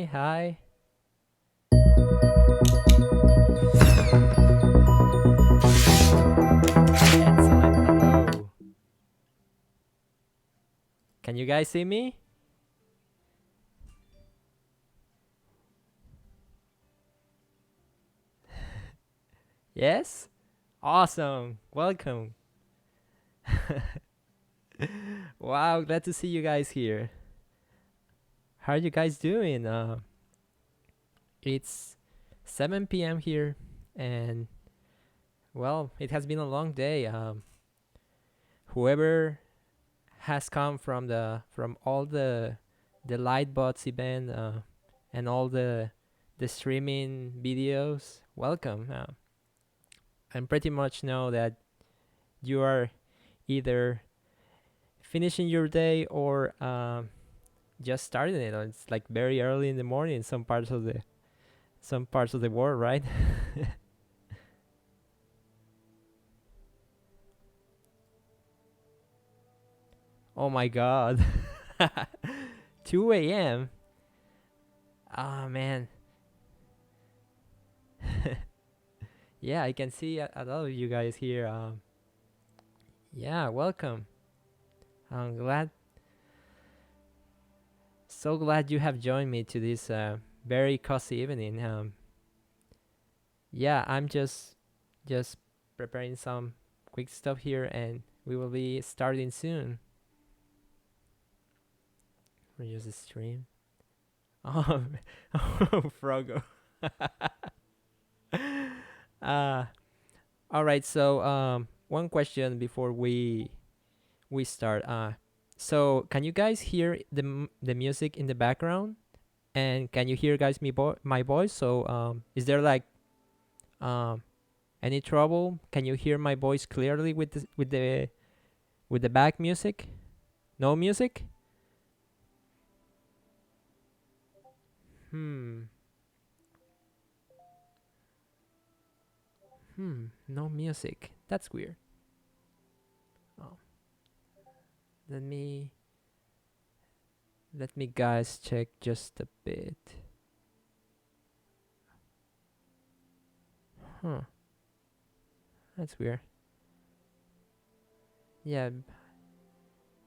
me? Hi. Excellent. Hello. Can you guys see me? Yes? Awesome. Welcome. Wow, glad to see you guys here. How are you guys doing? It's 7 p.m. here, and well, it has been a long day. Whoever has come from all the Lightbox event and all the streaming videos, welcome. I pretty much know that you are either finishing your day or just starting it. It's like very early in the morning in some parts of the world, right? Oh my god. 2 a.m. Ah man. Yeah, I can see a lot of you guys here. Yeah, welcome. I'm glad, so glad you have joined me to this very cozy evening. Yeah, I'm just preparing some quick stuff here, and we will be starting soon. We just stream. Oh, oh, Frogo. uh, all right. So, one question before we start. So can you guys hear the music in the background? And can you hear guys my voice? So, is there like um any trouble? Can you hear my voice clearly with the back music? No music? Hmm. No music. That's weird. Oh, let me let me guys check just a bit. Huh. That's weird. Yeah.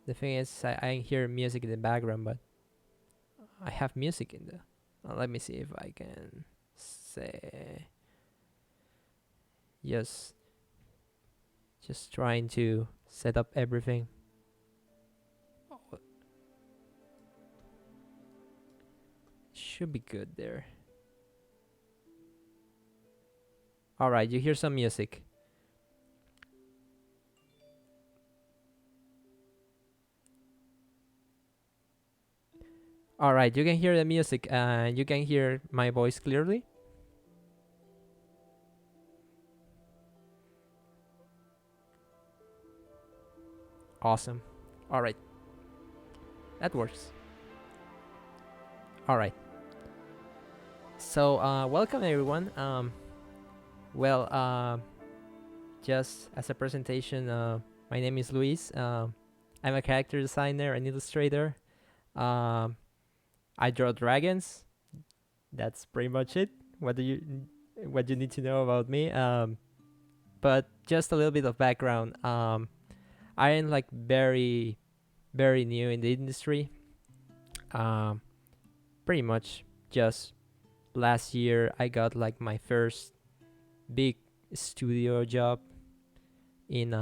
The thing is, I hear music in the background, but I have music in the. Let me see if I can say. Yes. Just trying to set up everything. Oh, should be good there. All right, you hear some music. All right, you can hear the music and you can hear my voice clearly. Awesome. All right, that works. All right. So, welcome everyone. Well, just as a presentation, my name is Luis. I'm a character designer and illustrator. Um, I draw dragons. That's pretty much it. What you need to know about me? But just a little bit of background. I am like very new in the industry. Um, Pretty much just last year I got like my first big studio job in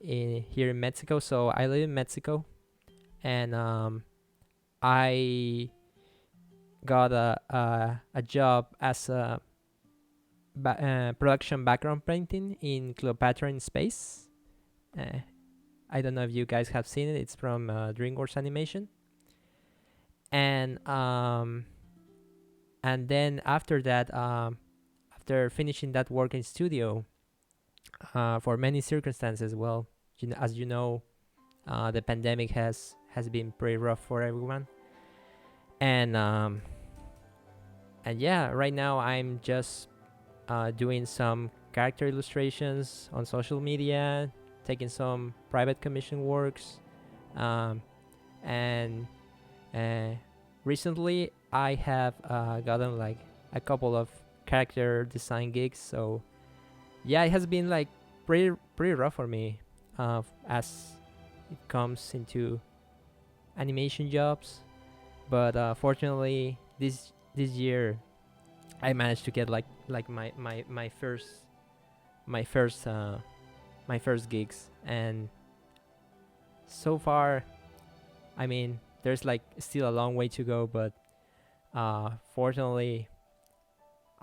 in here in Mexico. So I live in Mexico, and I got a job as a production background painting in Cleopatra in Space. Uh, I don't know if you guys have seen it. It's from DreamWorks Animation, and then after that, after finishing that work in studio, for many circumstances, well, as you know, the pandemic has been pretty rough for everyone, and yeah, right now I'm just doing some character illustrations on social media, taking some private commission works, um, and uh, recently I have gotten like a couple of character design gigs, so yeah, it has been like pretty rough for me as it comes into animation jobs. But fortunately, this year I managed to get like my first my first gigs, and so far, I mean, there's like still a long way to go, but fortunately,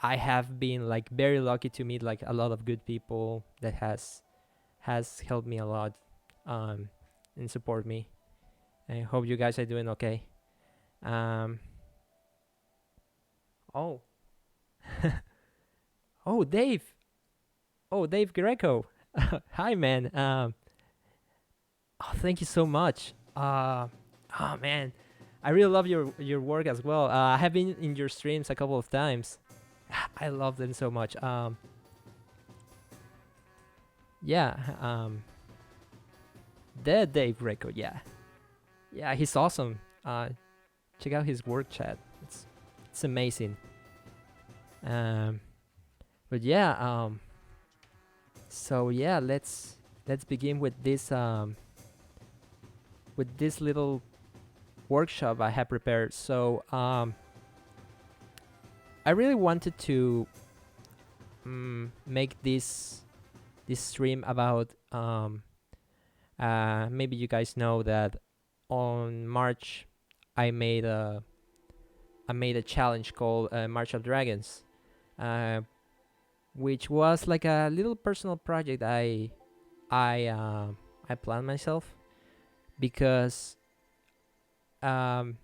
I have been like very lucky to meet like a lot of good people that has helped me a lot, um, and support me. I hope you guys are doing okay. Um, oh, oh, Dave. Oh, Dave Greco. Hi, man. Oh, thank you so much. Oh man, I really love your work as well. I have been in your streams a couple of times. I love them so much. Yeah. The Dave Greco. Yeah, yeah, he's awesome. Check out his work chat. It's amazing. Um, but yeah. So yeah, let's begin with this little workshop I have prepared. So I really wanted to make this stream about maybe you guys know that on March I made a challenge called March of Dragons, uh, which was like a little personal project I planned myself because um,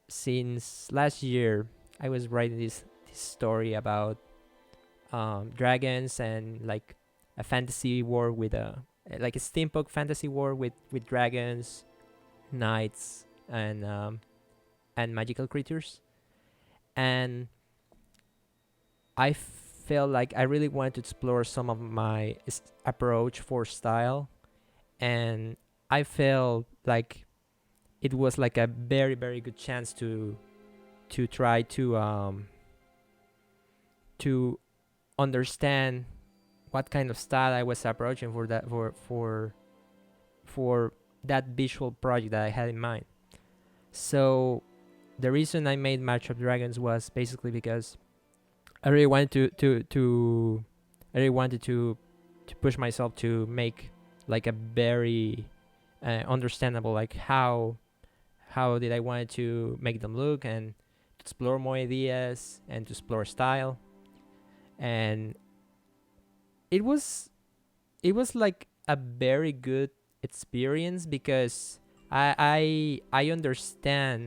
since last year I was writing this story about dragons and like a fantasy world with like a steampunk fantasy world with dragons, knights, and magical creatures. And I felt like I really wanted to explore some of my approach for style, and I felt like it was like a very good chance to try to understand what kind of style I was approaching for that for that visual project that I had in mind. So the reason I made March of Dragons was basically because I really wanted to I really wanted to push myself to make like a very understandable like how did I want to make them look and to explore more ideas and to explore style. And it was like a very good experience because I understand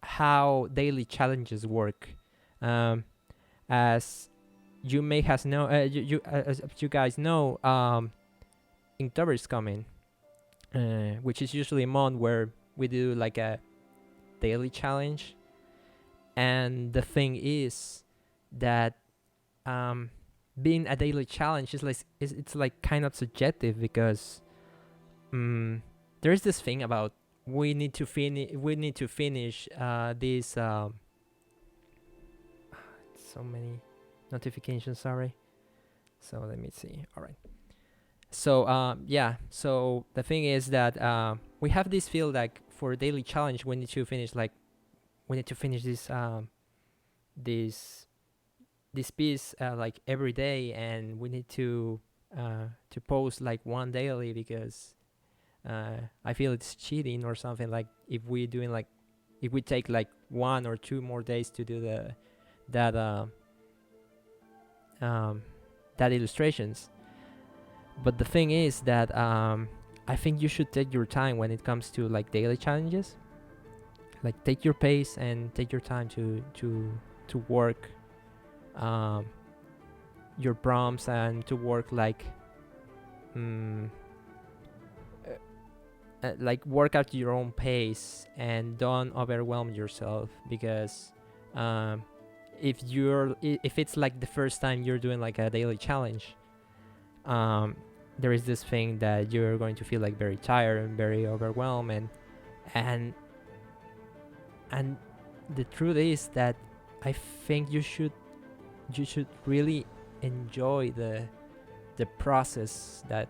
how daily challenges work. Um, as you may has know as you guys know, Inktober is coming, which is usually a month where we do like a daily challenge. And the thing is that being a daily challenge is like it's like kind of subjective because there's this thing about we need to finish these so many notifications, sorry. So let me see. All right. So yeah, so the thing is that we have this feel like for a daily challenge we need to finish this this piece like every day, and we need to post like one daily because I feel it's cheating or something. Like if we doing like if we take like 1 or 2 more days to do that that illustrations. But the thing is that I think you should take your time when it comes to like daily challenges. Like take your pace and take your time to work your prompts and to work like work at your own pace and don't overwhelm yourself because if it's like the first time you're doing like a daily challenge, there is this thing that you're going to feel like very tired and very overwhelmed, and and the truth is that I think you should really enjoy the process that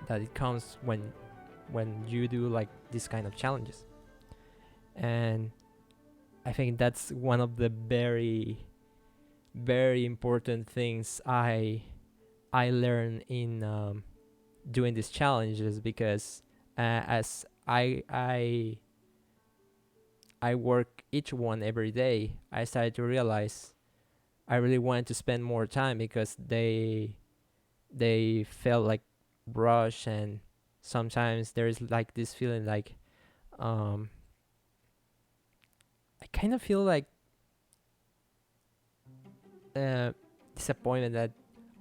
it comes when you do like this kind of challenges. And I think that's one of the very important things I learned in doing these challenges, because as I work each one every day, I started to realize I really wanted to spend more time, because they felt like rush, and sometimes there's like this feeling like um I kind of feel like uh disappointment that,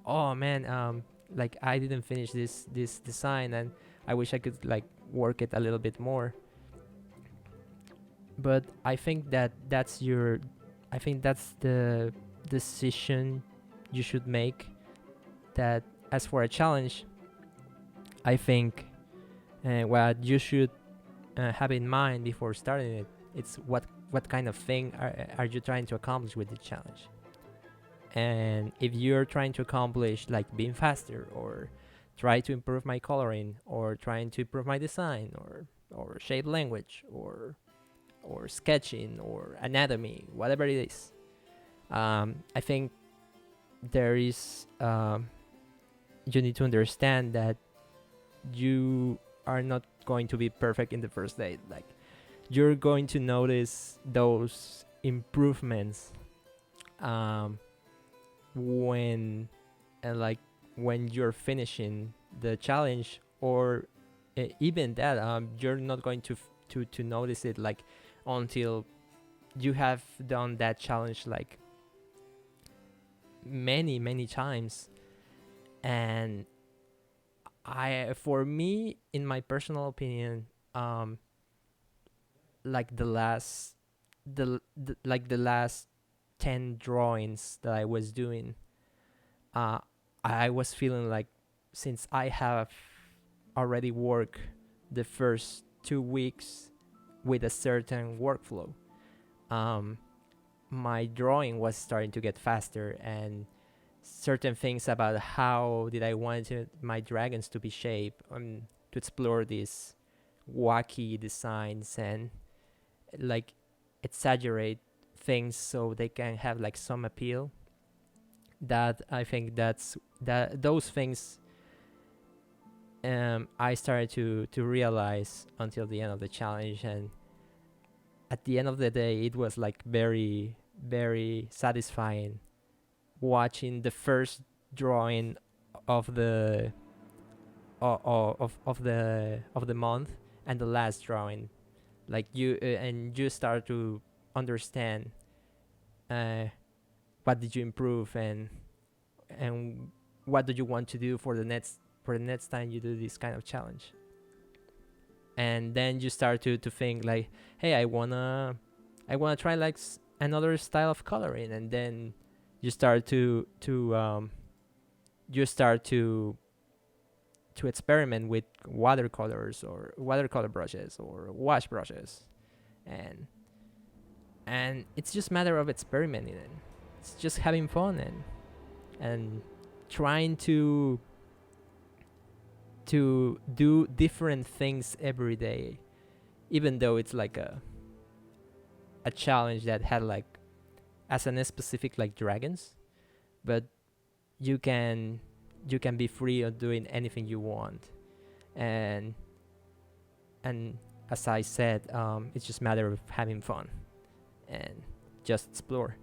oh man, like I didn't finish this design, and I wish I could like work it a little bit more. But I think that's the decision you should make, that as for a challenge, I think what you should have in mind before starting it, it's what kind of thing are you trying to accomplish with the challenge. And if you're trying to accomplish like being faster, or try to improve my coloring, or trying to improve my design, or shape language, or sketching, or anatomy, whatever it is, I think there is you need to understand that you are not going to be perfect in the first day. Like, you're going to notice those improvements um, when like when you're finishing the challenge, or even that you're not going to notice it like until you have done that challenge like many times. And for me, in my personal opinion, like the last 10 drawings that I was doing, uh I was feeling like, since I have already worked the first 2 weeks with a certain workflow, um my drawing was starting to get faster, and certain things about how did I want my dragons to be shaped, to explore these wacky designs, and like exaggerate things so they can have like some appeal. That I think that those things I started to realize until the end of the challenge. And at the end of the day, it was like very satisfying watching the first drawing of the of the month, and the last drawing. Like and you start to understand uh, what did you improve, and what do you want to do for the next time you do this kind of challenge. And then you start to think like, hey, I wanna try like another style of coloring. And then you start to experiment with watercolors, or watercolor brushes, or wash brushes. And and it's just a matter of experimenting, and it's just having fun, and trying to do different things every day, even though it's like a challenge that had like as an specific like dragons. But you can be free of doing anything you want. And and as I said, it's just a matter of having fun and just explore.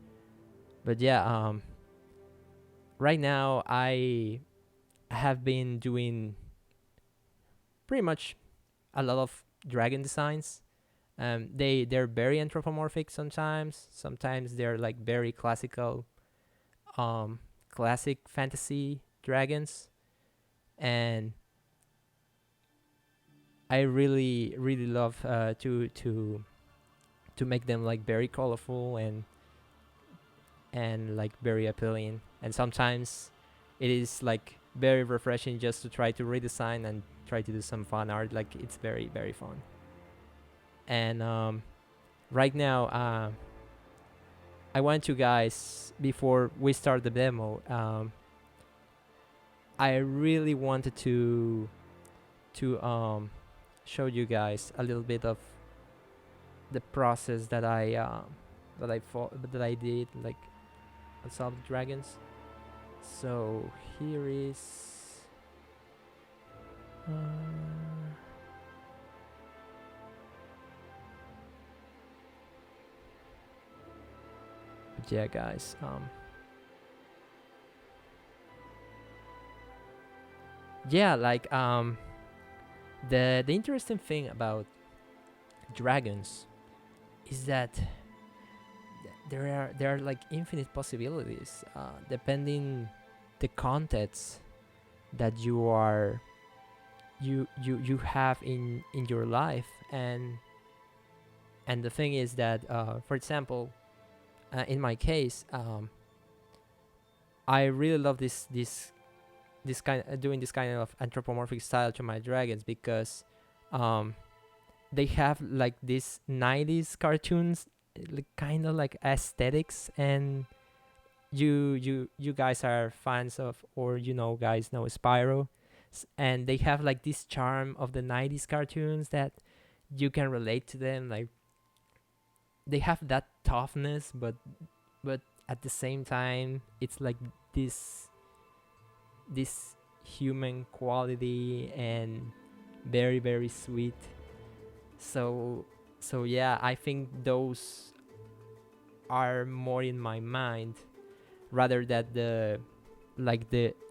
But yeah, right now I have been doing pretty much a lot of dragon designs. They're very anthropomorphic sometimes. Sometimes they're like very classical, um, classic fantasy dragons, and I really love to make them like very colorful and like very appealing. And sometimes it is like very refreshing just to try to redesign and try to do some fun art. Like, it's very fun. And right now, I want you guys, before we start the demo, I really wanted to show you guys a little bit of the process that I did, like on Solve the Dragons. So here is but yeah, guys, yeah, like the interesting thing about dragons is that there are like infinite possibilities, depending the context that you have in your life. And the thing is that, for example, in my case, I really love this kind doing this kind of anthropomorphic style to my dragons, because they have like these 90s cartoons, like, kind of like aesthetics. And you guys are fans of, or guys know Spyro. And they have like this charm of the 90s cartoons that you can relate to them. Like, they have that toughness, but at the same time it's like this human quality, and very, very sweet. So yeah, I think those are more in my mind, rather than the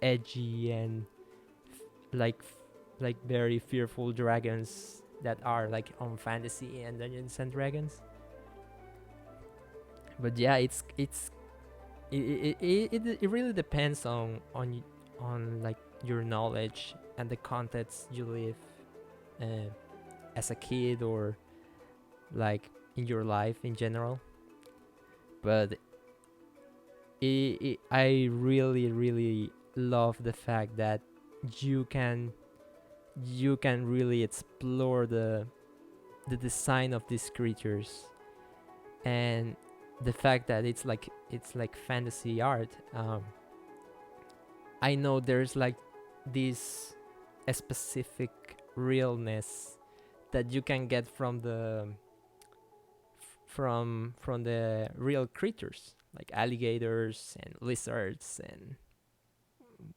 edgy and like very fearful dragons that are like on fantasy and Dungeons and Dragons. But yeah, it really depends on like your knowledge and the context you live, uh, as a kid, or like in your life in general. But I really, really love the fact that you can really explore the design of these creatures, and the fact that it's like fantasy art. I know there's like this a specific realness that you can get from the real creatures, like alligators and lizards and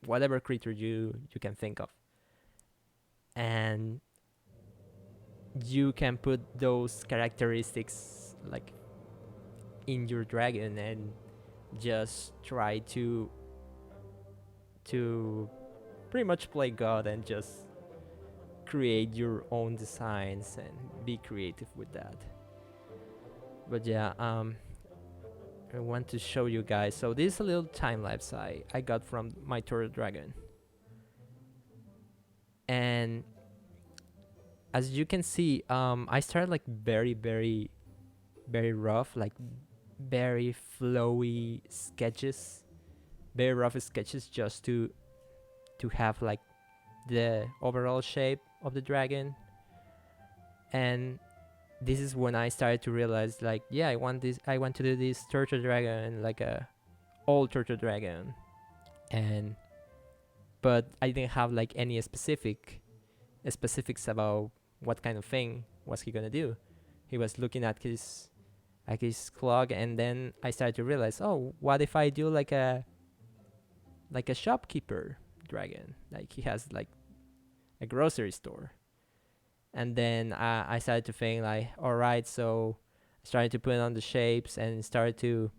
whatever creature you can think of. And you can put those characteristics like in your dragon, and just try to pretty much play God, and just create your own designs and be creative with that. But yeah, I want to show you guys. So this is a little time lapse I got from my turtle dragon. And as you can see, I started like very, very, very rough, like very flowy sketches, very rough sketches, just to have like the overall shape of the dragon. And this is when I started to realize, like, yeah, I want to do this turtle dragon, like a old turtle dragon. And but I didn't have like any specifics about what kind of thing was he gonna do. He was looking at his clock, and then I started to realize, oh, what if I do like a shopkeeper dragon, like he has like a grocery store. And then I started to think, like, all right, so I started to put on the shapes and started to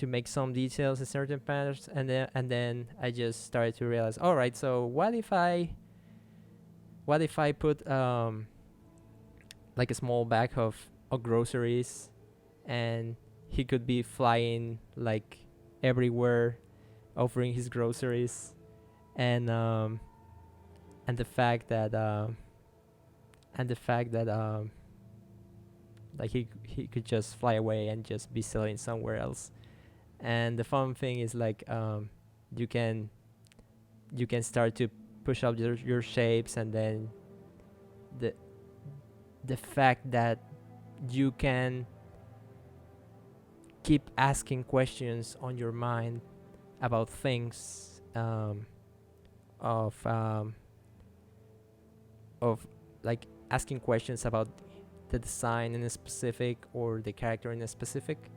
make some details in certain patterns. And then I just started to realize, all right, so what if I put like a small bag of groceries, and he could be flying like everywhere, offering his groceries. And the fact that like he could just fly away and just be selling somewhere else. And the fun thing is, like, you can start to push up your shapes, and then the the fact that you can keep asking questions on your mind about things, of of like asking questions about the design in a specific or the character in a specific.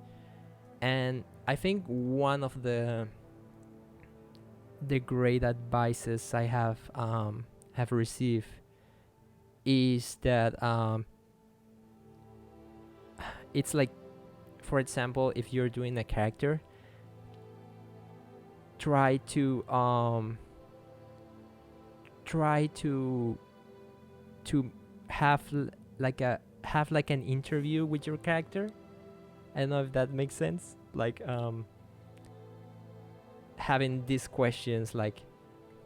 And I think one of the great advices I have received is that it's like, for example, if you're doing a character, try to try to have have like an interview with your character. I don't know if that makes sense. Like having these questions, like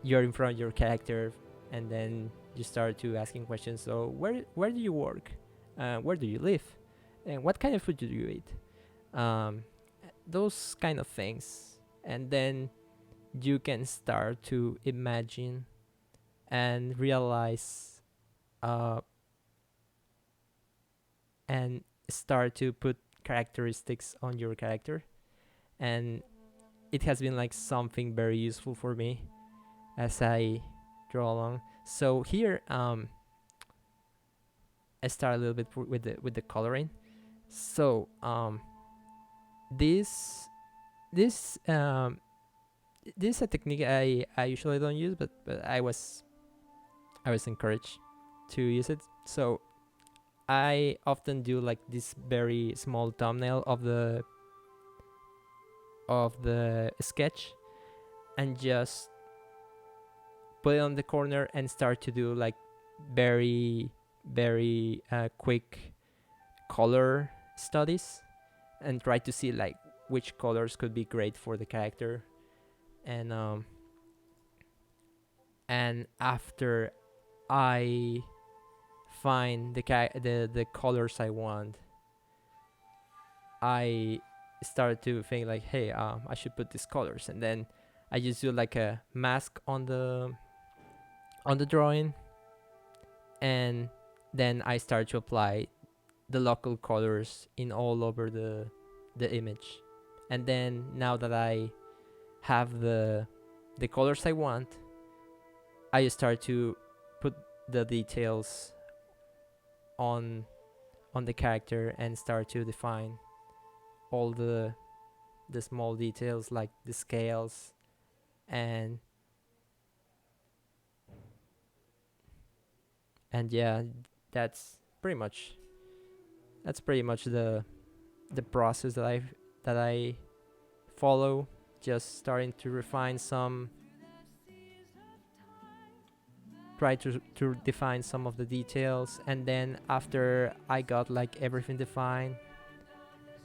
you're in front of your character, and then you start to asking questions. So where do you work? Where do you live? And what kind of food do you eat? Um, those kind of things, and then you can start to imagine and realize, and start to put characteristics on your character. And it has been like something very useful for me as I draw along. So here, I start a little bit with the coloring. So this this this is a technique I usually don't use, but I was encouraged to use it. So I often do like this very small thumbnail of the sketch, and just put it on the corner and start to do like very quick color studies, and try to see like which colors could be great for the character. And after I find the colors I want, I start to think like, hey, I should put these colors, and then I just do like a mask on the drawing, and then I start to apply the local colors in all over the image. And then now that I have the colors I want, I start to put the details on the character, and start to define all the small details, like the scales. And yeah, that's pretty much the process that I follow. Just starting to refine some, try to define some of the details, and then after I got like everything defined,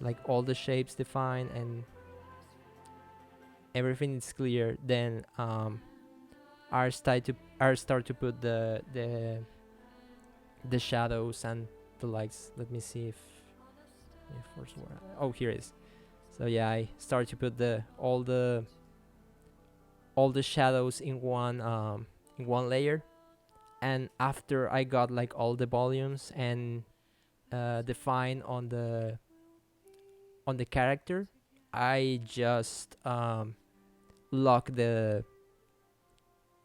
like all the shapes defined and everything is clear, then I start to put the shadows and the lights. Let me see if first one. Oh, here it is. So yeah, I start to put all the shadows in one layer. And after I got like all the volumes and defined on the character, I just lock the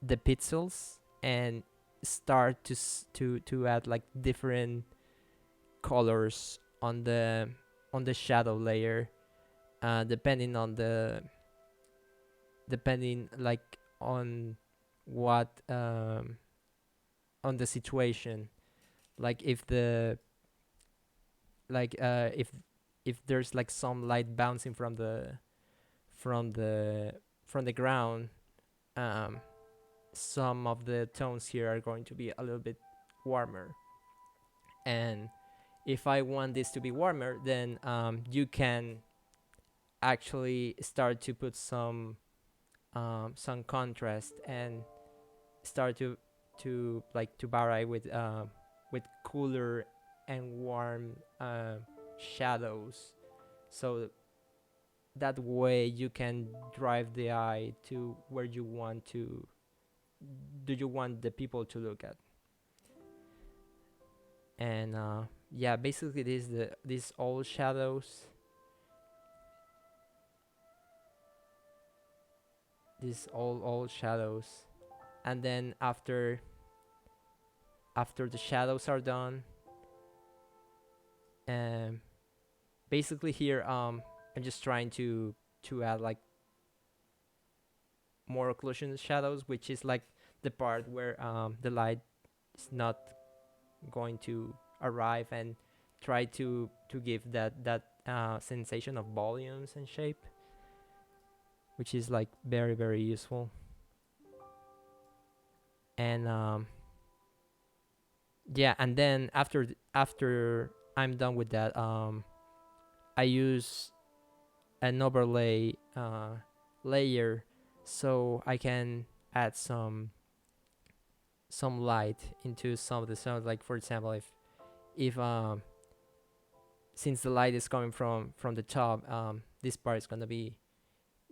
pixels and start to add like different colors on the shadow layer, depending like on what on the situation. Like if the like if there's like some light bouncing from the ground, um some of the tones here are going to be a little bit warmer. And if I want this to be warmer, then you can actually start to put some contrast, and start to like to vary with cooler and warm shadows. So that way you can drive the eye to where you want the people to look at. And yeah, basically these all shadows, these all shadows. And then after the shadows are done, um basically here I'm just trying to add like more occlusion shadows, which is like the part where the light is not going to arrive, and try to give that sensation of volumes and shape, which is like very useful. And yeah, and then after I'm done with that, I use an overlay layer, so I can add some light into some of the sounds. Like for example, if since the light is coming from the top, this part is gonna be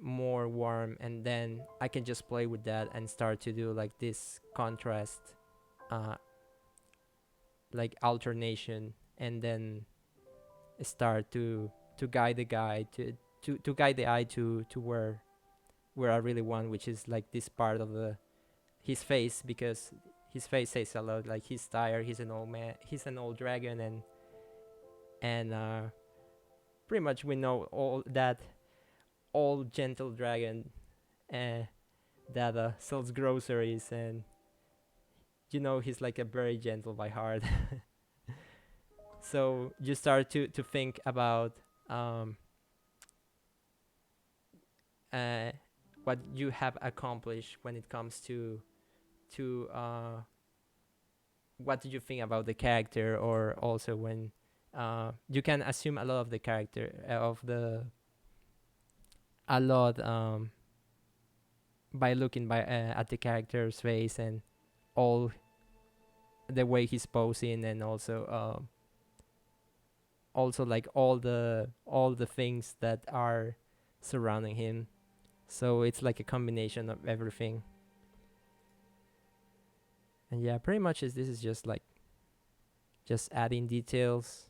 more warm, and then I can just play with that and start to do like this contrast, uh, like alternation, and then start to guide the guy to guide the eye to where I really want, which is like this part of the his face, because his face says a lot. Like he's tired, he's an old man, he's an old dragon, and pretty much we know all that old gentle dragon uh, that sells groceries, and he's like a very gentle by heart. So you start to think about um, uh, what you have accomplished when it comes to what do you think about the character, or also when you can assume a lot of the character of the a lot by looking at the character's face and all the way he's posing, and also like all the things that are surrounding him. So it's like a combination of everything. And yeah, pretty much this is just like just adding details,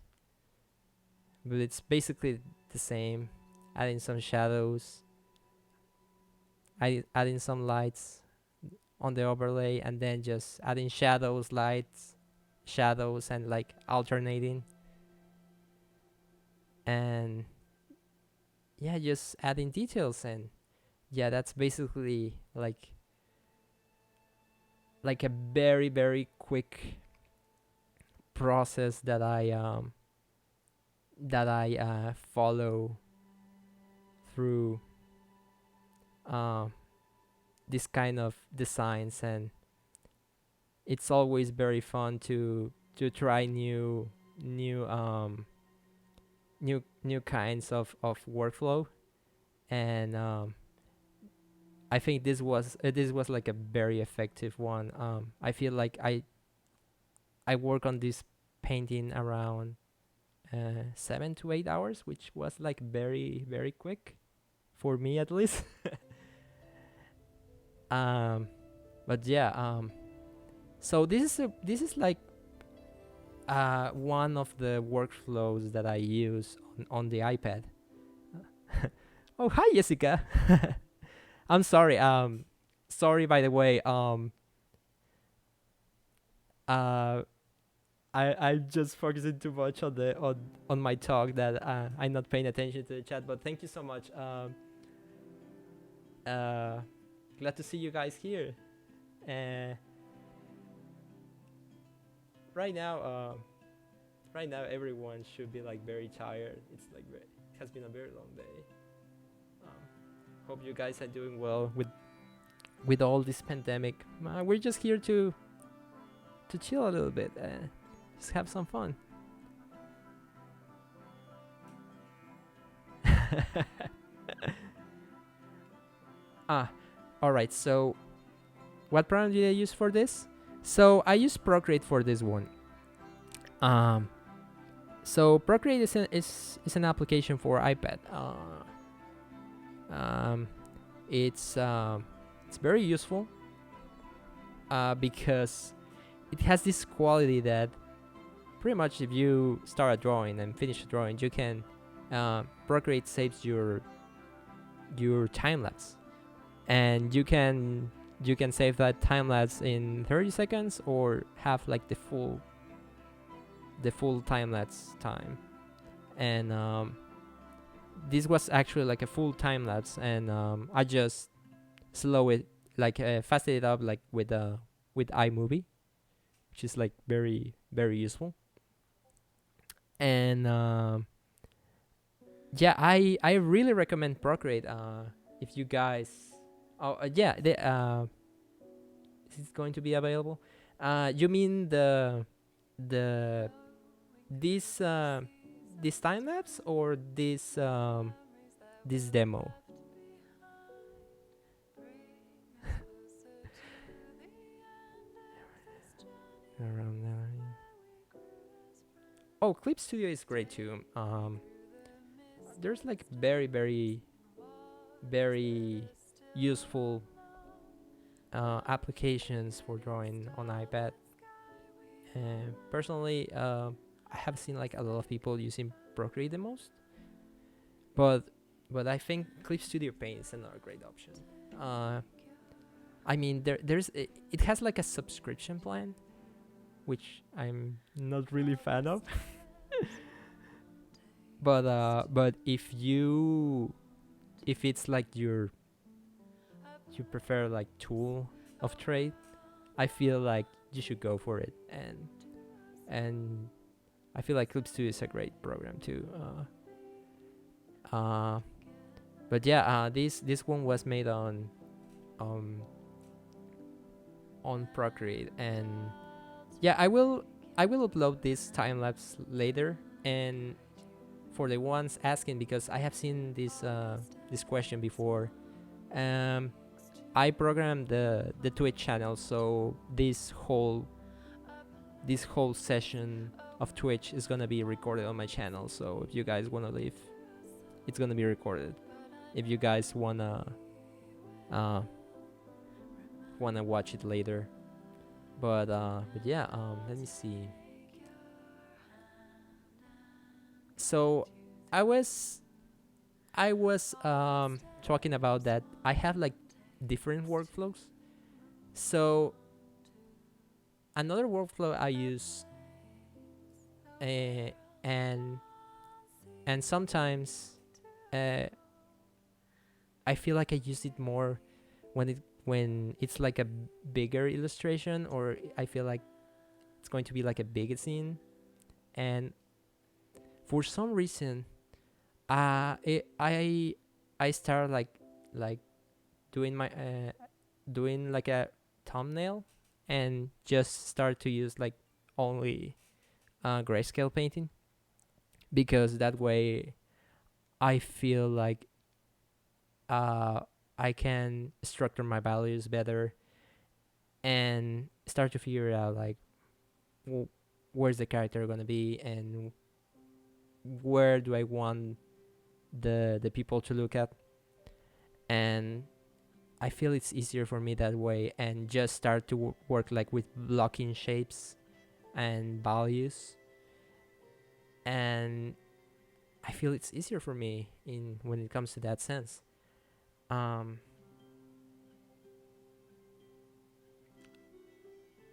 but it's basically the same. Adding some shadows, adding some lights on the overlay, and then just adding shadows, lights, shadows, and like alternating. And yeah, just adding details. And yeah, that's basically like a very quick process that I follow through this kind of designs. And it's always very fun to try new kinds of workflow. And I think this was like a very effective one. I feel like I work on this painting around 7 to 8 hours, which was like very quick for me at least. But yeah, so this is like one of the workflows that I use on the iPad. Oh, hi Jessica. I'm sorry. Sorry by the way. Uh, I'm just focusing too much on my talk that I'm not paying attention to the chat. But thank you so much. Glad to see you guys here. Right now, right now everyone should be like very tired. It's like it has been a very long day. Hope you guys are doing well with all this pandemic. We're just here to chill a little bit, just have some fun. All right. So, what program did I use for this? So I use Procreate for this one. So Procreate is an application for iPad. It's very useful because it has this quality that pretty much if you start a drawing and finish a drawing, you can Procreate saves your time lapse, and you can save that time lapse in 30 seconds or have like the full time lapse time. And this was actually like a full time lapse, and I just slow it, like fasted it up like with iMovie, which is like very very useful. And yeah, I really recommend Procreate. If you guys, yeah, is it going to be available? You mean the this this time lapse or this demo? Around nine. Oh, Clip Studio is great too. There's like very very very useful applications for drawing on iPad. And personally, I have seen like a lot of people using Procreate the most, but I think Clip Studio Paint is another great option. Uh, I mean, it has like a subscription plan, which I'm not really fan of. But if it's like you prefer like tool of trade, I feel like you should go for it. And I feel like Clip Studio is a great program too. But yeah, this one was made um on Procreate, and yeah, I will upload this time lapse later. And for the ones asking, because I have seen this question before, um, I programmed the Twitch channel, so this whole session of Twitch is gonna be recorded on my channel. So if you guys wanna leave, it's gonna be recorded. If you guys uh wanna watch it later, but yeah, let me see. So I was talking about that I have like different workflows. So another workflow I use, uh, and sometimes uh, I feel like I use it more when it's like a bigger illustration, or I feel like it's going to be like a big scene. And for some reason, I start like doing my doing like a thumbnail, and just start to use like only grayscale painting, because that way I feel like uh I can structure my values better and start to figure out like where's the character gonna be, and where do I want the people to look at. And I feel it's easier for me that way, and just start to work like with blocking shapes and values. And I feel it's easier for me in when it comes to that sense. um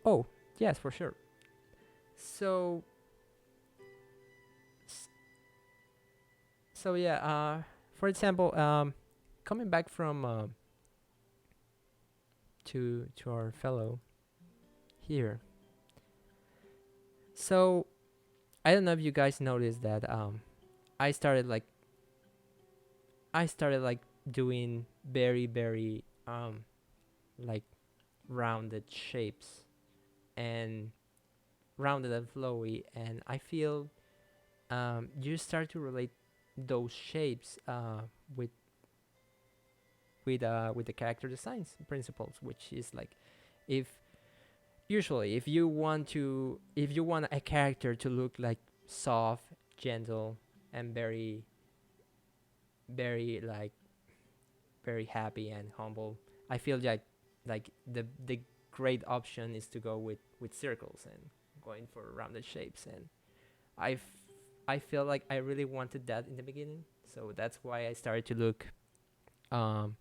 oh yes, for sure. So so yeah, for example, coming back from to our fellow here. So I don't know if you guys noticed that I started like doing very very like rounded shapes, and rounded and flowy, and I feel you start to relate those shapes with the character designs principles, which is like, if usually if you want a character to look like soft, gentle, and very very like very happy and humble, I feel like the great option is to go with circles and going for rounded shapes. I I feel like I really wanted that in the beginning, so that's why I started to look um,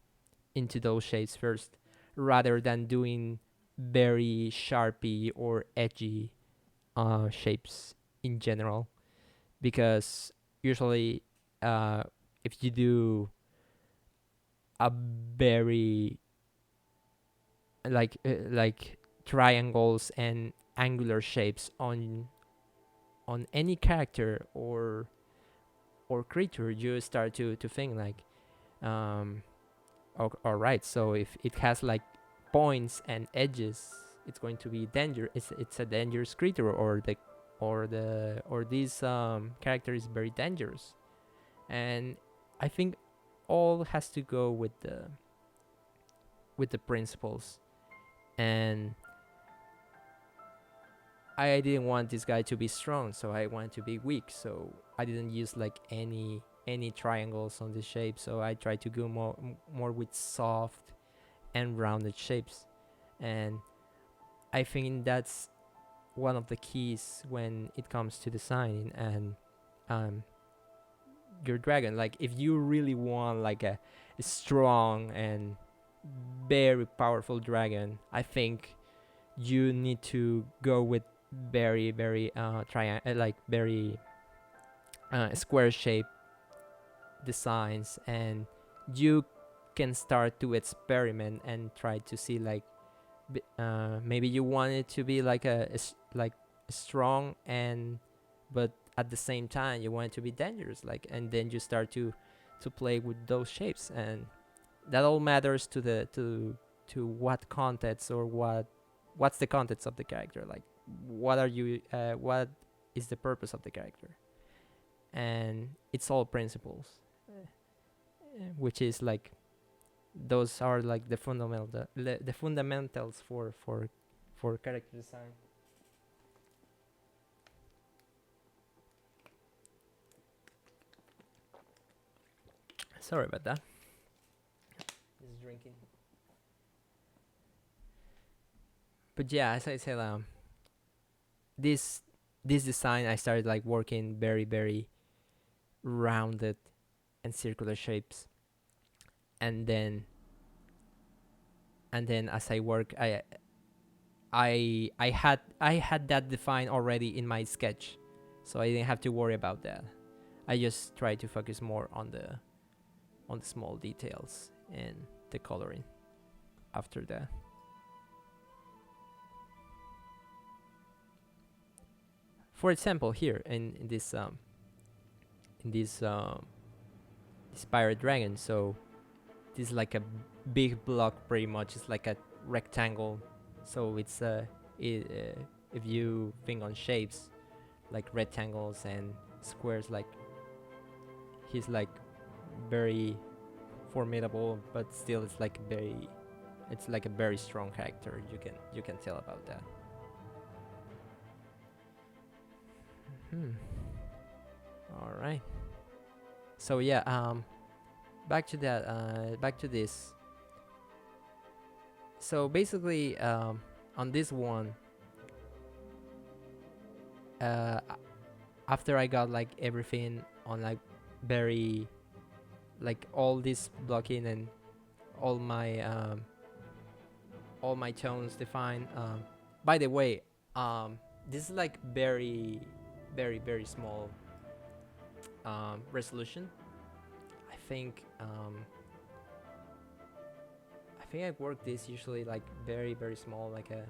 into those shapes first, rather than doing very sharpy or edgy shapes in general. Because usually, uh, if you do a very like triangles and angular shapes on any character or creature, you start to think like, um, all right, so if it has like points and edges, it's going to be danger. It's a dangerous creature, or this character is very dangerous. And I think all has to go with the principles. And I didn't want this guy to be strong, so I wanted to be weak. So I didn't use like any triangles on the shape. So I tried to go more with soft and rounded shapes. And I think that's one of the keys when it comes to designing and um, your dragon. Like if you really want like a strong and very powerful dragon, I think you need to go with very like very square shape designs, and you can start to experiment and try to see like maybe you want it to be like like strong, and but at the same time you want it to be dangerous, like, and then you start to play with those shapes. And that all matters to the to what context, or what's the context of the character, like what are you what is the purpose of the character. And it's all principles, which is like those are like the the fundamentals for character design. Sorry about that. Just drinking. But yeah, as I said, this this design I started like working very rounded and circular shapes, and then as I work, I had that defined already in my sketch, so I didn't have to worry about that. I just tried to focus more on the small details and the coloring after that. For example, here in this pirate dragon, so this is like a big block, pretty much. It's like a rectangle, so it's if you think on shapes like rectangles and squares, like he's like very formidable, but still it's like a very strong character. You can tell about that. Hmm. All right. So yeah, back to that. Back to this. So basically, on this one, uh, after I got like everything on like very like all this blocking and all my um, all my tones defined. By the way, this is like very small resolution. I think I think I work this usually like very small, like a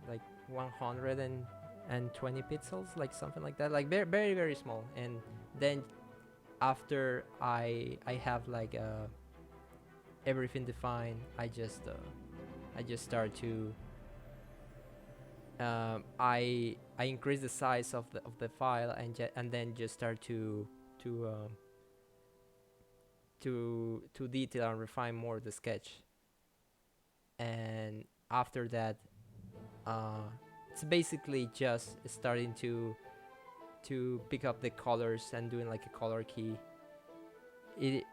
like 120 pixels, like something like that, like very small. And then after I have like everything defined, I just start to I increase the size of the file, and then just start to to detail and refine more the sketch. And after that, uh, it's basically just starting to pick up the colors and doing like a color key. It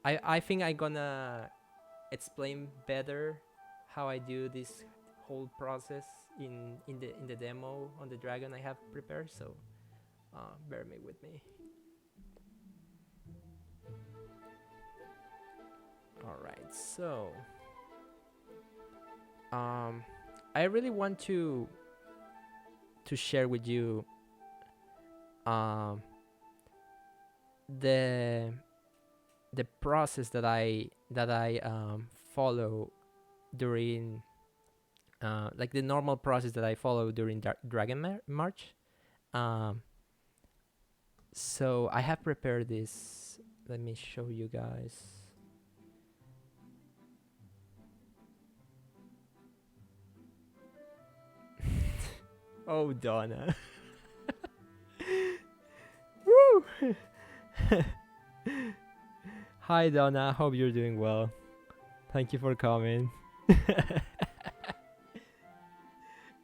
I think I gonna explain better how I do this whole process in the demo on the dragon I have prepared. So bear me with me. All right, so I really want to share with you um, the the process that I follow during like the normal process that I follow during Dragon March. Um, so I have prepared this. Let me show you guys. Oh, Donna. Woo! Hi, Donna. Hope you're doing well. Thank you for coming.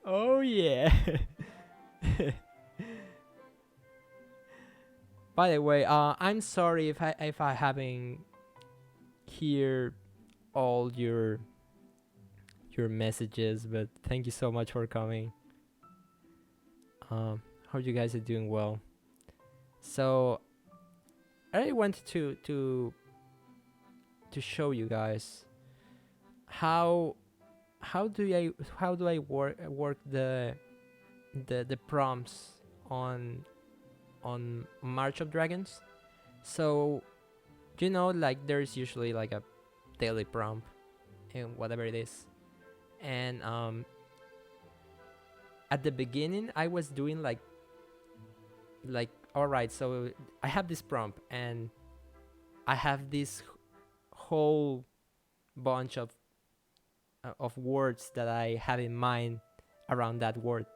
Oh yeah. By the way, I'm sorry if I haven't hear all your messages, but thank you so much for coming. Hope you guys are doing well. So I wanted to show you guys how how do I work the prompts on March of Dragons. So like there's usually like a daily prompt and whatever it is, and at the beginning I was doing like all right, so I have this prompt and I have this whole bunch of words that I have in mind around that word,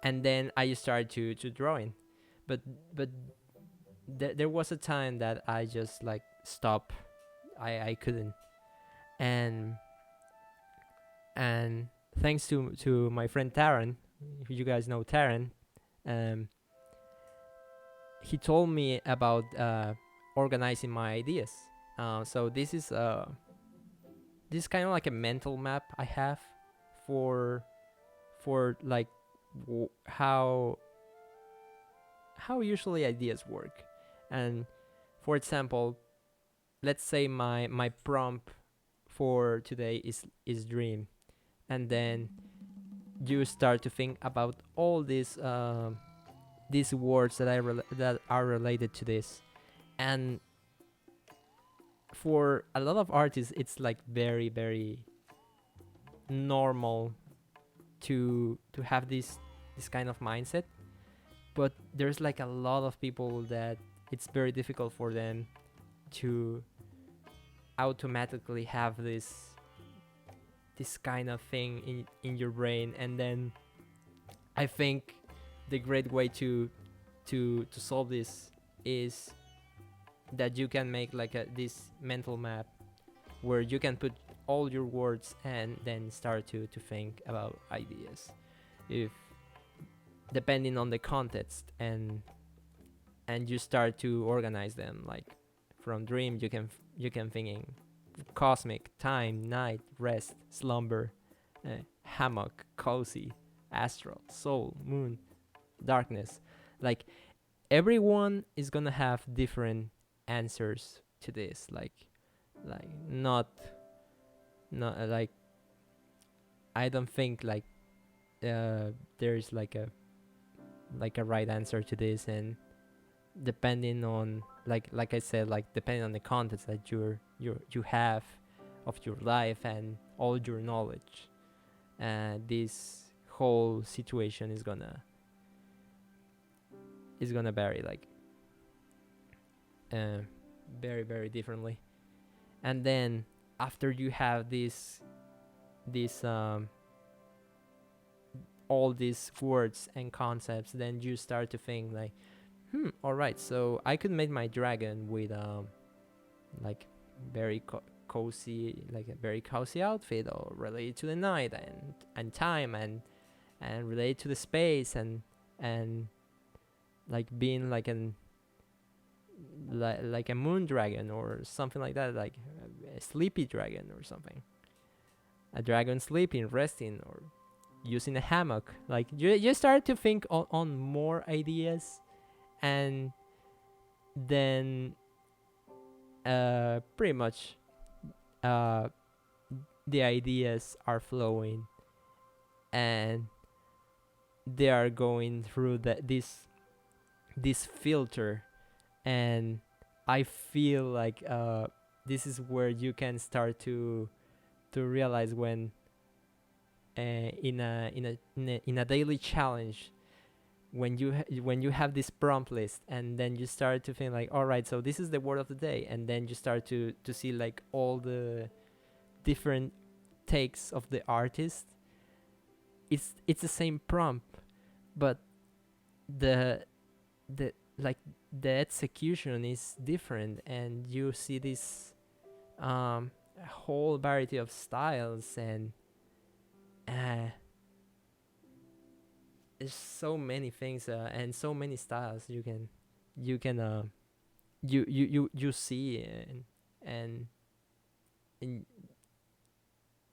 and then I started to drawing, but but there was a time that I just like stop. I couldn't, and and thanks to my friend Taran, who you guys know Taran, um, he told me about organizing my ideas. So this is kind of like a mental map I have for like how usually ideas work. And for example, let's say my prompt for today is dream, and then you start to think about all these words that are related to this. And for a lot of artists it's like very very normal to have this kind of mindset, but there's like a lot of people that it's very difficult for them to automatically have this kind of thing in your brain. And then I think the great way to solve this is that you can make like this mental map where you can put all your words and then start to think about ideas, if depending on the context, and you start to organize them. Like from dream you can think in cosmic, time, night, rest, slumber, hammock, cozy, astral, soul, moon, darkness. Like everyone is gonna have different answers to this. Like not like I don't think like there's like a right answer to this. And depending on like I said, like depending on the context that you have of your life and all your knowledge, this whole situation is gonna vary like very very differently. And then after you have this all these words and concepts, then you start to think like, all right, so I could make my dragon with like very cozy, like a very cozy outfit, or related to the night and time and related to the space, and like being like like a moon dragon or something like that, like a sleepy dragon or something, a dragon sleeping, resting, or using a hammock. Like you start to think on more ideas, and then pretty much uh, the ideas are flowing, and they are going through this filter. And I feel like this is where you can start to realize when in a daily challenge, when when you have this prompt list, and then you start to think like, all right, so this is the word of the day, and then you start to see like all the different takes of the artist. It's the same prompt, but the the like the execution is different, and you see this whole variety of styles. And uh, there's so many things and so many styles you can you see. And and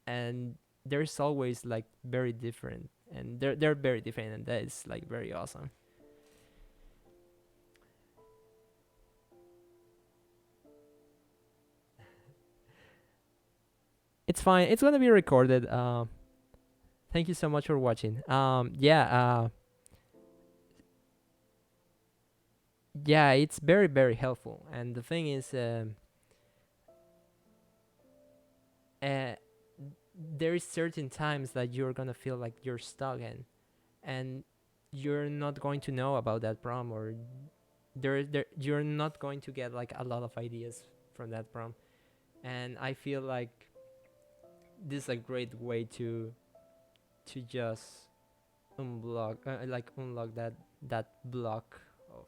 and there's always like very different, and they're very different, and that is like very awesome. It's fine, it's gonna be recorded. Thank you so much for watching. Yeah, it's very very helpful. And the thing is, uh, there is certain times that you're gonna feel like you're stuck, and you're not going to know about that problem, or you're not going to get like a lot of ideas from that problem. And I feel like this is a great way to just unlock that block of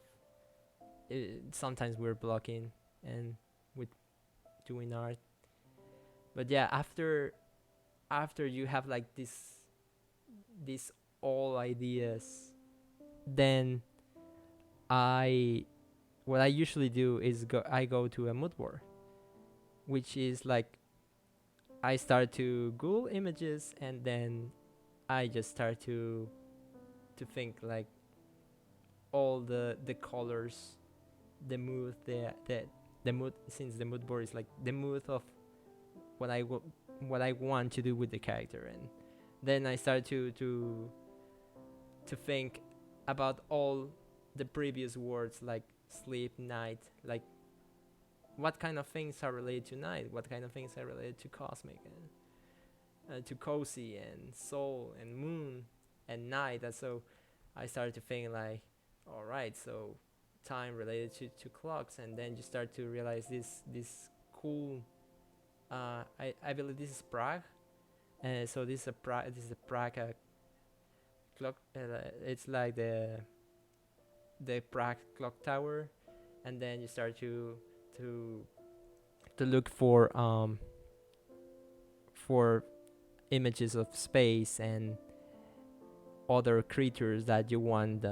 sometimes we're blocking and with doing art. But yeah, after you have like this all ideas, then I what I usually do is go to a mood board, which is like I start to Google images, and then I just start to think like all the colors, the mood, the mood, since the mood board is like the mood of what I want to do with the character. And then I start to think about all the previous words, like sleep, night, like what kind of things are related to night, what kind of things are related to cosmic, and to cozy and soul and moon and night. And so I started to think like, all right, so time related to clocks. And then you start to realize this cool I believe this is Prague. So this is a Prague clock. It's like the Prague clock tower. And then you start to to look for images of space and other creatures that you want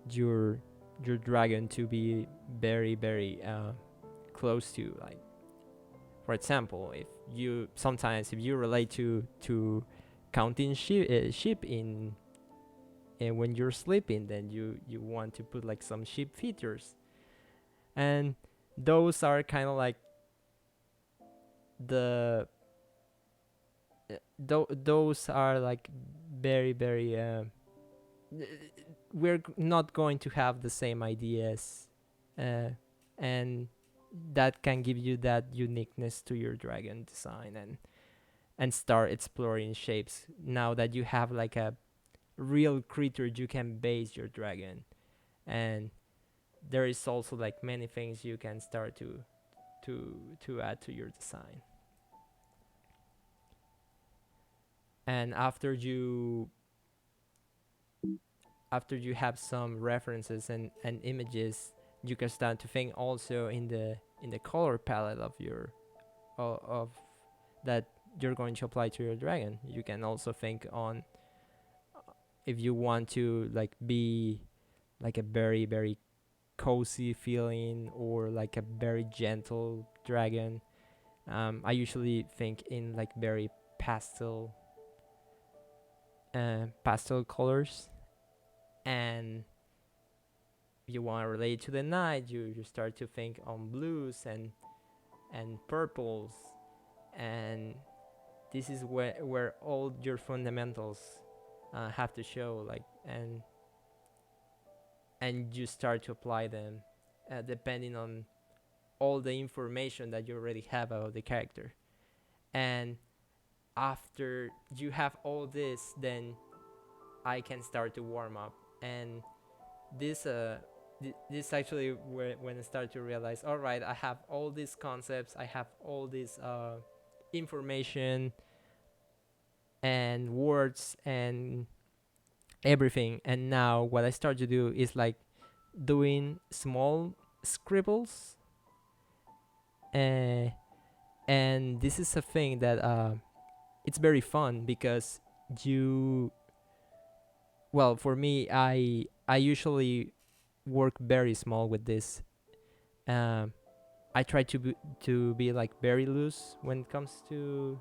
your your dragon to be very very close to. Like, for example, if you relate to counting sheep in when you're sleeping, then you want to put like some sheep features. And those are kind of like the those are like very very we're not going to have the same ideas, uh, and that can give you that uniqueness to your dragon design. And start exploring shapes now that you have like a real creature you can base your dragon. And there is also like many things you can start to add to your design. And after you have some references and images, you can start to think also in the color palette of your of that you're going to apply to your dragon. You can also think on if you want to like be like a very very cozy feeling, or like a very gentle dragon. I usually think in like very pastel pastel colors, and you want to relate to the night, you start to think on blues and purples, and this is where all your fundamentals have to show, like, and you start to apply them depending on all the information that you already have about the character. And after you have all this, then I can start to warm up. And this this actually when I start to realize, all right, I have all these concepts, I have all this information and words and everything, and now what I start to do is like doing small scribbles, uh, and this is a thing that it's very fun because you, well, for me, I usually work very small with this. um I try to be like very loose when it comes to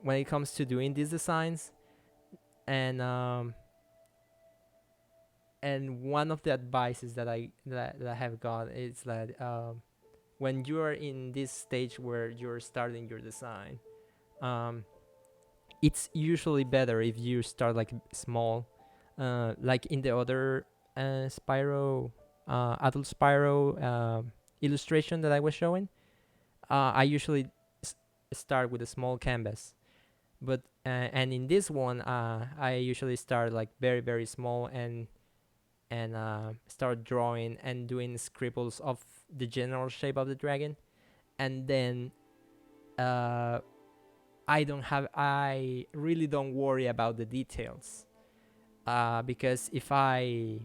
when it comes to doing these designs. And and one of the advices that I have got is that when you are in this stage where you're starting your design, um, it's usually better if you start like small, like in the other Spyro, adult Spyro illustration that I was showing. I usually s- start with a small canvas, but and in this one, I usually start like very small and start drawing and doing scribbles of the general shape of the dragon, and then uh, I really don't worry about the details, because if I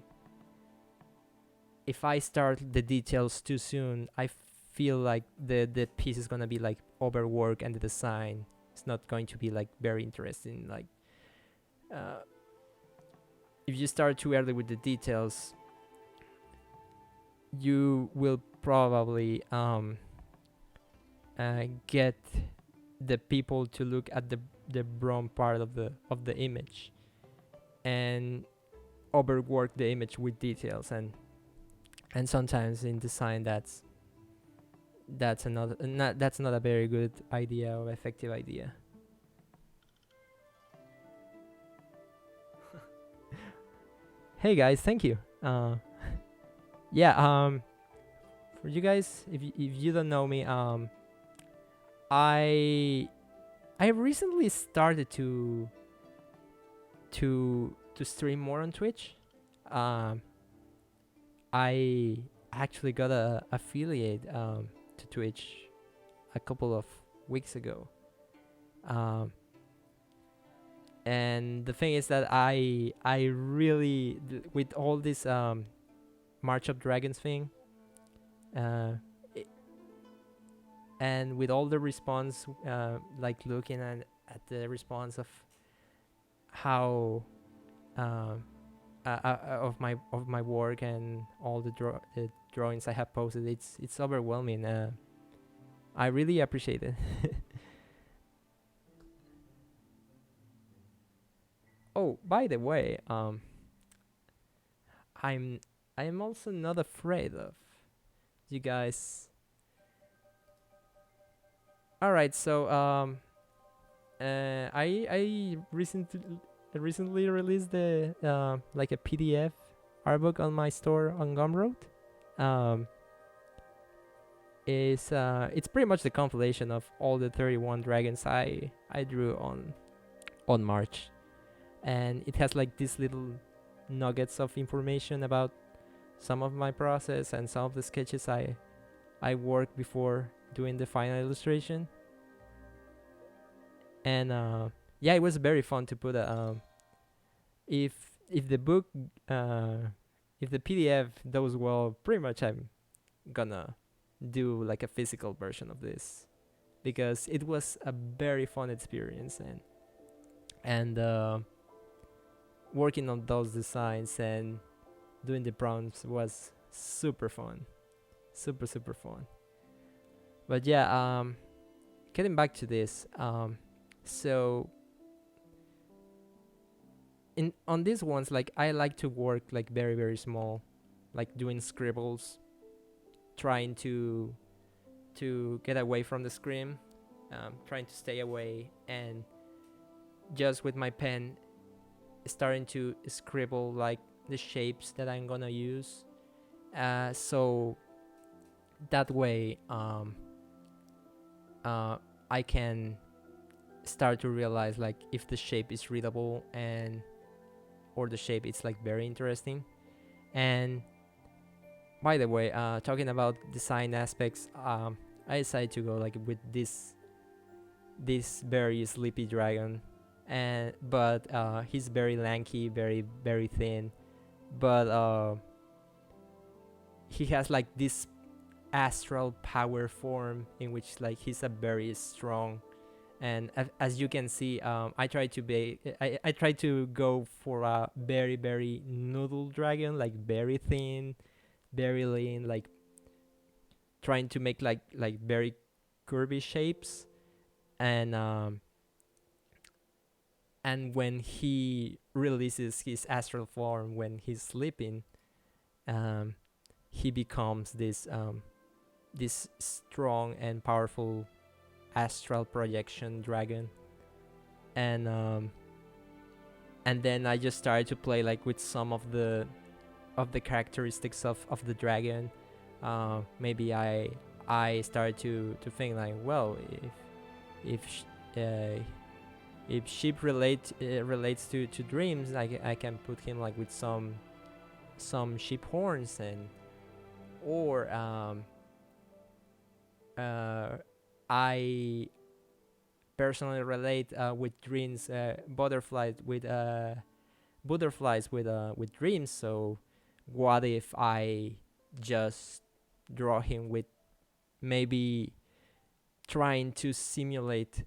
start the details too soon, I feel like the piece is gonna be like overworked and the design is not going to be like very interesting. Like, uh, if you start too early with the details, you will probably get the people to look at the brown part of the image and overwork the image with details, and sometimes in design that's not a very good idea or effective idea. Hey guys, thank you. Yeah, for you guys, if you don't know me, I I recently started to stream more on Twitch. Um, I actually got a affiliate to Twitch a couple of weeks ago. Um, and the thing is that I really with all this March of Dragons thing, uh, I and with all the response, like looking at the response of how um, of my work and all the drawings I have posted, it's overwhelming. I really appreciate it. Oh, by the way, I'm I'm also not afraid of you guys. All right, so I recently released the like a PDF art book on my store on Gumroad. Um, is it's pretty much the compilation of all the 31 dragons I drew on March, and it has like these little nuggets of information about some of my process and some of the sketches I worked before doing the final illustration. And yeah, it was very fun to put a if if the book uh if the PDF does well, pretty much I'm gonna do like a physical version of this because it was a very fun experience, and working on those designs and doing the prompts was super fun, super fun. But yeah, getting back to this, So in on these ones, like I like to work like very very small, like doing scribbles, trying to get away from the screen, trying to stay away, and just with my pen starting to scribble like the shapes that I'm gonna use. So that way, I can start to realize like if the shape is readable and or the shape is like very interesting. And by the way, talking about design aspects, I decided to go like with this very sleepy dragon, and but he's very lanky, very very thin, but he has like this astral power form in which like he's a very strong, and as you can see, I try to go for a very very noodle dragon, like very thin, very lean, like trying to make like very curvy shapes. And when he releases his astral form when he's sleeping, um, he becomes this strong and powerful astral projection dragon. And then I just started to play like with some of the characteristics of the dragon. Maybe I started to think like, well, if sh- uh, if sheep relates to dreams, I can put him like with some sheep horns, and or I personally relate with dreams, butterflies with dreams. So what if I just draw him with maybe trying to simulate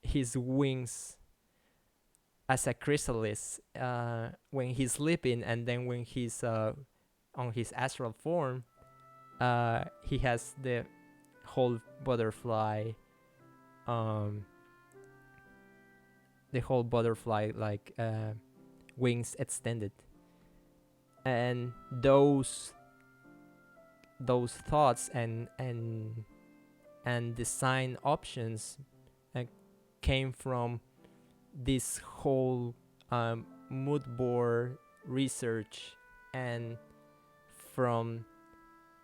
his wings as a chrysalis when he's sleeping, and then when he's on his astral form, he has the whole butterfly, um, like wings extended, and those thoughts and design options uh, came from this whole mood board research, and from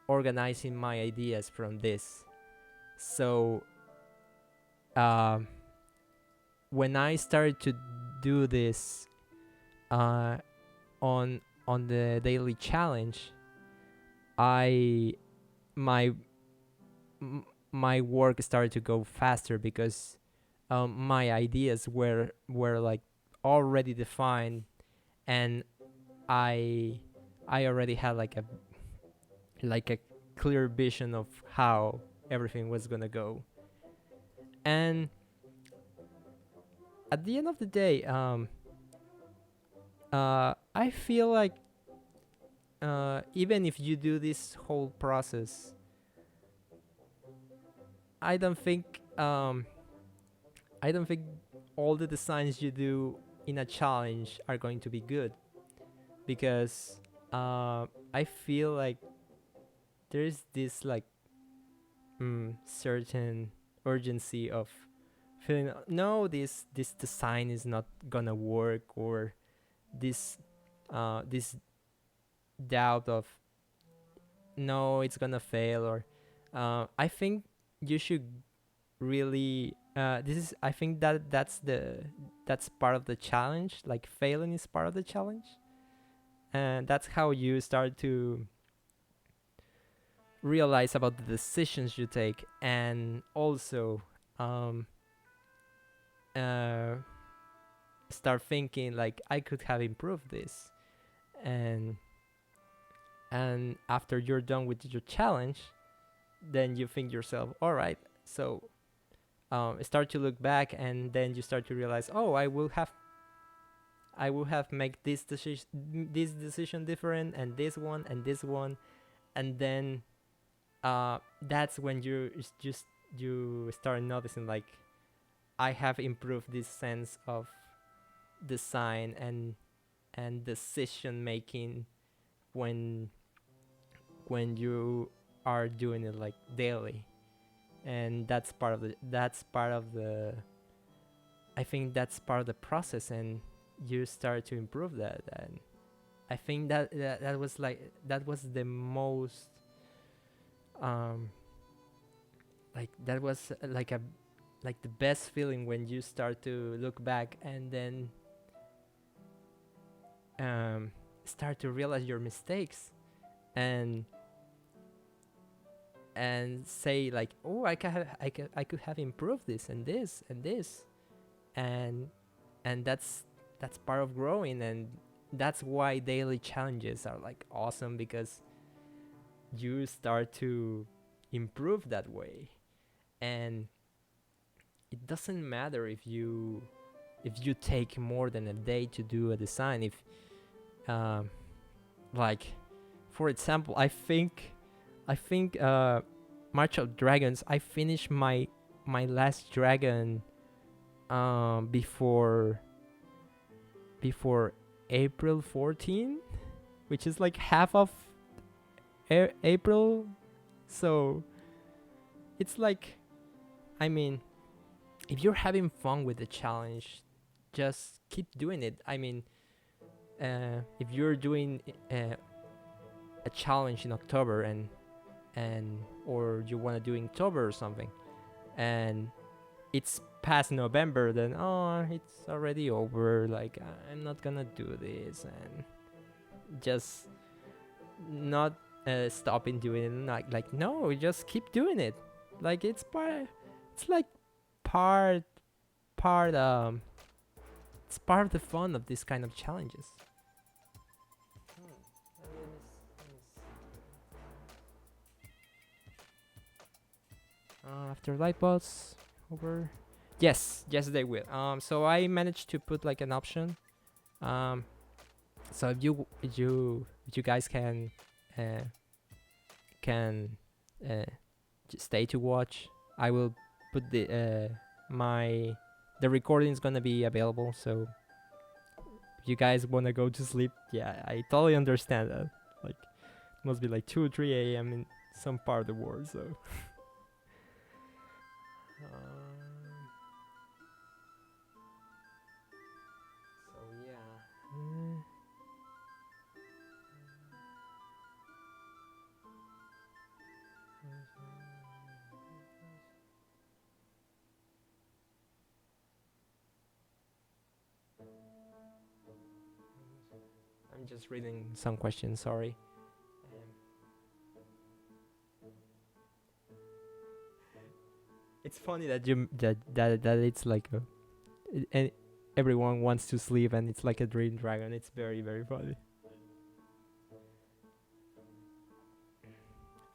organizing my ideas from this. So um, when I started to do this uh, on the daily challenge, I my my work started to go faster because my ideas were like already defined, and I I already had like a clear vision of how everything was gonna go. And at the end of the day, I feel like even if you do this whole process, I don't think um, I don't think all the designs you do in a challenge are going to be good, because I feel like there's this like certain urgency of feeling, no, this design is not gonna work, or this doubt of, no, it's gonna fail, or I think you should really this is I think that's part of the challenge. Like failing is part of the challenge, and that's how you start to realize about the decisions you take, and also um uh start thinking like I could have improved this. and and after you're done with your challenge, then you think yourself, all right, so start to look back, and then you start to realize, oh, I will have make this decision different, and this one. And then that's when you start noticing like, I have improved this sense of design and decision making when you are doing it like daily. And that's part of the I think that's part of the process, and you start to improve that. And I think that was like that was the most um like that was like the best feeling when you start to look back and then um start to realize your mistakes and say like, oh, I could have improved this and this and this. and that's part of growing. And that's why daily challenges are like awesome, because you start to improve that way. And it doesn't matter if you take more than a day to do a design. If um like for example, I think March of Dragons, I finished my last dragon before April 14, which is like half of April. So it's like, I mean, if you're having fun with the challenge, just keep doing it. I mean, if you're doing a challenge in October and or you want to do in October or something, and it's past November, then oh, it's already over. Like I'm not gonna do this, and just not stopping doing it. Like no, just keep doing it. Like it's part. It's like part part it's part of the fun of this kind of challenges. After LightBox over. Yes, they will. So I managed to put like an option. Um, so if you guys uh, can uh, stay to watch, I will put the recording is gonna be available. So if you guys wanna go to sleep, yeah, I totally understand that. Like, it must be like 2 or 3 a.m. in some part of the world. So. So yeah. I'm just reading some questions. Sorry. It's funny that that it's like and everyone wants to sleep and it's like a dream dragon. It's very funny.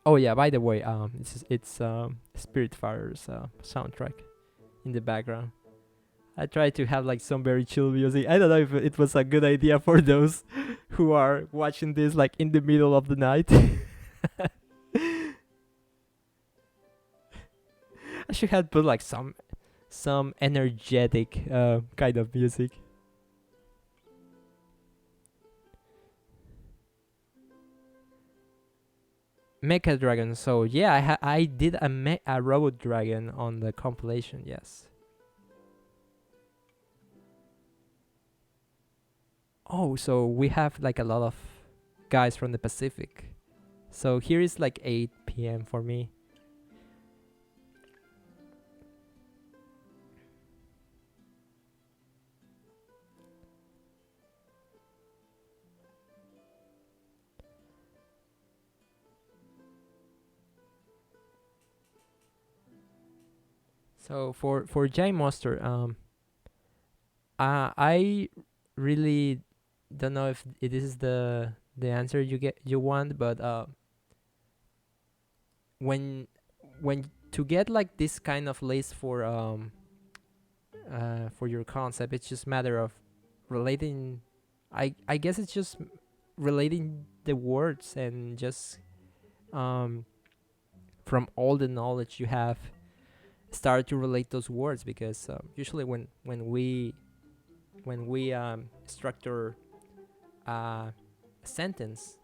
Oh yeah, by the way, it's Spiritfare's soundtrack in the background. I tried to have like some very chill music. I don't know if it was a good idea for those who are watching this like in the middle of the night. I should have put like some energetic kind of music. Mecha Dragon. So yeah, I did a robot dragon on the compilation. Yes. Oh, so we have like a lot of guys from the Pacific. So here is like 8 p.m. for me. So for J Monster, I really don't know if this is the answer you want, but when to get like this kind of list for your concept, it's just matter of relating. I guess it's just relating the words and just from all the knowledge you have start to relate those words, because usually when we structure a sentence,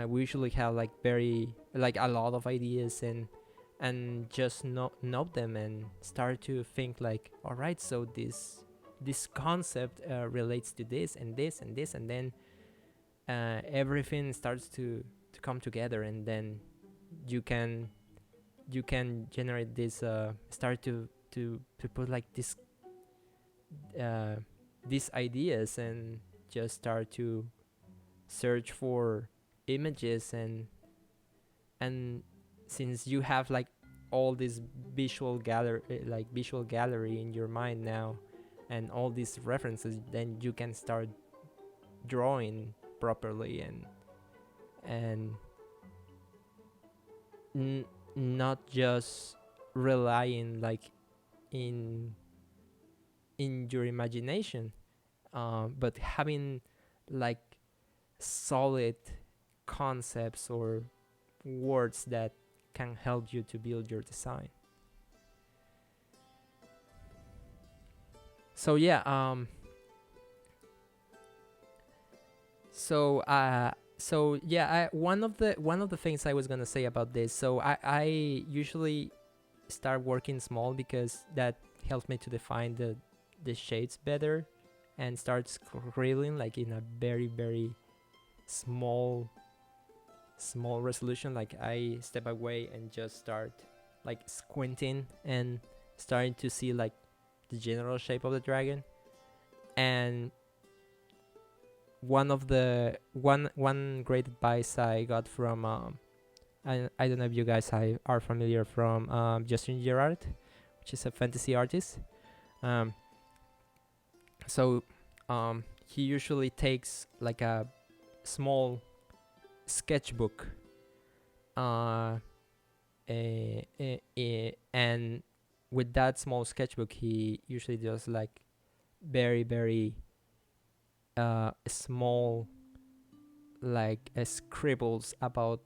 we usually have like very like a lot of ideas, and just note them and start to think like, all right, so this concept relates to this and this and this, and then everything starts to come together, and then you can generate this start to put like this these ideas, and just start to search for images, and since you have like all this visual gallery in your mind now, and all these references, then you can start drawing properly, and not just relying like in your imagination, but having like solid concepts or words that can help you to build your design. So yeah, one of the things I was gonna say about this. So I usually start working small, because that helps me to define the shades better, and start scribbling like in a very very small resolution. Like I step away and just start like squinting and starting to see like the general shape of the dragon. And one great advice I got from I don't know if you guys are familiar from Justin Gerard, which is a fantasy artist. Um, so he usually takes like a small sketchbook, and with that small sketchbook, he usually does like very very small like scribbles about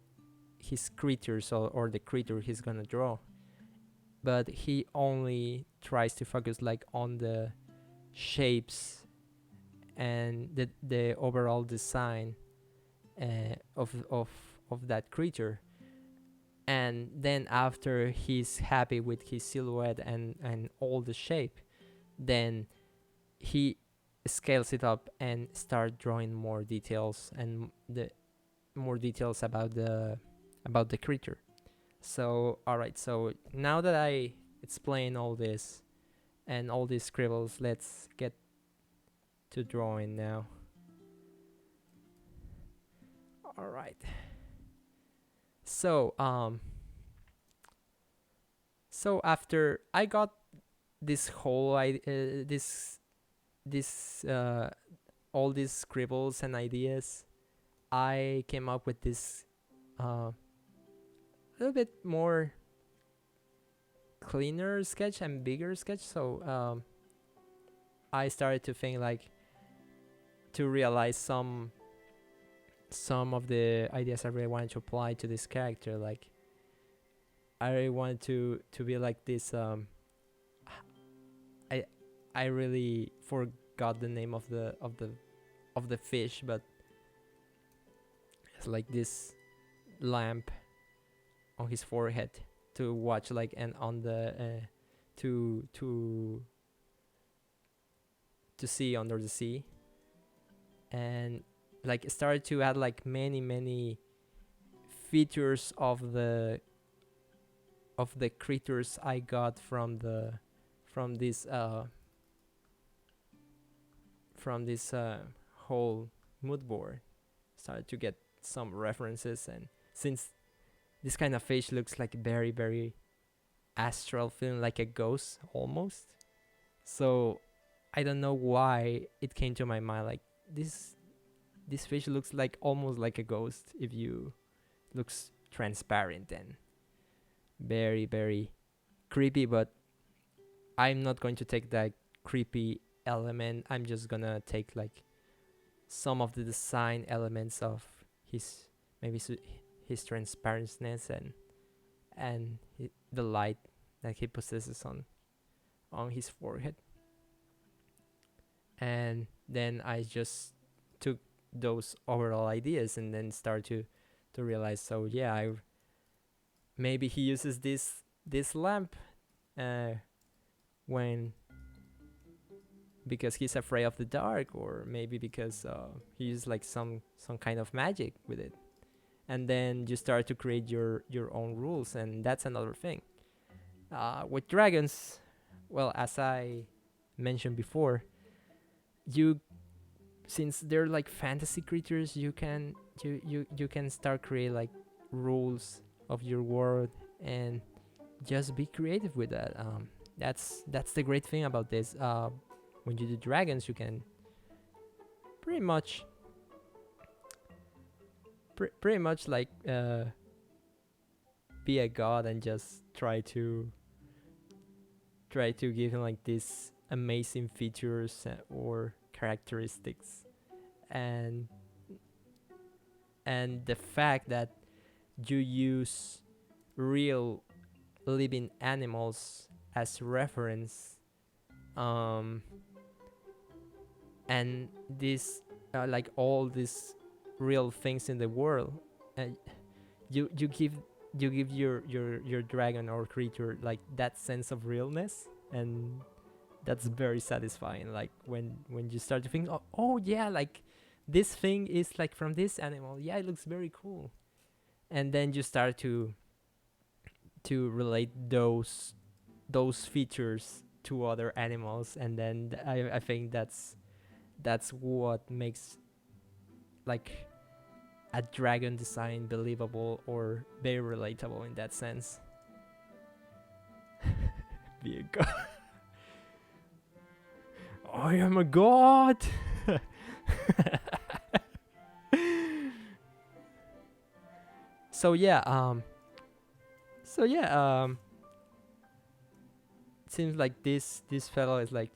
his creatures, or the creature he's gonna draw, but he only tries to focus like on the shapes and the overall design of that creature. And then after he's happy with his silhouette and all the shape, then he scales it up and start drawing more details, and the more details about the creature. So all right, so now that I explain all this and all these scribbles, let's get to drawing now. All right. So so after I got this whole this all these scribbles and ideas, I came up with this a little bit more cleaner sketch and bigger sketch. So I started to think like to realize some of the ideas I really wanted to apply to this character. Like I really wanted to be like this. I really forgot the name of the fish, but it's like this lamp on his forehead to watch, like, and on the to see under the sea, and like started to add like many features of the creatures I got from this whole mood board. Started to get some references, and since this kind of fish looks like very very astral, feeling like a ghost almost, so I don't know why it came to my mind like this fish looks like almost like a ghost if you looks transparent and very very creepy. But I'm not going to take that creepy element. I'm just gonna take like some of the design elements of his maybe his transparency and the light that he possesses on his forehead. And then I just took those overall ideas and then start to realize, so yeah, maybe he uses this lamp uh, when because he's afraid of the dark, or maybe because he uses like some kind of magic with it. And then you start to create your own rules, and that's another thing. With dragons, well, as I mentioned before, you since they're like fantasy creatures, you can start create like rules of your world and just be creative with that. That's the great thing about this. When you do dragons, you can pretty much pretty much like be a god and just try to give him like these amazing features or characteristics. and and the fact that you use real living animals as reference, um and this like all these real things in the world, and you give your dragon or creature like that sense of realness, and that's very satisfying. Like when you start to think, oh yeah, like this thing is like from this animal, yeah, it looks very cool. And then you start to relate those features to other animals, and then I think that's what makes like a dragon design believable or very relatable in that sense. Be a god. I am a god. so yeah, it seems like this fellow is like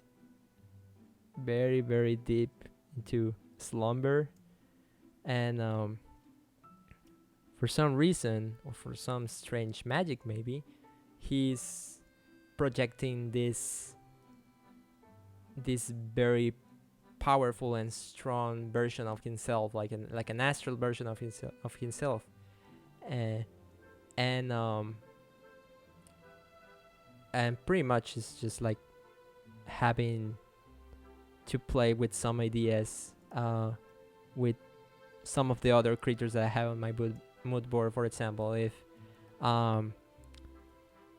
very very deep into slumber, and for some reason or for some strange magic maybe, he's projecting this very powerful and strong version of himself, like an astral version of himself, uh, and and pretty much it's just like having to play with some ideas with some of the other creatures that I have on my mood board. For example, if I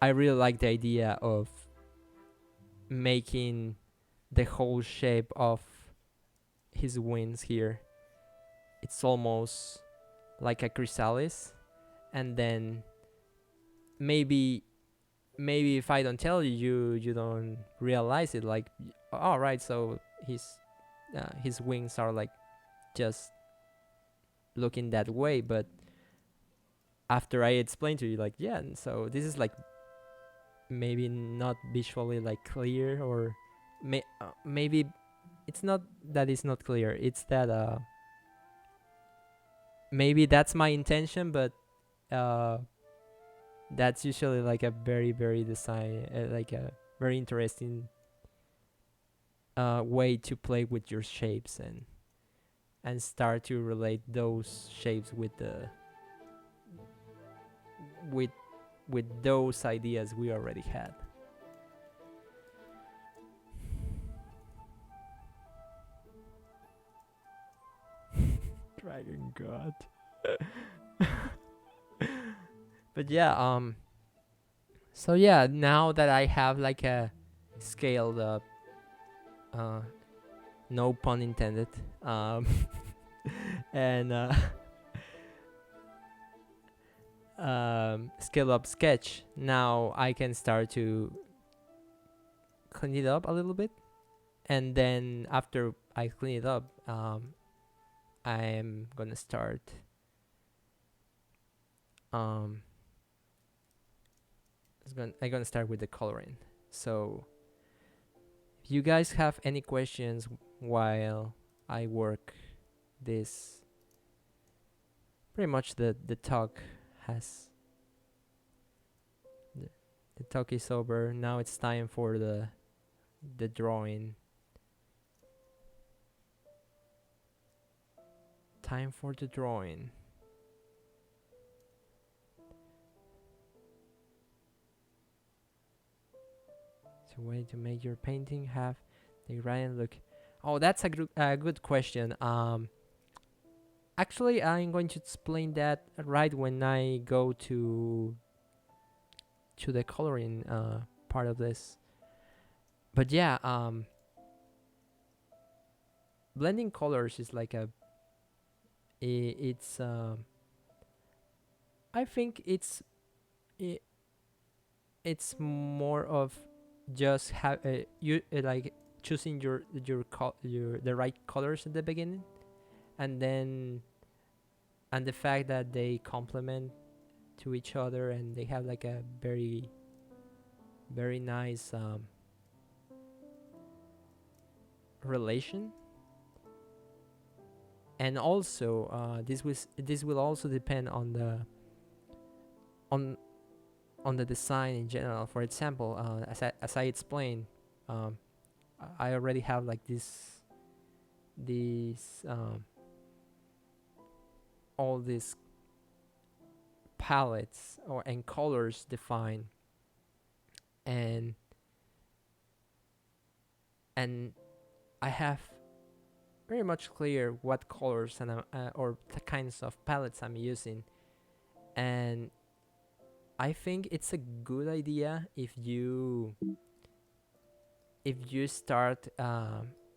really like the idea of making the whole shape of his wings here, it's almost like a chrysalis, and then maybe if I don't tell you don't realize it, like, all right, so his wings are like just looking that way. But after I explain to you, like, yeah, so this is like maybe not visually like clear, or maybe it's not that it's not clear, it's that maybe that's my intention, but that's usually like a very very design like a very interesting way to play with your shapes, and start to relate those shapes with the with those ideas we already had. Dragon God. But yeah, so yeah, now that I have like a scaled up, no pun intended, and scale up sketch, now I can start to clean it up a little bit, and then after I clean it up, I'm gonna start I'm gonna start with the coloring. So if you guys have any questions while I work this, pretty much the talk has The talk is over. Now it's time for the drawing. Time for the drawing. It's a way to make your painting have the right look. Oh, that's a good question. Actually, I'm going to explain that right when I go to the coloring part of this. But yeah, blending colors is like it's I think i it's more of just have you like choosing your the right colors at the beginning, and then and the fact that they complement to each other and they have like a very very nice relation. And also this will also depend on on the design in general. For example, as I explained, um, I already have like these all these palettes or and colors defined, and and I have very much clear what colors and or the kinds of palettes I'm using. And I think it's a good idea if you start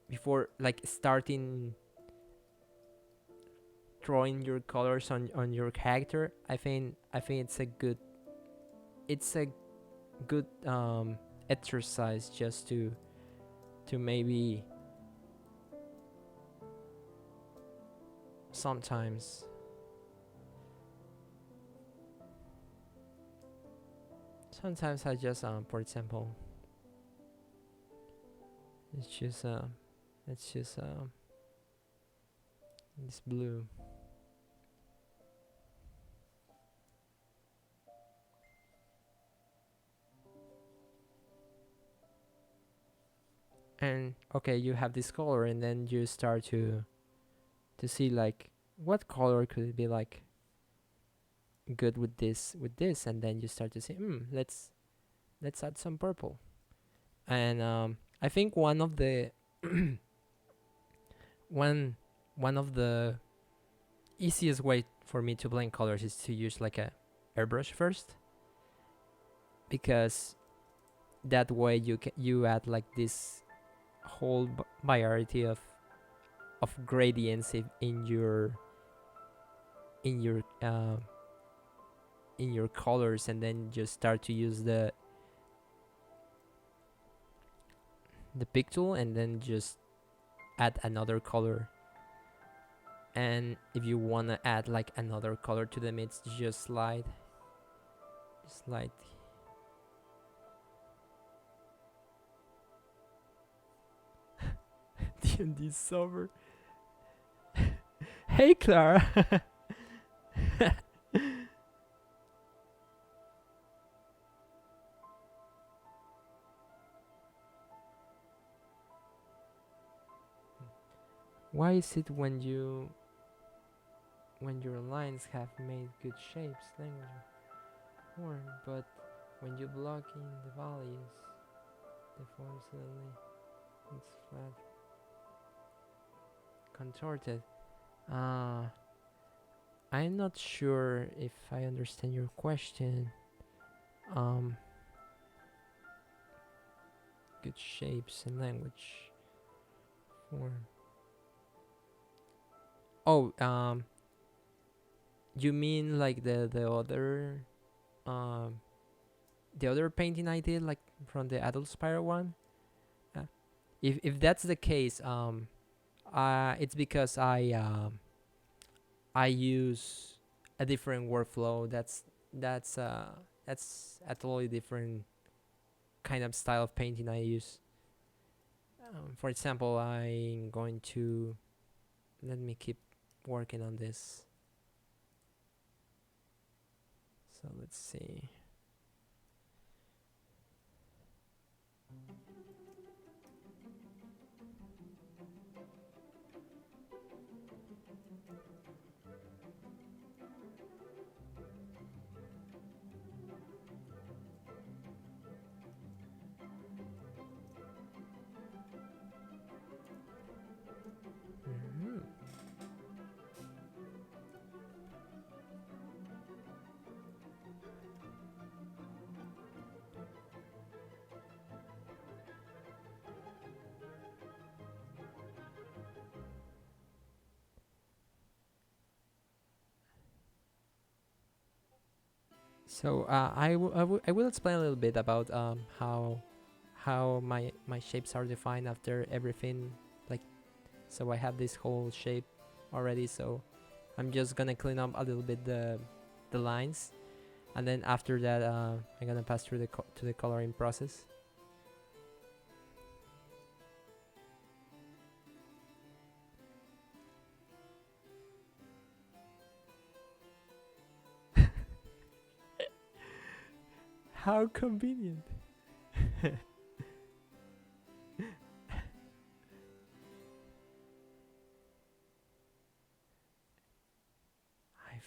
before like starting drawing your colors on your character. I think it's a good exercise just to maybe sometimes I just for example let's choose this blue. And okay, you have this color, and then you start to see like what color could it be like good with this, and then you start to say, let's add some purple. And I think one of the one of the easiest way for me to blend colors is to use like a airbrush first, because that way you add like this whole variety of gradients in your in your in your colors, and then just start to use the pick tool, and then just add another color. And if you want to add like another color to them, it's just slide D&D sober. Hey Clara. Why is it when your lines have made good shapes, language, form, but when you block in the values, the form suddenly it's flat, contorted? I'm not sure if I understand your question. Good shapes and language form. Oh, you mean like the other painting I did, like from the Adult Spiral one? Uh, if that's the case, it's because I use a different workflow. That's a totally different kind of style of painting I use. For example, I'm going to let me keep working on this. So let's see. So I will explain a little bit about how my shapes are defined after everything. Like, so I have this whole shape already. So I'm just gonna clean up a little bit the lines, and then after that I'm gonna pass through to the coloring process. How convenient. I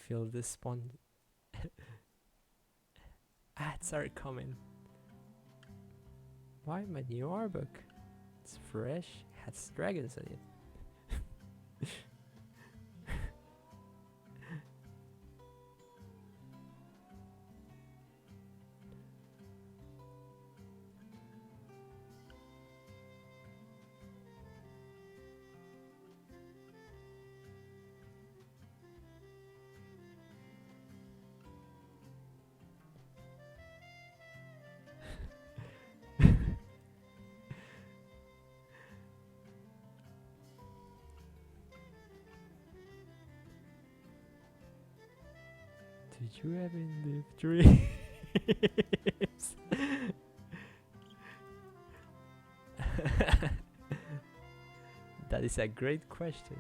feel the ads are coming. Why my new art book? It's fresh, has dragons in it. Did you ever live dreams? That is a great question.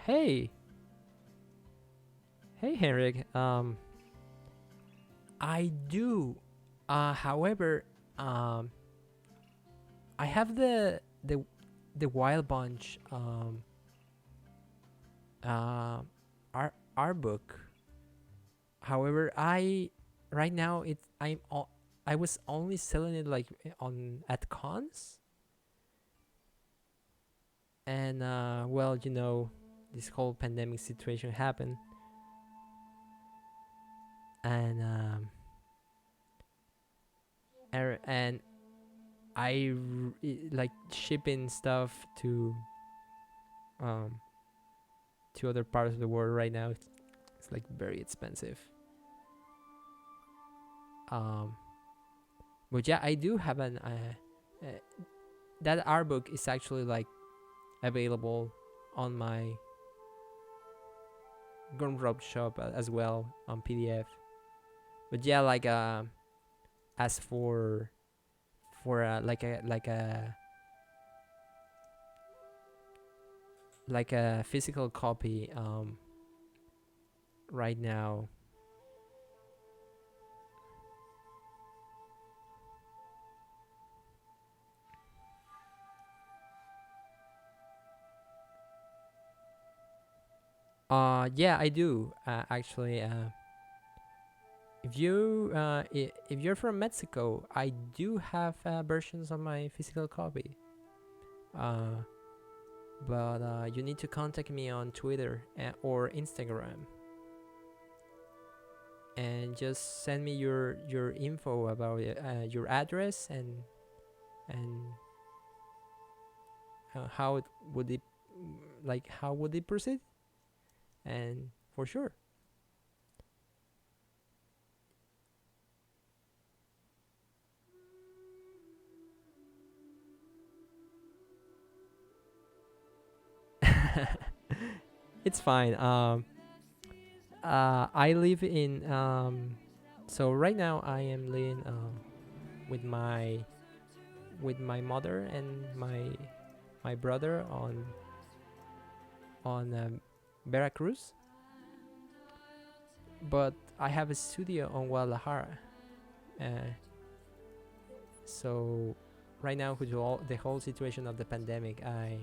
Hey, hey, Henrik. I do. However, um, I have the Wild Bunch uh, art book. However, I right now I was only selling it like on at cons, and well, this whole pandemic situation happened, and and like shipping stuff um to other parts of the world right now. It's like very expensive. Um, but yeah, I do have uh, that art book is actually like available on my Gumroad shop as well on PDF. But yeah, like as for like a physical copy right now. Yeah, I do actually. If you're from Mexico, I do have versions of my physical copy. Uh, but you need to contact me on Twitter or Instagram, and just send me your info about it, your address and how it would it like how would it proceed, and for sure. It's fine. I live in so right now I am living with my mother and my brother on Veracruz, but I have a studio on Guadalajara. Uh, so right now, with the whole situation of the pandemic, I'm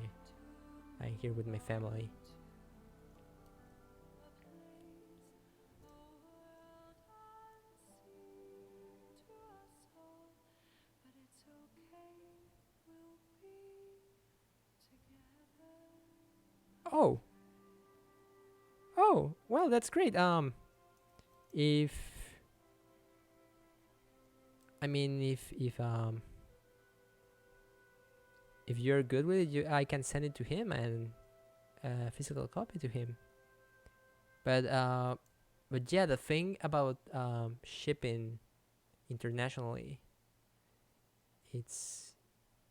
here with my family. Well, that's great. If I mean, if you're good with it, I can send it to him and a physical copy to him. But yeah, the thing about shipping internationally, it's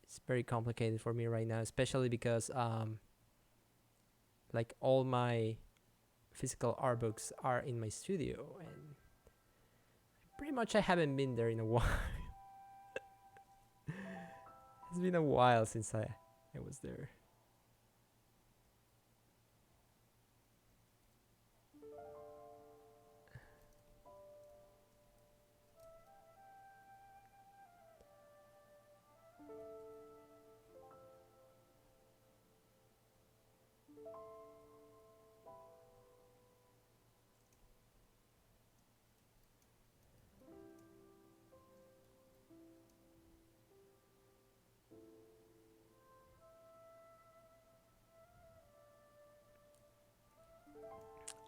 it's very complicated for me right now, especially because like all my physical art books are in my studio, and pretty much I haven't been there in a while. It's been a while since I was there.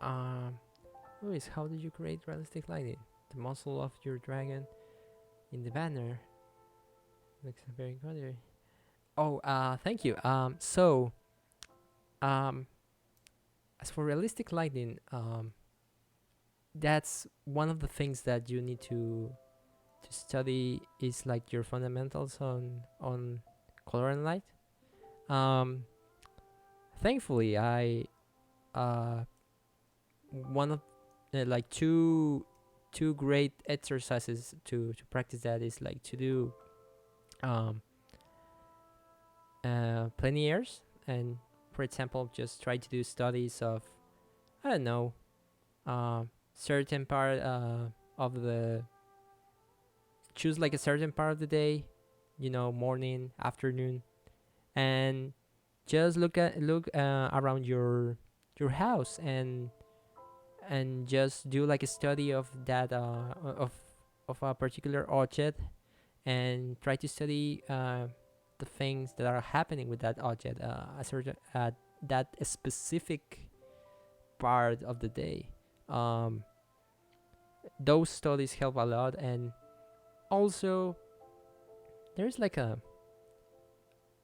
Um, Luis, how did you create realistic lighting? The muzzle of your dragon in the banner looks very good. Oh, thank you. Um, as for realistic lighting, that's one of the things that you need to study is like your fundamentals on color and light. Um, Thankfully, I uh one of like two great exercises to practice that is like to do um plein airs, and for example just try to do studies of, I don't know, certain part of the choose like a certain part of the day, morning, afternoon, and just look around your house, and just do like a study of that of a particular object, and try to study the things that are happening with that object a certain at that specific part of the day. um, those studies help a lot, and also there's like a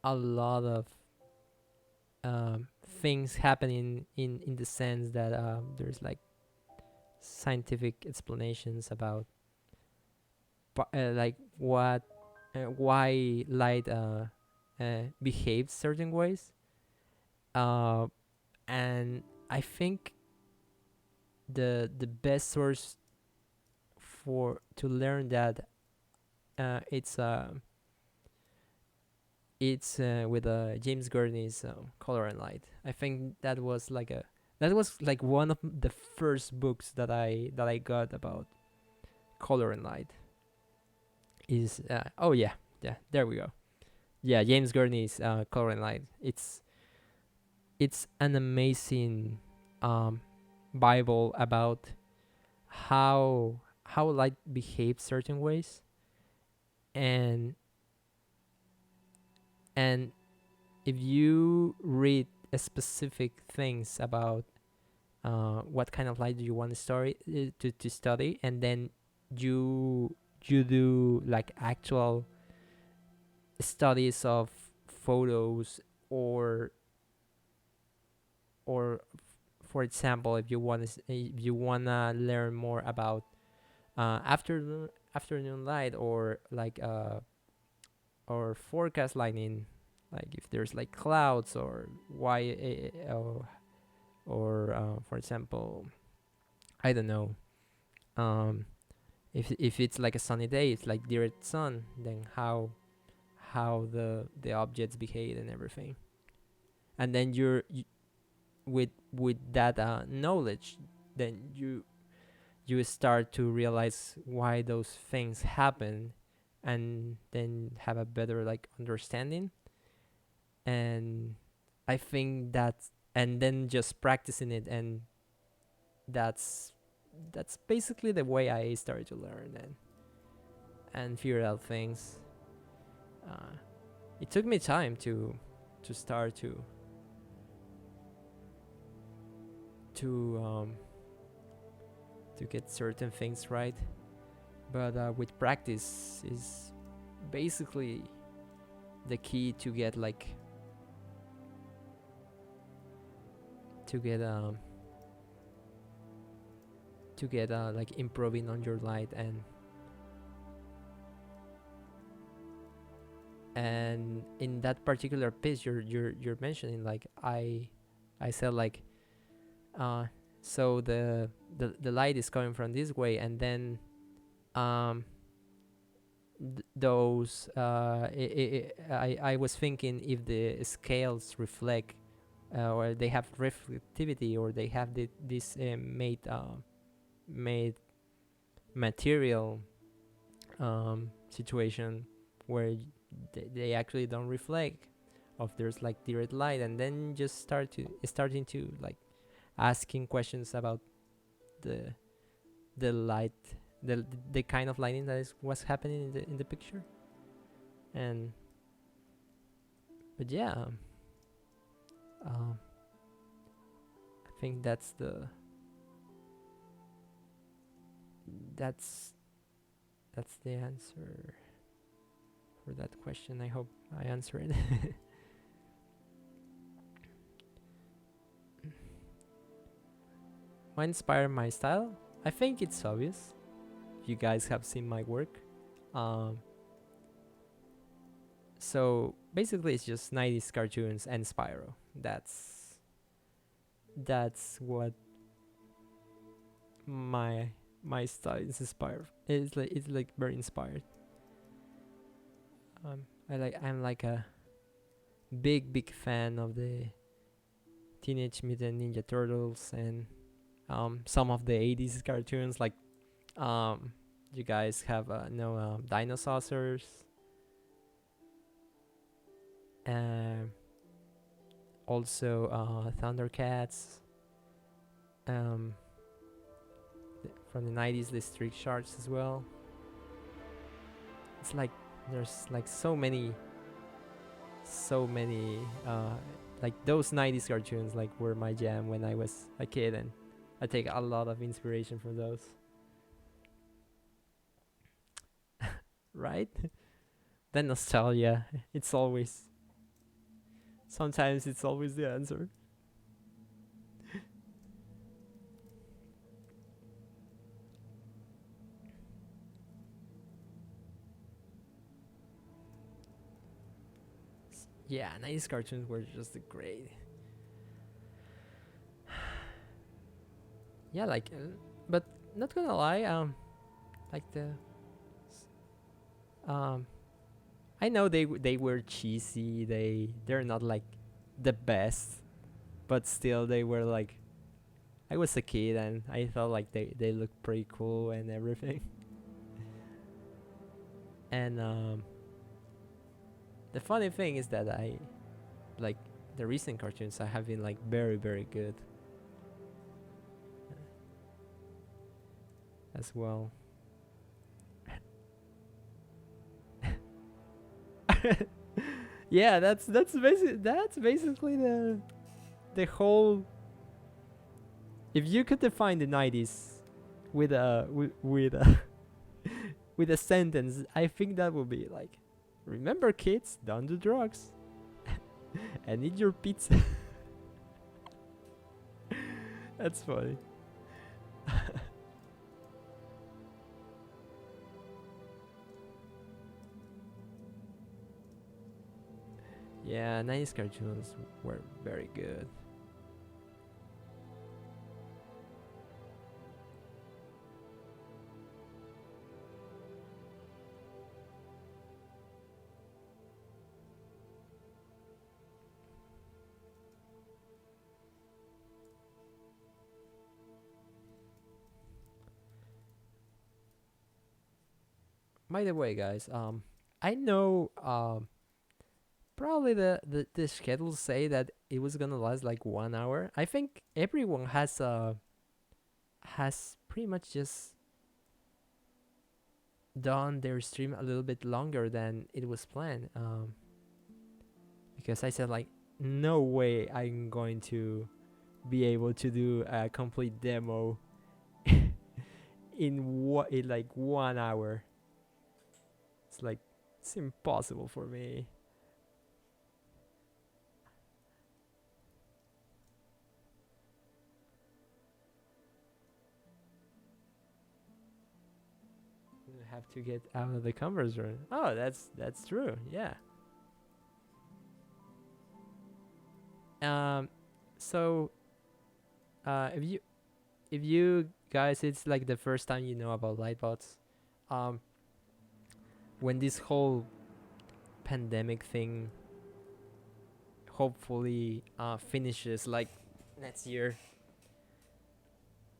lot of things happening in the sense that there's like scientific explanations about like what why light behaves certain ways, uh, and I think the best source for to learn that uh, it's uh, it's with James Gurney's Color and Light. I think that was like one of the first books that I got about color and light. Is oh yeah, yeah, there we go. Yeah, James Gurney's Color and Light. It's an amazing um, Bible about how light behaves certain ways, and and if you read specific things about what kind of light do you want to to study, and then you do like actual studies of photos, or for example, if you want to if you want to learn more about afternoon light, or like or forecast lighting, like if there's like clouds, or why or for example, I don't know, um if it's like a sunny day, it's like direct sun, then how the objects behave and everything, and then with that knowledge, then you start to realize why those things happen, and then have a better like understanding. And I think that's, and then just practicing it, and that's that's basically the way I started to learn and figure out things. uh, it took me time to start to to get certain things right. But with practice is basically the key to get like like improving on your light. And in that particular piece you're mentioning, like I said like so the light is coming from this way, and then um those I was thinking if the scales reflect or they have reflectivity, or they have this made material situation where they actually don't reflect, of there's like direct light, and then just starting to like asking questions about the light, the kind of lighting that is what's happening in the picture. And but yeah, I think that's the answer for that question. I hope I answered it. What inspired my style? I think it's obvious. If you guys have seen my work, so basically it's just 90s cartoons and Spyro. That's what my style is inspired. It's like very inspired. I'm like a big fan of the Teenage Mutant Ninja Turtles, and some of the 80s cartoons, like you guys have Dinosaurs, also Thundercats, from the 90s, the Street Sharks as well. It's like there's like so many like those 90s cartoons like were my jam when I was a kid, and I take a lot of inspiration from those. Right? The nostalgia, sometimes it's always the answer. Yeah, 90s cartoons were just great. Yeah, like but not gonna lie, like um I know they were cheesy, they're not like the best, but still they were like, I was a kid and I thought like they looked pretty cool and everything. And the funny thing is that I like the recent cartoons have been like very good as well. Yeah, that's basically the whole. If you could define the 90s with a with a with a sentence, I think that would be like, remember kids, don't do drugs and eat your pizza. That's funny. Yeah, 90s cartoons were very good. By the way, guys, I know probably the schedules say that it was gonna last like 1 hour. I think everyone has pretty much just done their stream a little bit longer than it was planned. Because I said like, no way I'm going to be able to do a complete demo in like 1 hour. It's like it's impossible for me. You have to get out of the comfort zone. Oh, that's true. Yeah. Um. So, if you guys, it's like the first time you know about Lightbots. Um. When this whole pandemic thing hopefully finishes like next year,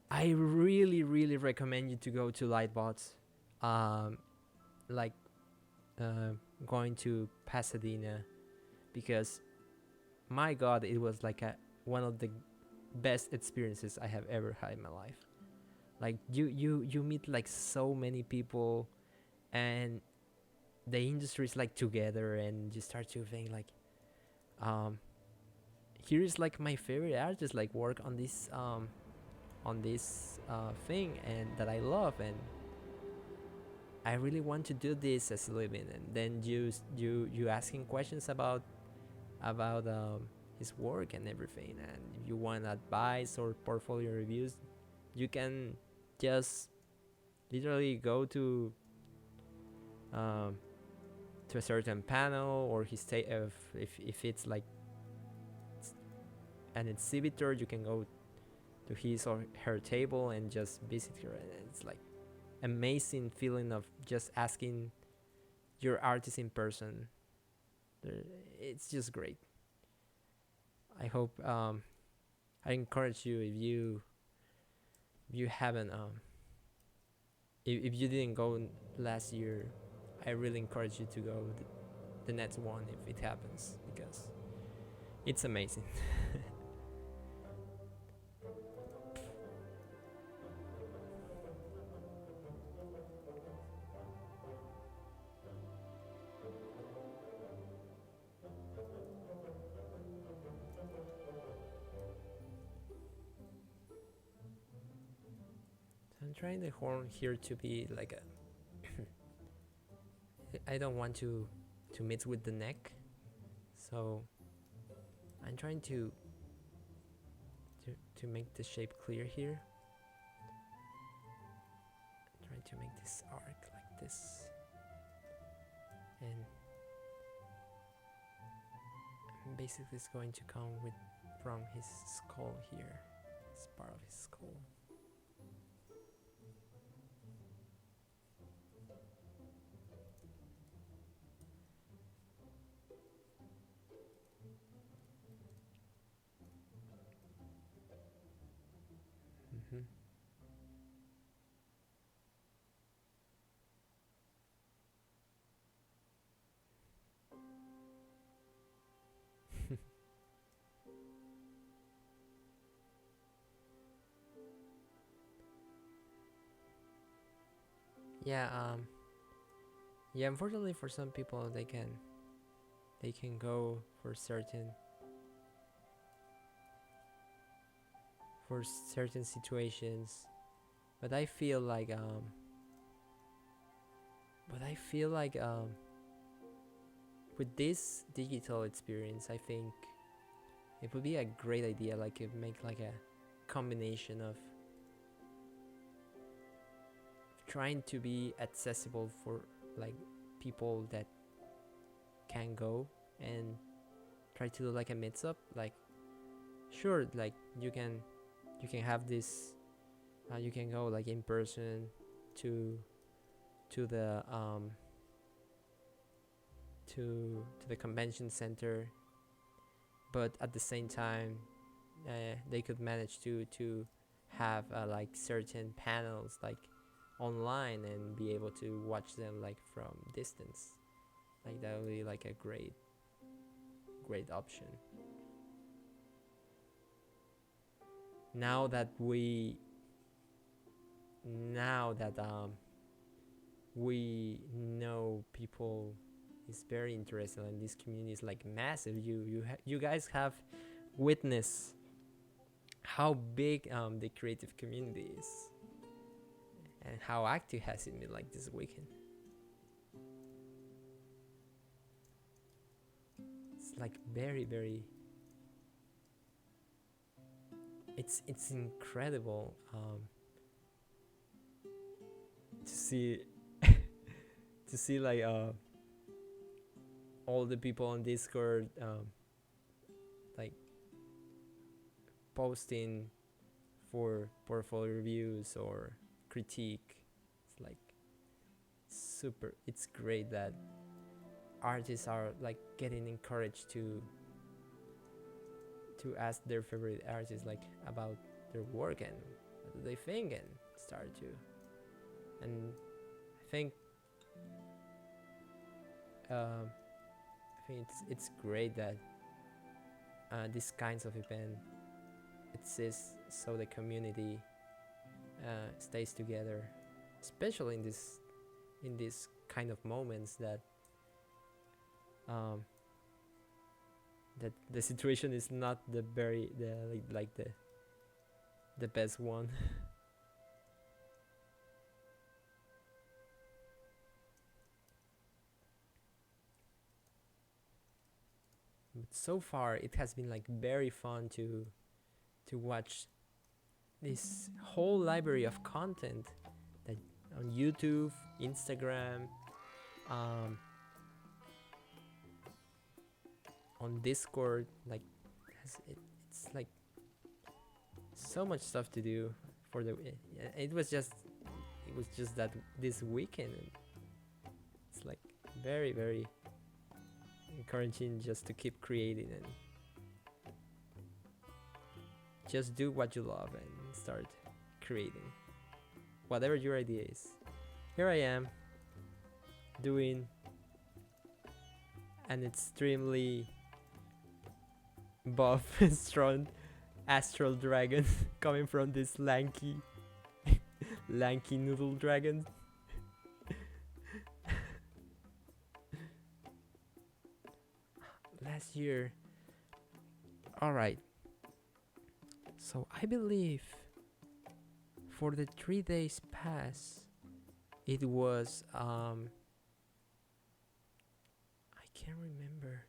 I really really recommend you to go to Lightbots. Um. Like uh, going to Pasadena, because my God, it was like a one of the best experiences I have ever had in my life. Like you meet like so many people, and the industry is like together, and you start to think like, um, here is like my favorite artist like work on this thing and that I love, and I really want to do this as a living. And then you asking questions about his work and everything, and if you want advice or portfolio reviews, you can just literally go um, to a certain panel, or his if it's like an exhibitor, you can go to his or her table and just visit her, and it's like amazing feeling of just asking your artist in person. It's just great. I hope I encourage you, if you haven't if you didn't go last year, I really encourage you to go the next one if it happens, because it's amazing. I'm trying the horn here to be like a I don't want to mix with the neck, so I'm trying to make the shape clear here. I'm trying to make this arc like this, and basically it's going to come with from his skull here. It's part of his skull. Mm-hmm. Yeah. Yeah. Unfortunately, for some people, they can go for certain situations, but I feel like with this digital experience, I think it would be a great idea, like it make like a combination of trying to be accessible for like people that can go, and try to do like a mix up. Like sure, like you can have this you can go like in person to to the to the convention center, but at the same time they could manage to have like certain panels like online and be able to watch them like from distance. Like that would be like a great option. Now that we know people is very interested, and this community is like massive. You guys have witnessed how big the creative community is. and how active has it been like this weekend. It's like very it's incredible to see to see like all the people on Discord like posting for portfolio reviews or critique. It's like super, it's great that artists are like getting encouraged to ask their favorite artists like about their work and what do they think, and start to, and I think it's great that these kinds of event exists so the community stays together, especially in this kind of moments that that the situation is not the the best one. But so far it has been like very fun to watch this whole library of content that on YouTube, Instagram, um, on Discord, like it's like so much stuff to do for the. It was just that this weekend, and it's like very encouraging just to keep creating and just do what you love and start creating whatever your idea is. Here I am doing an extremely buff strong astral dragon coming from this lanky noodle dragon. Last year, all right, so I believe for the 3 days pass it was I can't remember,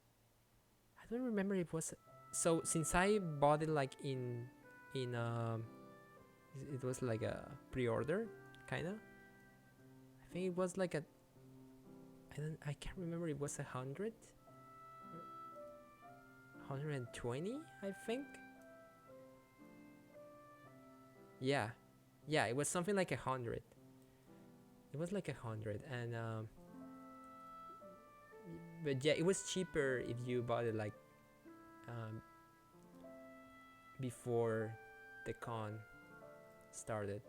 I don't remember if it was, so since I bought it like in it was like a pre-order kinda. I think it was like I can't remember, it was 120, I think. Yeah, it was something like 100. It was like 100, and but yeah, it was cheaper if you bought it like before the con started,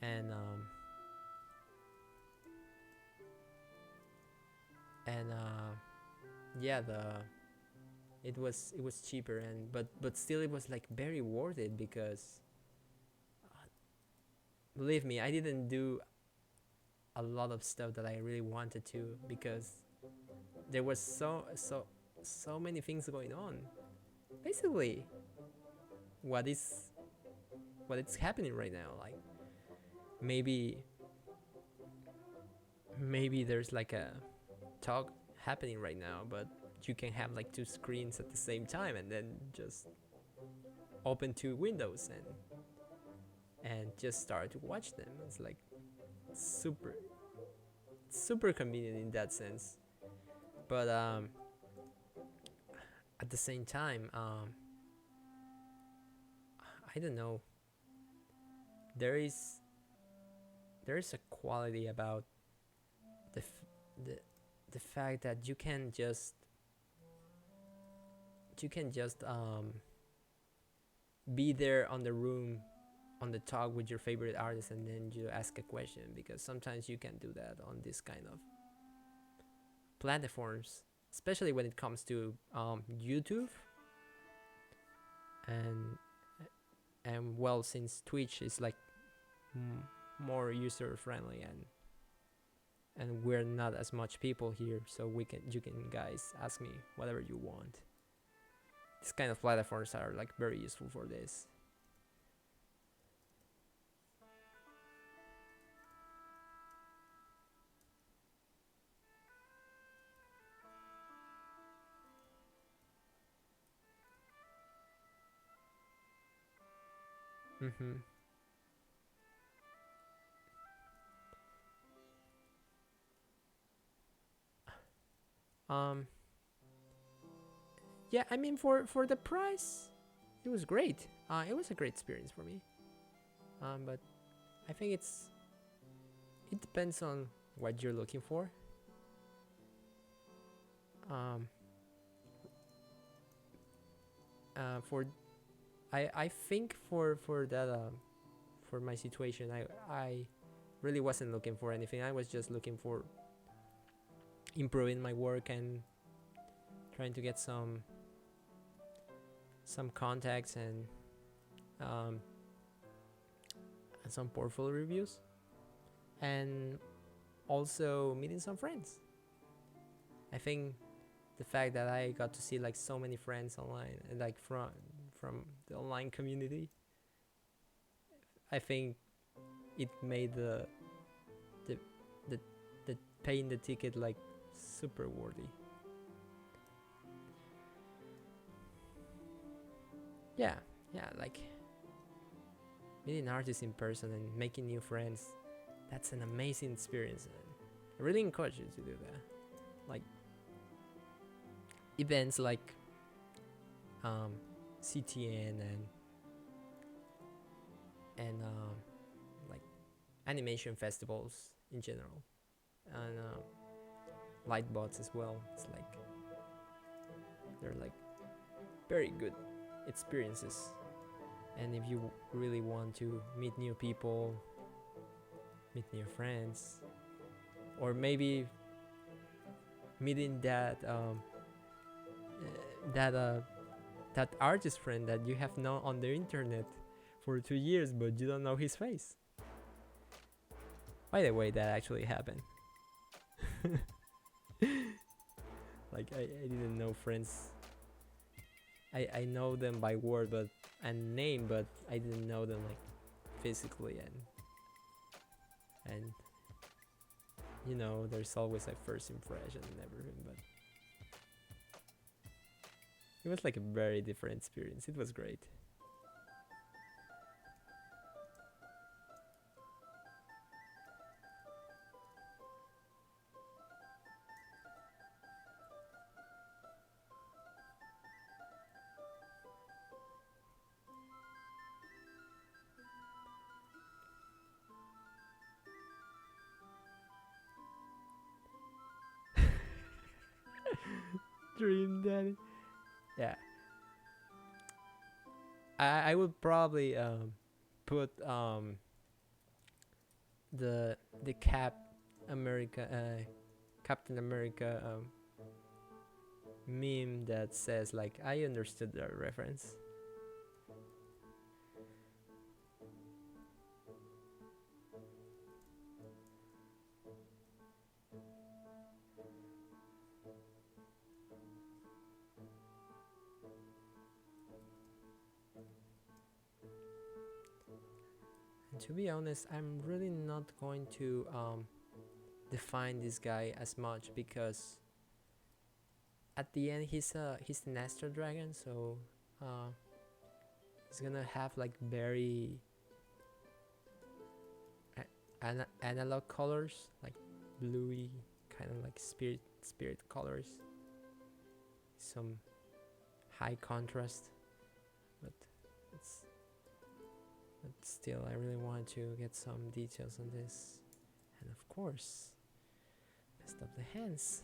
and yeah, it was cheaper, and but still it was like very worth it because believe me, I didn't do a lot of stuff that I really wanted to because there was so many things going on. Basically, what is happening right now, like maybe there's like a talk happening right now, but you can have like 2 screens at the same time and then just open 2 windows and just start to watch them. It's like super convenient in that sense, but at the same time I don't know, there is a quality about the fact that you can just be there on the room, on the talk with your favorite artist, and then you ask a question, because sometimes you can do that on this kind of platforms, especially when it comes to YouTube, and well, since Twitch is like more user friendly, and we're not as much people here, so you can guys ask me whatever you want. These kind of platforms are like very useful for this. Mm-hmm. Um, yeah, I mean, for the price, it was great. It was a great experience for me. But I think it depends on what you're looking for. Um, for I think for that for my situation, I really wasn't looking for anything. I was just looking for improving my work and trying to get some contacts um, and some portfolio reviews, and also meeting some friends. I think the fact that I got to see like so many friends online, and like from the online community, I think it made the the, the paying the ticket like super worthy. Yeah, yeah, like meeting artists in person and making new friends. That's an amazing experience, and I really encourage you to do that. Like events like um, CTN and like animation festivals in general, and LightBox as well. It's like they're like very good experiences. And if you really want to meet new people, meet new friends, or maybe meeting that that artist friend that you have known on the internet for 2 years, but you don't know his face. By the way, that actually happened. Like I didn't know friends. I know them by word, but and name, but I didn't know them like physically, and you know, there's always a first impression and everything, but it was like a very different experience. It was great. Dream Daddy. Yeah, I would probably put the America Captain America meme that says like I understood the reference. And to be honest, I'm really not going to define this guy as much because at the end he's an astro dragon, so uh, he's gonna have like very analog colors, like bluey, kind of like spirit colors, some high contrast, but it's but still I really want to get some details on this, and of course messed up the hands.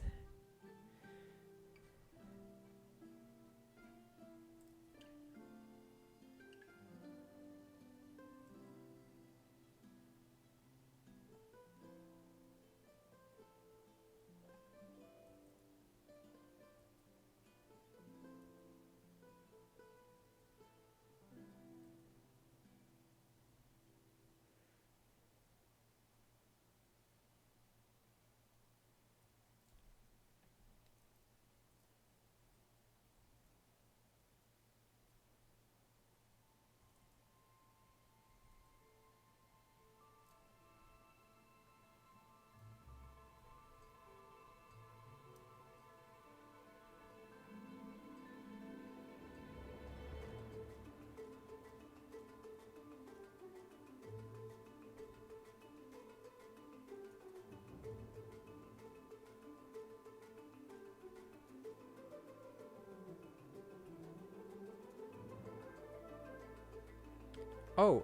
Oh,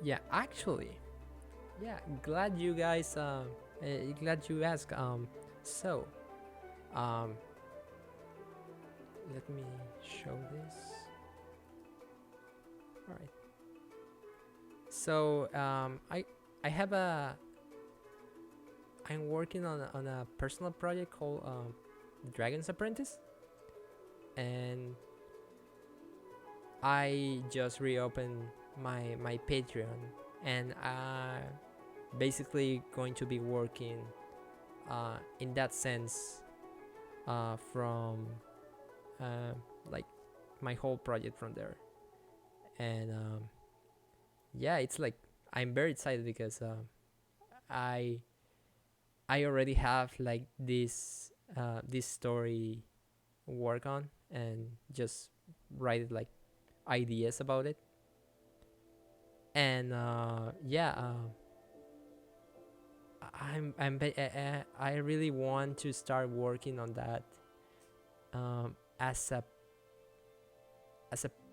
yeah, actually, yeah, glad you guys, glad you asked. So, um, let me show this. All right. So, I have a, I'm working on a personal project called The Dragon's Apprentice, and I just reopened my Patreon, and I basically going to be working in that sense from uh, like my whole project from there. And yeah, it's like I'm very excited because I I already have like this story work on, and just write like ideas about it. And yeah, I really want to start working on that as a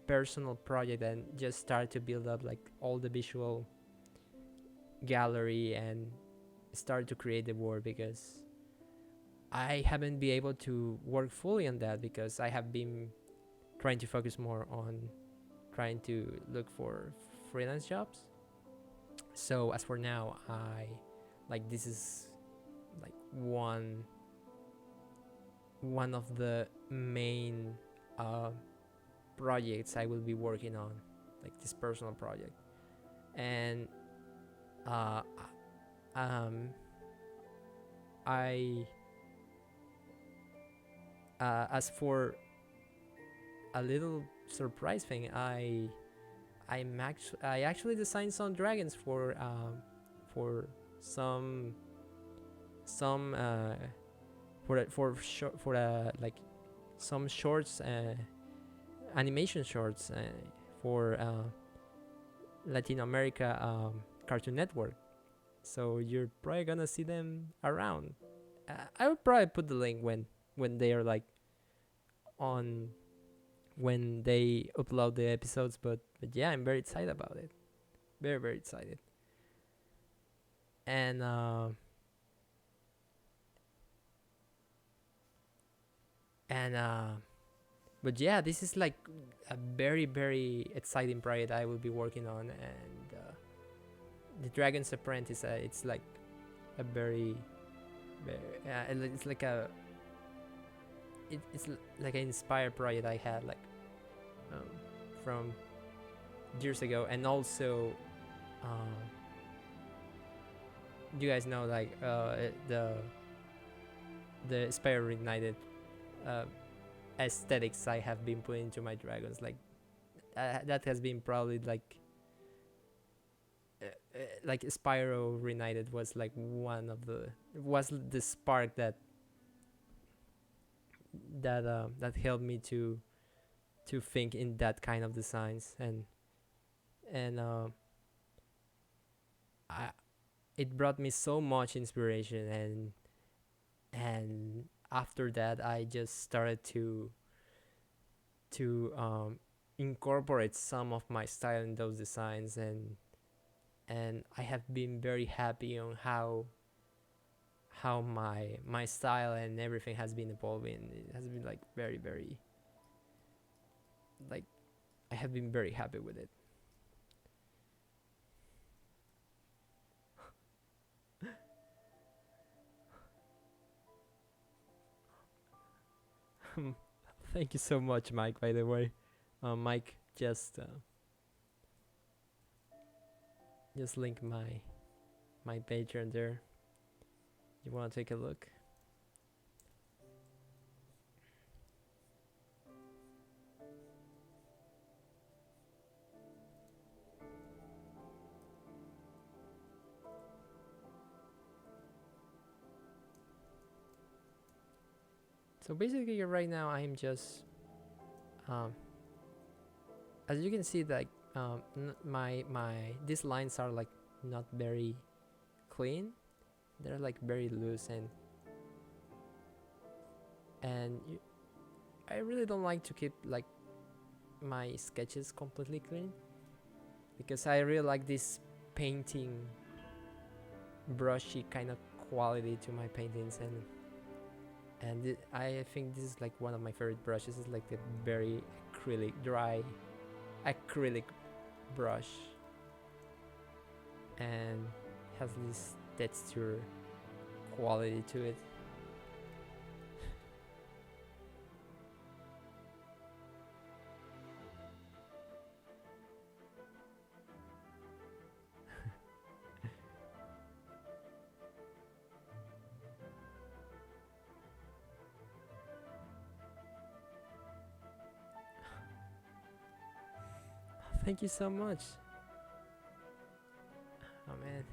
personal project, and just start to build up like all the visual gallery and start to create the world, because I haven't been able to work fully on that because I have been trying to focus more on trying to look for freelance jobs. So as for now, I like this is like one of the main uh, projects I will be working on, like this personal project. And uh, um, I as for a little surprise thing, I actually designed some dragons for some some for like some shorts, animation shorts for Latin America Cartoon Network. So you're probably gonna see them around. I would probably put the link when they are like on when they upload the episodes. But yeah, I'm very excited about it. Very excited. And and but yeah, this is like a very exciting project I will be working on. And the Dragon's Apprentice, it's like a it's like it's like an inspired project I had like um, from years ago. And also um, you guys know like the Spire Reignited uh, aesthetics I have been putting into my dragons, like that has been probably like Spyro Reignited was like one of the spark that helped me to think in that kind of designs. And I, it brought me so much inspiration. And after that I just started to incorporate some of my style in those designs. And I have been very happy on how my style and everything has been evolving. It has been like very like I have been very happy with it. Thank you so much, Mike. By the way, Mike just link my Patreon there. You want to take a look? So basically, right now I'm just um, as you can see, like my these lines are like not very clean. They're like very loose. And I really don't like to keep like my sketches completely clean. because I really like this painting brushy kind of quality to my paintings, and I think this is like one of my favorite brushes. It's like a very acrylic, dry acrylic brush, and has this texture quality to it. Thank you so much. Oh man,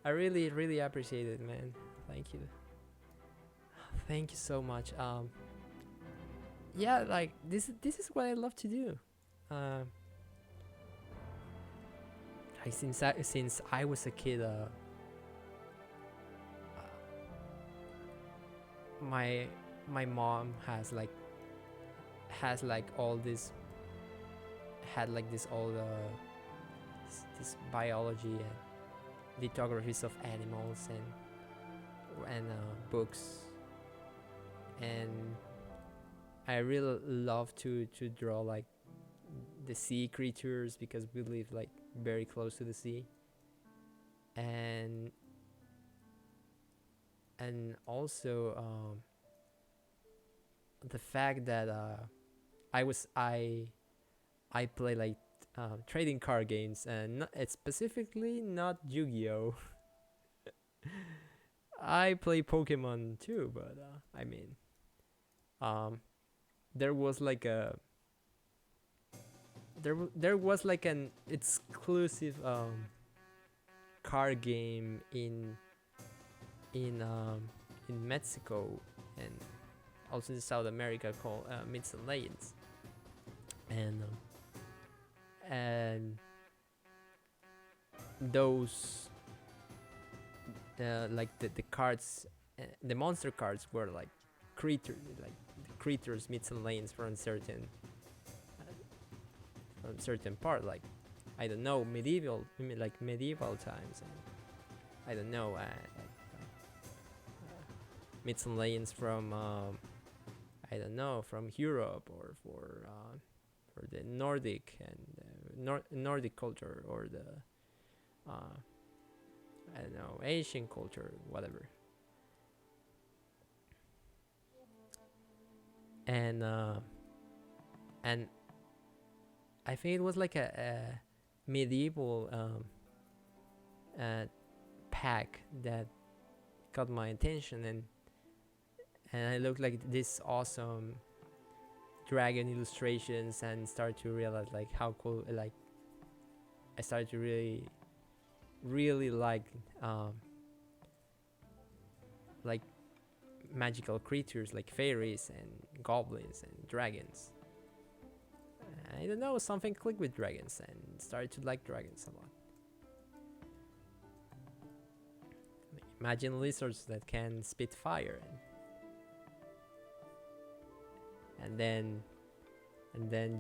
I really really appreciate it, man. Thank you. Thank you so much. Yeah, like this is what I love to do. Um, like since I was a kid, my my mom has like all this had like this all this biology and lithographies of animals and books, and I really love to draw like the sea creatures because we live like very close to the sea, and also the fact that I play like trading card games, and it's specifically not Yu-Gi-Oh. I play Pokemon too, but I mean, um, there was like a there was like an exclusive card game in um, in Mexico and also in South America called Myths and Legends, and those like the cards, the monster cards were like creatures, myths and legends from certain part, like I don't know, medieval times, and I don't know, myths and legends from I don't know, from Europe, or for the Nordic and Nordic culture, or the uh, I don't know, Asian culture, whatever. And and I think it was like a medieval uh, pack that caught my attention, and I looked like this awesome dragon illustrations and started to realize like how cool, like I started to really like magical creatures like fairies and goblins and dragons. I don't know, something clicked with dragons and started to like dragons a lot. Imagine lizards that can spit fire, and then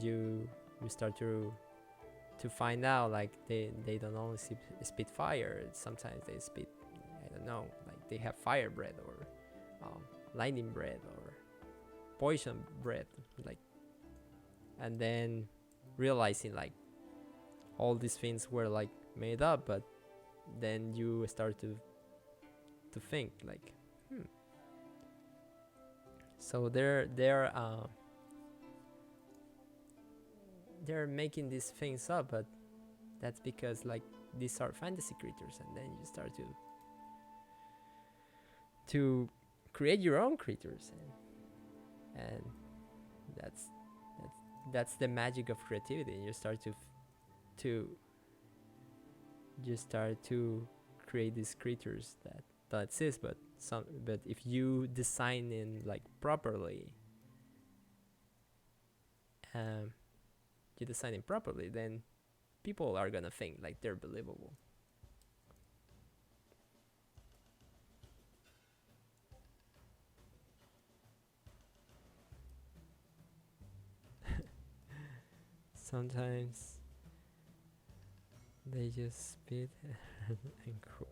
you start to find out like they don't only spit fire. Sometimes they spit, I don't know, like they have fire breath, or lightning breath, or poison breath, like, and then realizing like all these things were like made up, but then you start to think like, so they're making these things up, but that's because like these are fantasy creatures, and then you start to create your own creatures, and that's that's the magic of creativity. You start to you start to create these creatures that exist, but if you design it like properly, um you design it properly, then people are gonna think like they're believable. Sometimes They just spit and coop.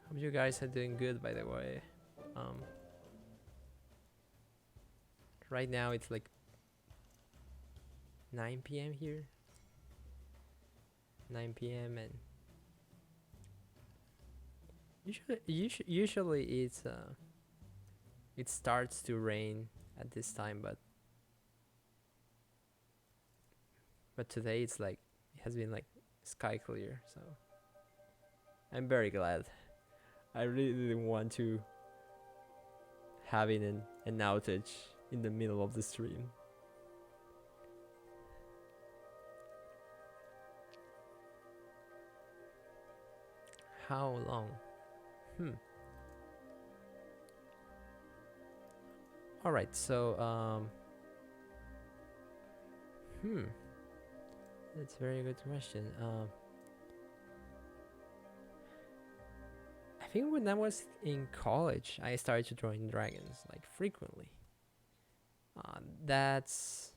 Hope you guys are doing good, by the way. Um, right now it's like 9 p.m. here. 9 p.m. and usually it starts to rain at this time, but today it's like it has been like sky clear, so I'm very glad. I really didn't want to having an outage in the middle of the stream. How long? All right, so that's a very good question. I think when I was in college, I started to drawing dragons like frequently. That's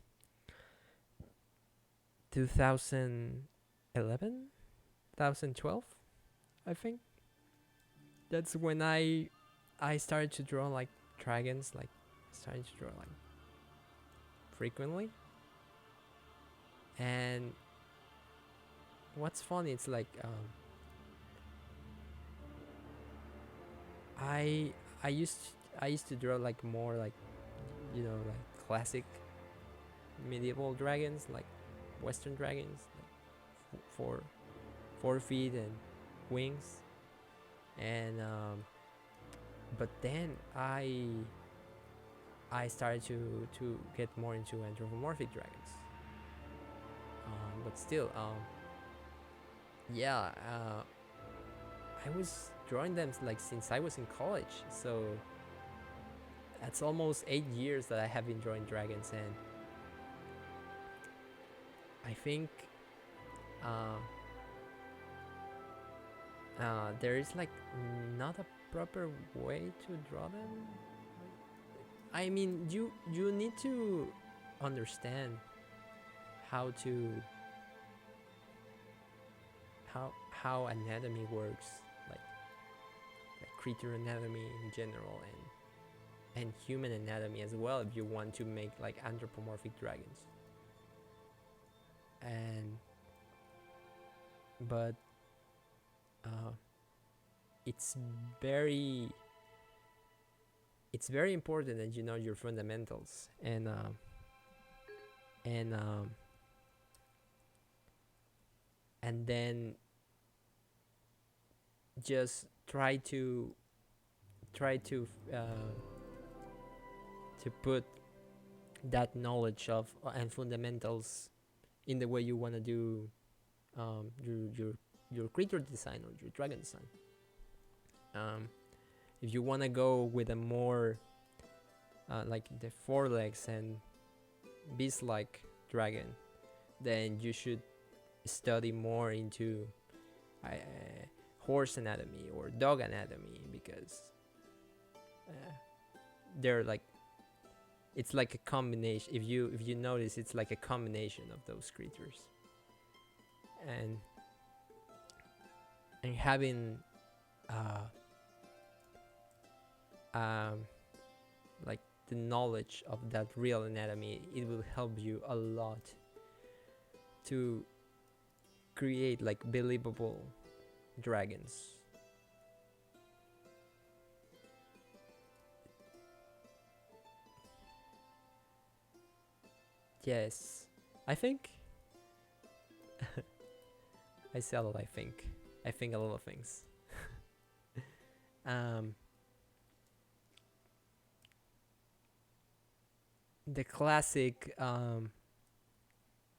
2011, 2012, I think. That's when I started to draw like dragons, like started to draw like frequently. And what's funny, it's like I I used to draw like more like, you know, like classic medieval dragons, like Western dragons, like 4 feet and wings. And but then I started to get more into anthropomorphic dragons. But still, yeah, I was drawing them like since I was in college, so that's almost 8 years that I have been drawing dragons. And I think there is like not a proper way to draw them. I mean, you need to understand how to how anatomy works, like creature anatomy in general, and human anatomy as well, if you want to make like anthropomorphic dragons. And but it's very important that you know your fundamentals, and and then just try to put that knowledge of and fundamentals in the way you want to do your creature design or your dragon design. If you want to go with a more like the four legs and beast-like dragon, then you should study more into horse anatomy or dog anatomy, because they're like, it's like a combination. If you notice, it's like a combination of those creatures, and having like the knowledge of that real anatomy, it will help you a lot to create like believable dragons. Yes, I think I say a lot. I think a lot of things. um the classic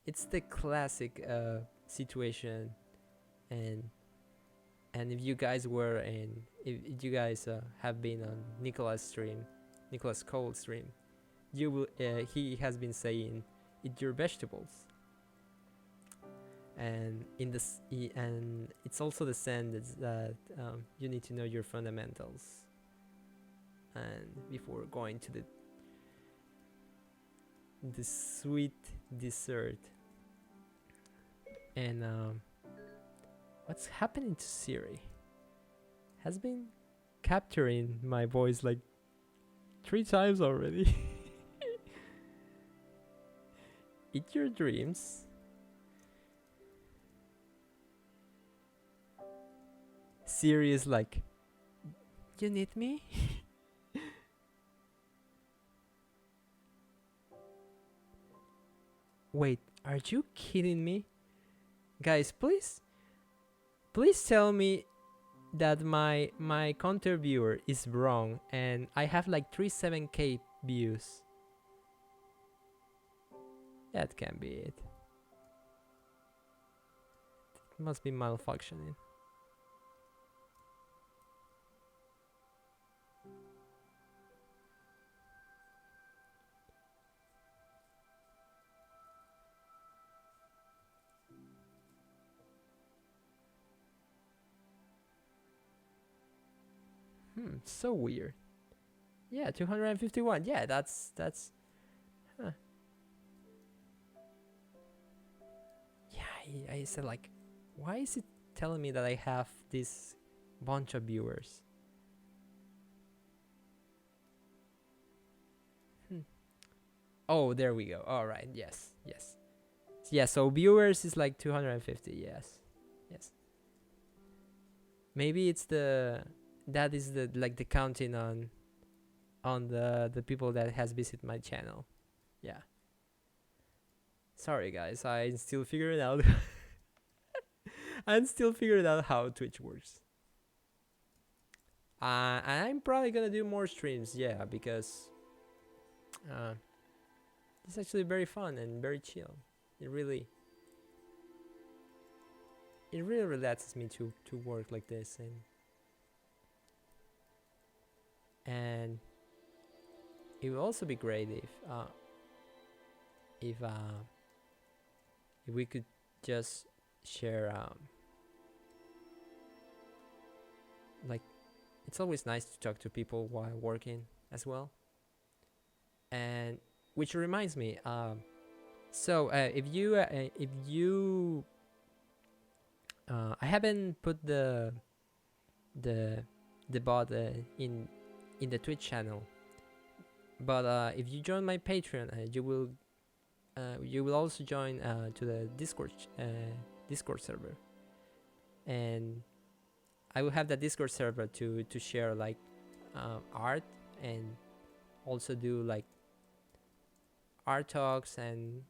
it's the classic situation. And and if you guys were in if you guys have been on Nicholas Cole's stream, you will he has been saying eat your vegetables. And and it's also the sense that you need to know your fundamentals and before going to the sweet dessert. And what's happening to Siri? Has been capturing my voice like 3 times already. Eat your dreams. Siri is like, you need me? Wait, are you kidding me? Guys, please tell me that my counter viewer is wrong and I have like 37k views. That can't be it. It must be malfunctioning. So weird. Yeah, 251. Yeah, that's huh. Yeah, I said like, why is it telling me that I have this bunch of viewers? Oh, there we go. All right. Yes. Yes. Yeah, so viewers is like 250. Yes. Yes. Maybe it's that is the like the counting on the people that has visited my channel. Yeah. Sorry guys, I still figuring out I'm still figuring out how Twitch works. And I'm probably gonna do more streams, yeah, because uh, it's actually very fun and very chill. It really relaxes me to work like this. And it would also be great if if we could just share like, it's always nice to talk to people while working as well. And which reminds me, so if you I haven't put the bot in the Twitch channel, but if you join my Patreon, you will also join to the Discord server, and I will have that Discord server to share like art, and also do like art talks and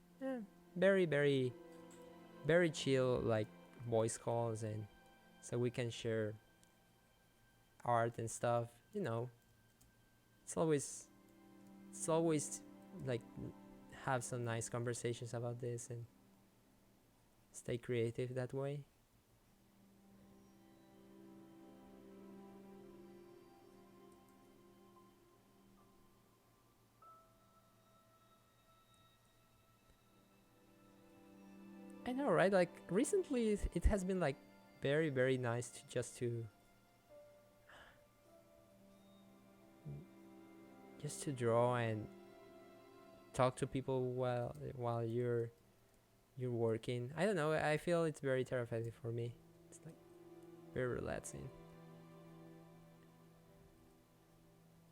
very very very chill like voice calls, and so we can share art and stuff. You know, it's always like have some nice conversations about this and stay creative that way. I know, right? Like recently, it has been like very, very nice to just to draw and talk to people while you're working. I don't know. I feel it's very therapeutic for me. It's like very relaxing,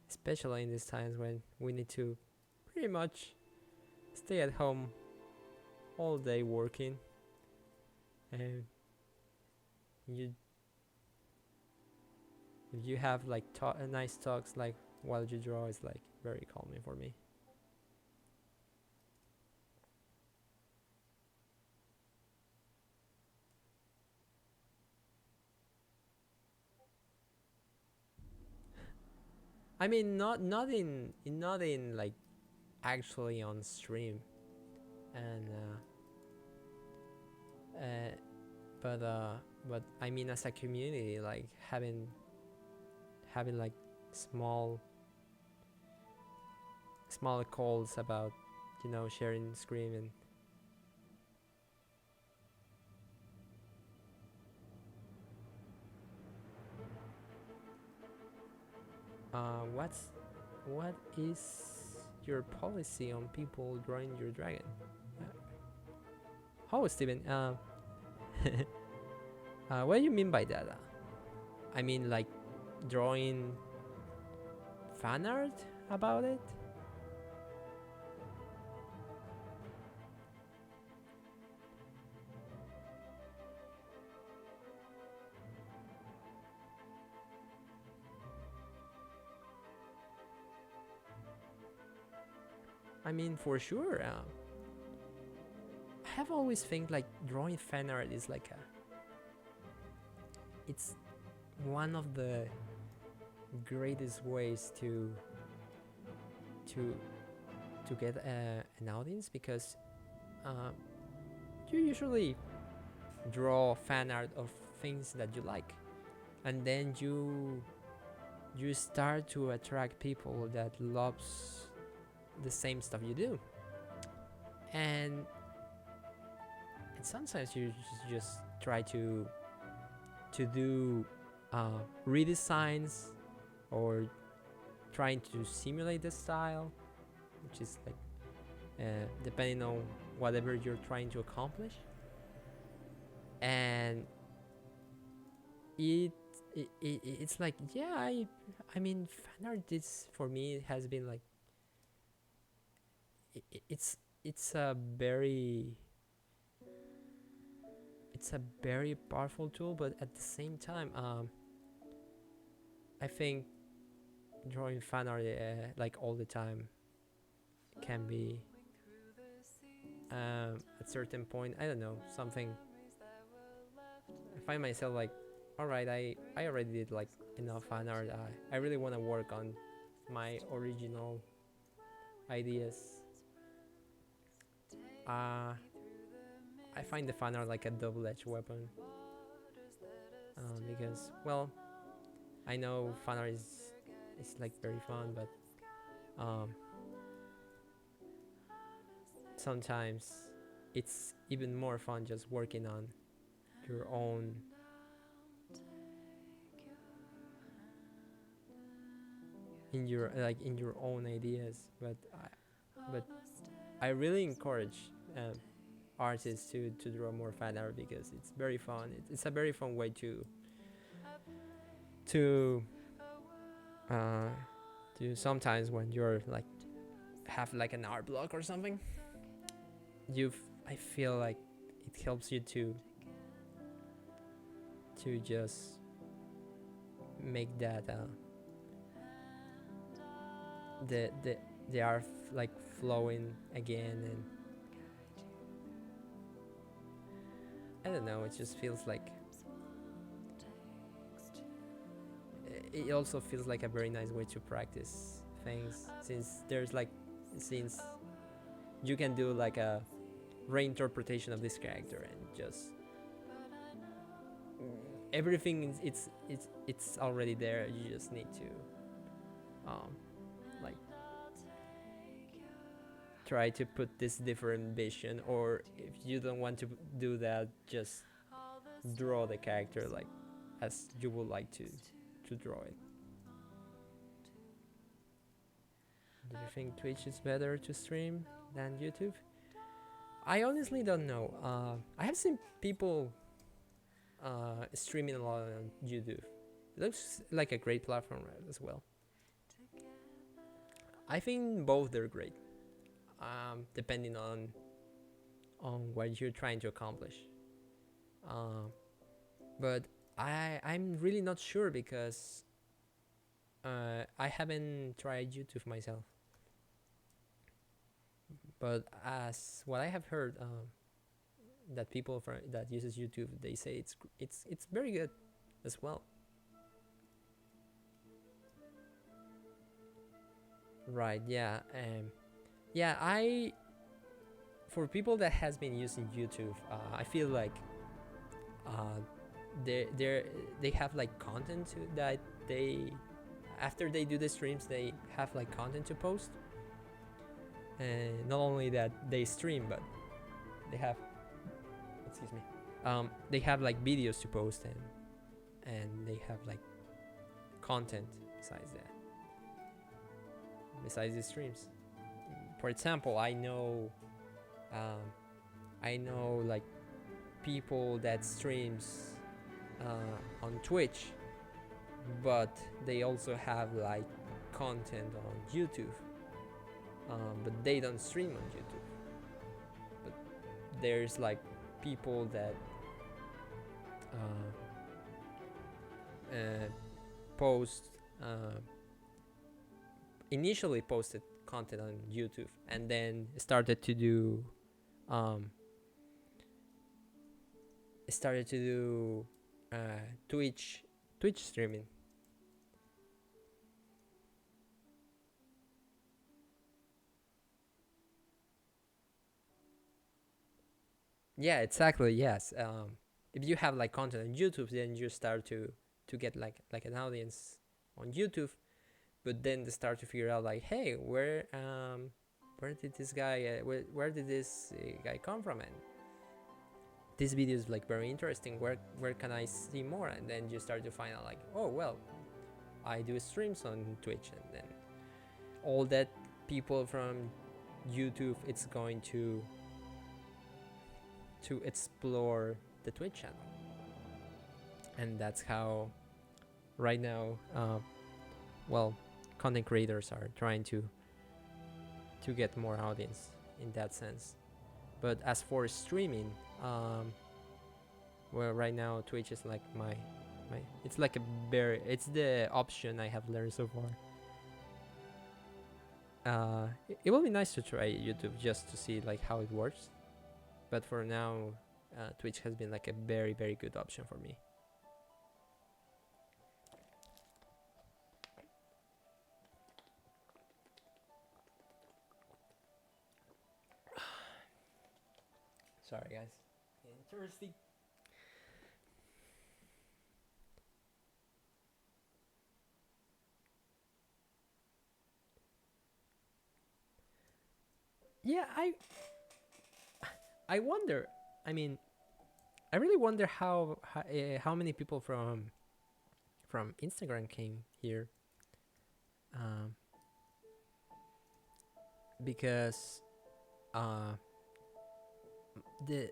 especially in these times when we need to pretty much stay at home all day working, and you if you have like nice talks like while you draw, it's like very calming for me. I mean, not in like actually on stream, and uh, but I mean as a community, like having like small small calls about sharing screen and what is your policy on people drawing your dragon? Uh, oh, Steven, what do you mean by that? I mean, like drawing fan art about it? I mean, for sure. I have always think like drawing fan art is like it's one of the greatest ways to to get an audience, because uh, you usually draw fan art of things that you like, and then you start to attract people that loves the same stuff you do, and sometimes you just try to do redesigns or trying to simulate the style, which is like depending on whatever you're trying to accomplish. And it's like, yeah, I mean, fan art is for me has been like it's a very powerful tool, but at the same time I think drawing fan art like all the time can be at certain point, I don't know, something. I find myself like, all right, I already did like enough fan art. I really want to work on my original ideas. I find the fan art like a double-edged weapon, because, well, I know fan art is like very fun, but um, sometimes it's even more fun just working on your own in your own ideas. But I really encourage artists to draw more fan art, because it's very fun. It's a very fun way to uh, to sometimes when you're like have like an art block or something, I feel like it helps you to just make that the art like flowing again, and I don't know, it just feels like it also feels like a very nice way to practice things, since you can do like a reinterpretation of this character, and just everything it's already there. You just need to like try to put this different vision, or if you don't want to do that, just draw the character like as you would like to draw it. Do you think Twitch is better to stream than YouTube? I honestly don't know. I have seen people streaming a lot on YouTube. It looks like a great platform as well. I think both are great, depending on what you're trying to accomplish. But I'm really not sure, because I haven't tried YouTube myself. But as what I have heard, that people that uses YouTube, they say it's very good as well. Right? Yeah. Yeah, I for people that has been using YouTube, I feel like uh, they they have like content that they after they do the streams they have like content to post, and not only that they stream, but they have excuse me, they have like videos to post, and they have like content besides that, besides the streams. For example, um, I know like people that streams on Twitch, but they also have like content on YouTube, but they don't stream on YouTube. But there's like people that post initially posted content on YouTube and then um, started to do Twitch streaming. Yeah, exactly. Yes. If you have like content on YouTube, then you start to get like an audience on YouTube, but then they start to figure out like, hey, where did this guy where did this guy come from, and this video is like very interesting. Where can I see more? And then you start to find out like, oh well, I do streams on Twitch, and then all that people from YouTube, it's going to explore the Twitch channel, and that's how right now, well, content creators are trying to get more audience in that sense. But as for streaming, well, right now Twitch is like my it's like it's the option I have learned so far. It will be nice to try YouTube just to see like how it works, but for now, Twitch has been like a very very good option for me. Sorry guys, getting thirsty. Yeah, I wonder. I mean, I really wonder how many people from Instagram came here, um, because uh, the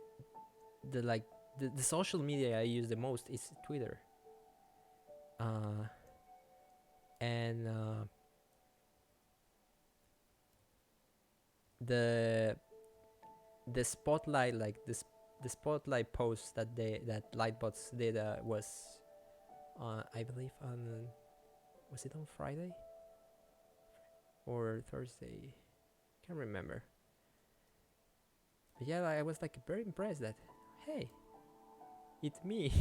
like the social media I use the most is Twitter, and the spotlight, like the spotlight post that LightBox did was I believe on, was it on Friday or Thursday? Can't remember. But yeah, I was like very impressed that, hey, it's me.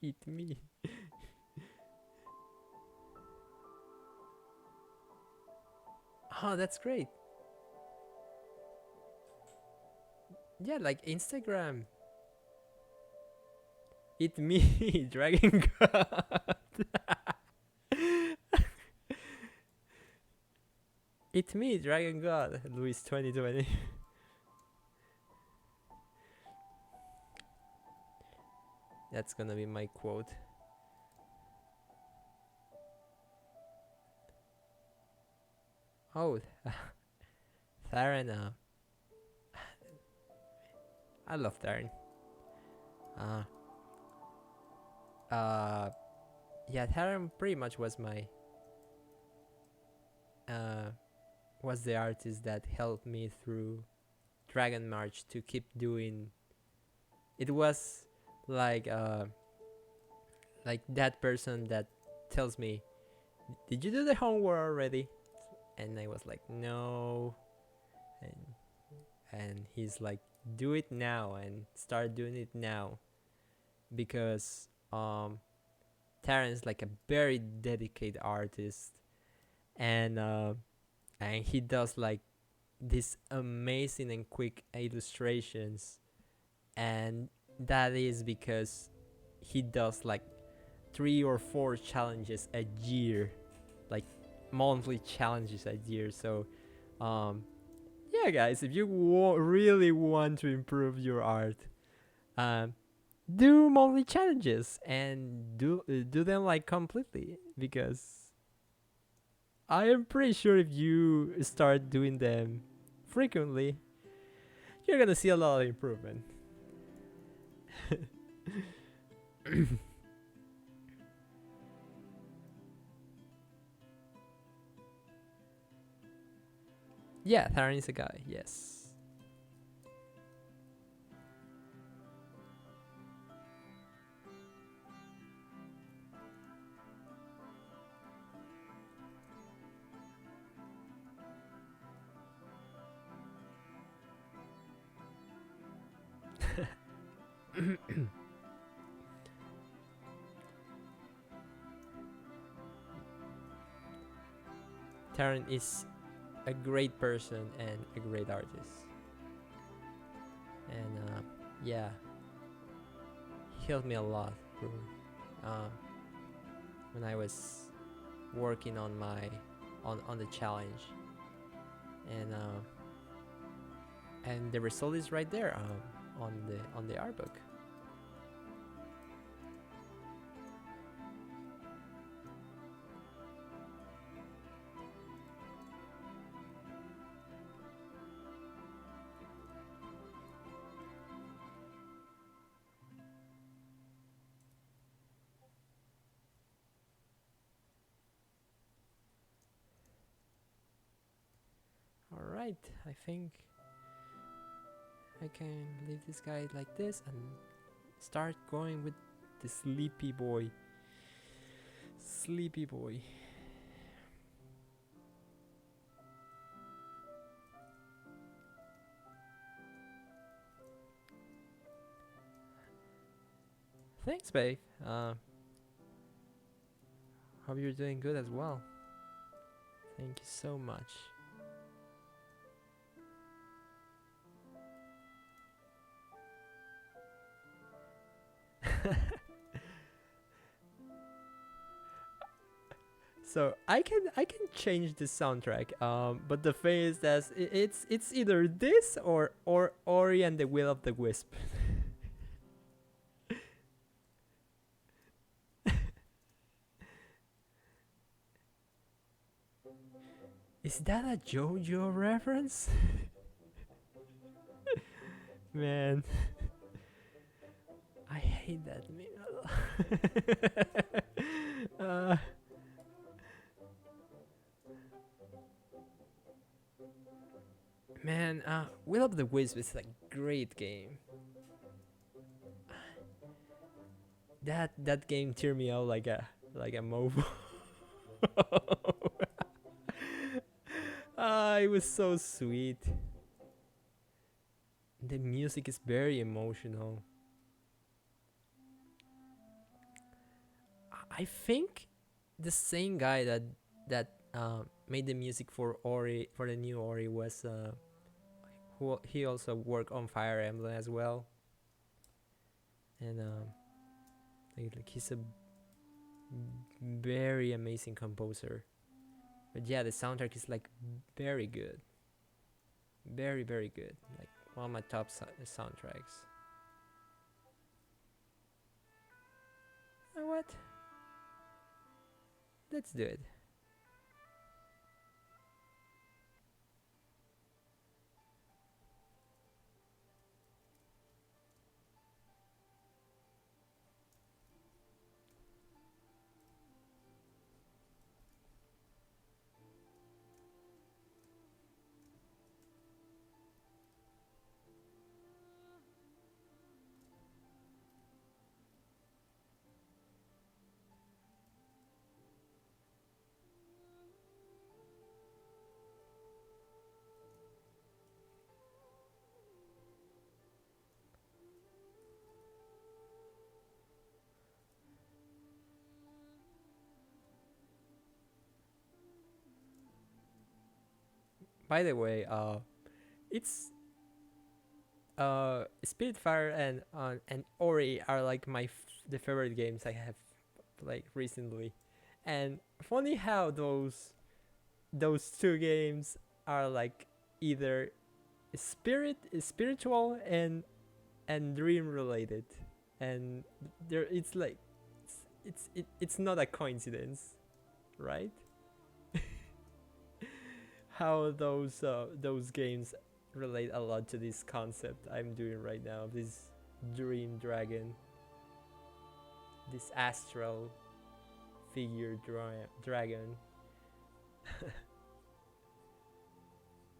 It's me. Oh, that's great. Yeah, like Instagram. It's me, Dragon God. It's me, Dragon God, Luis 2020. That's gonna be my quote. Oh, Theron. I love Theron. Uh, yeah, Theron pretty much was my was the artist that helped me through Dragon March to keep doing. It was like that person that tells me, "Did you do the homework already?" And I was like, "No." and he's like, do it now and start doing it now, because Terran's like a very dedicated artist, and he does like these amazing and quick illustrations, and that is because he does like 3 or 4 challenges a year, like monthly challenges a year. So yeah, guys, if you really want to improve your art, um do monthly challenges and do them like completely, because I am pretty sure if you start doing them frequently, you're gonna see a lot of improvement. Yeah, Theron is a guy, yes. Theron is a great person and a great artist. And yeah, he helped me a lot, really. Um, when I was working on my on the challenge, and the result is right there, on the art book. All right, I think I can leave this guy like this and start going with the sleepy boy. Sleepy boy. Thanks, babe. Hope you're doing good as well. Thank you so much. So I can change the soundtrack. But the thing is that it's either this or Ori and the Will of the Wisp. Is that a JoJo reference? Man, I hate that meme. Man, Will of the Wisp is a great game. That game tear me out like a mofo. It was so sweet. The music is very emotional. I think the same guy that made the music for Ori, for the new Ori, was who he also worked on Fire Emblem as well, and like he's a very amazing composer. But yeah, the soundtrack is like very good, very good, like one of my top soundtracks. What? Let's do it. By the way, it's Spiritfire and Ori are like the favorite games I have played recently, and funny how those two games are like either spiritual and dream related, and there it's like it's not a coincidence, right? How those games relate a lot to this concept I'm doing right now, this dream dragon, this astral figure dragon.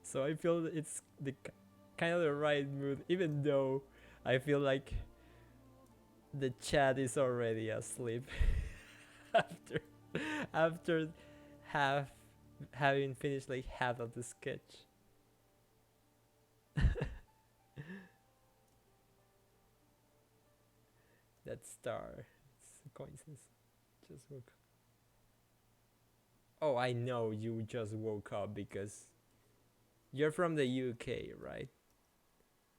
So I feel it's the kind of the right mood, even though I feel like the chat is already asleep after after half having finished like half of the sketch. That star, it's a coincidence. Just woke up. Oh, I know you just woke up because you're from the UK, right?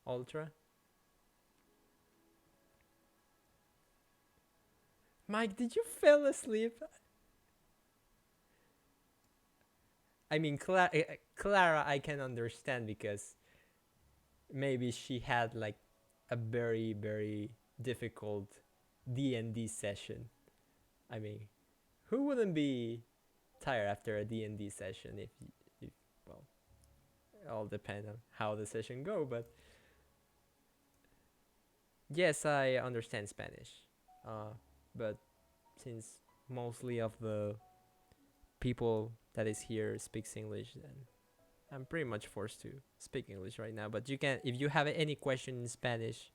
Ultra? Mike, did you fall asleep? I mean, Clara, I can understand because maybe she had like a very difficult D&D session. I mean, who wouldn't be tired after a D&D session if well, it all depends on how the session go, but yes, I understand Spanish. But since mostly of the people that is here speaks English, then I'm pretty much forced to speak English right now. But you can, if you have any question in Spanish,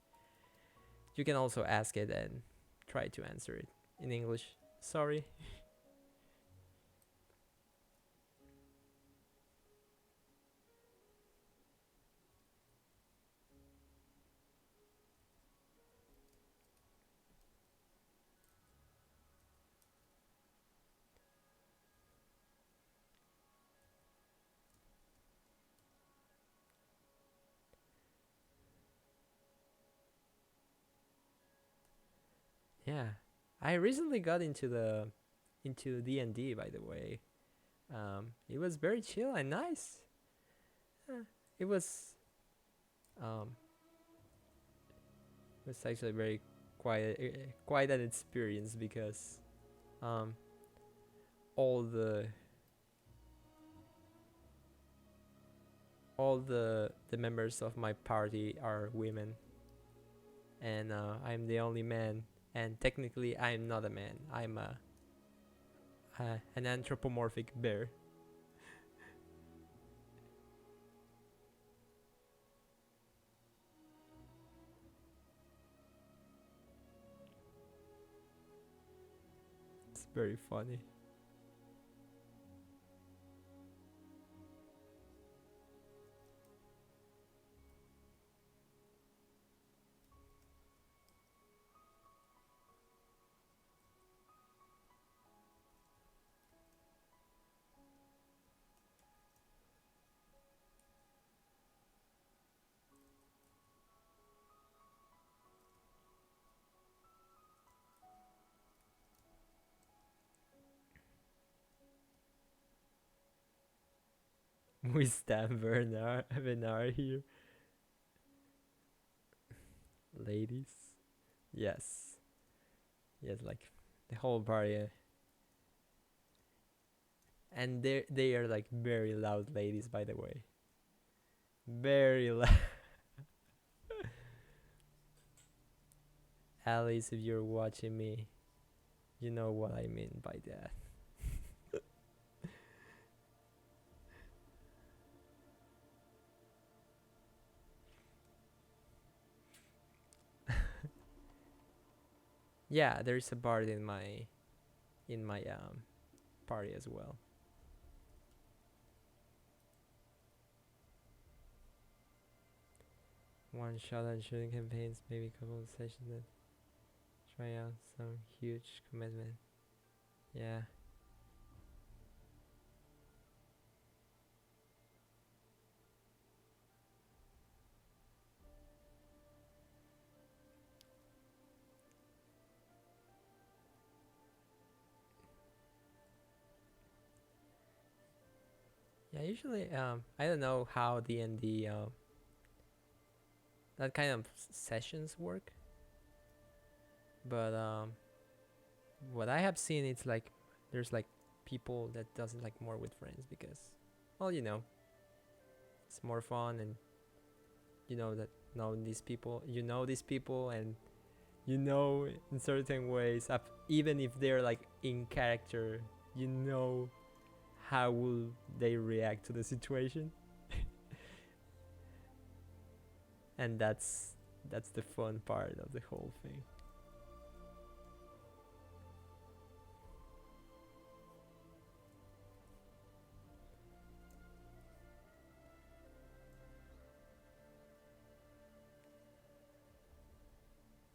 you can also ask it and try to answer it in English. Sorry. Yeah, I recently got into D&D, by the way. It was very chill and nice. Uh, it was um it was actually very quite an experience because um all the members of my party are women, and I'm the only man. And technically, I'm not a man. I'm an anthropomorphic bear. It's very funny. We stand Bernard here, ladies. Yes, yes, like the whole party, and they are like very loud ladies, by the way. Very loud. Alice, if you're watching me, you know what I mean by that. Yeah, there's a bard in my party as well. One shot and shooting campaigns, maybe a couple of sessions that try out some huge commitment. Yeah. Yeah, usually I don't know how D&D that kind of sessions work, but what I have seen, it's like there's like people that doesn't like more with friends because, well, it's more fun, and you know that know these people, these people, and in certain ways, even if they're like in character, you know how will they react to the situation, and that's the fun part of the whole thing.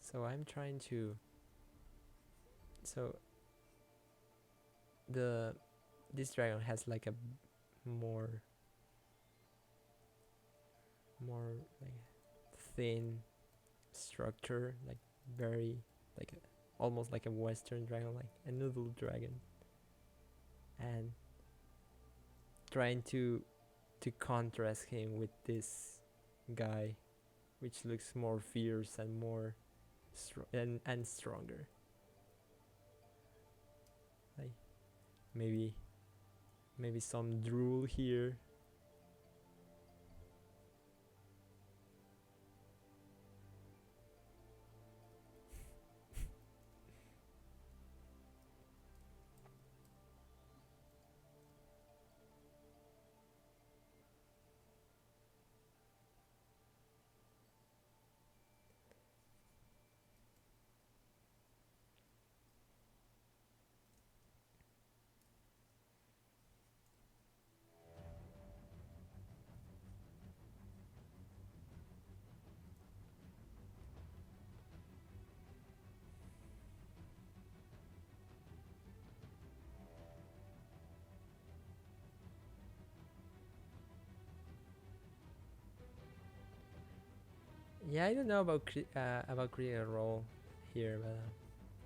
So I'm trying to so the this dragon has like a more more like thin structure, like very like almost like a Western dragon, like a noodle dragon, and trying to contrast him with this guy, which looks more fierce and more and stronger. Like maybe maybe some drool here. Yeah, I don't know about creating a role here, but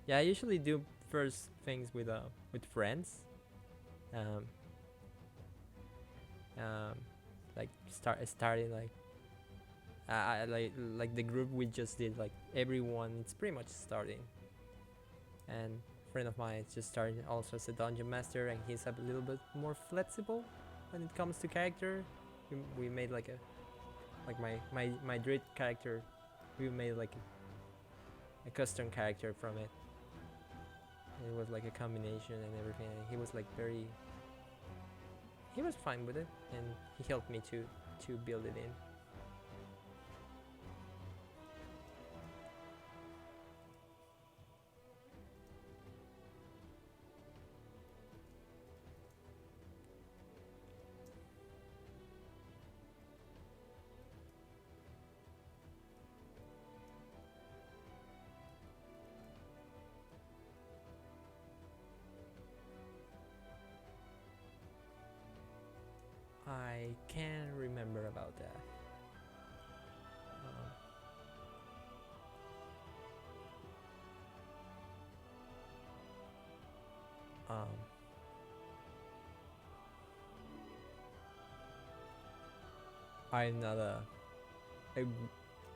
yeah, I usually do first things with friends. Um, um, like starting like like the group we just did, like everyone, it's pretty much starting, and a friend of mine is just starting also as a dungeon master, and he's a little bit more flexible when it comes to character. We made like a like my druid character, we made like a custom character from it. It was like a combination and everything, and he was fine with it, and he helped me to build it in. I can't remember about that. Um, I'm not a,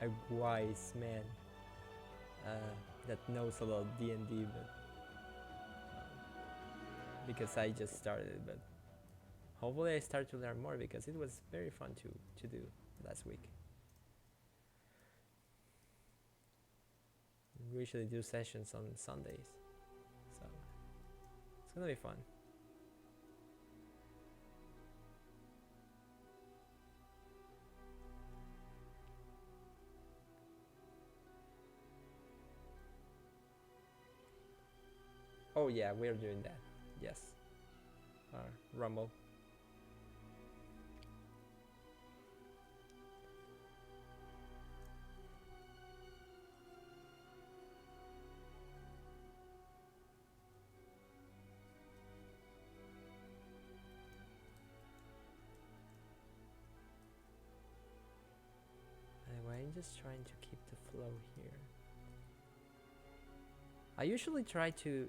a wise man that knows a lot of D&D, but because I just started, but hopefully I start to learn more because it was very fun to do last week. We usually do sessions on Sundays, so it's gonna be fun. Oh yeah, we're doing that. Yes. Rumble. Anyway, I'm just trying to keep the flow here. I usually try to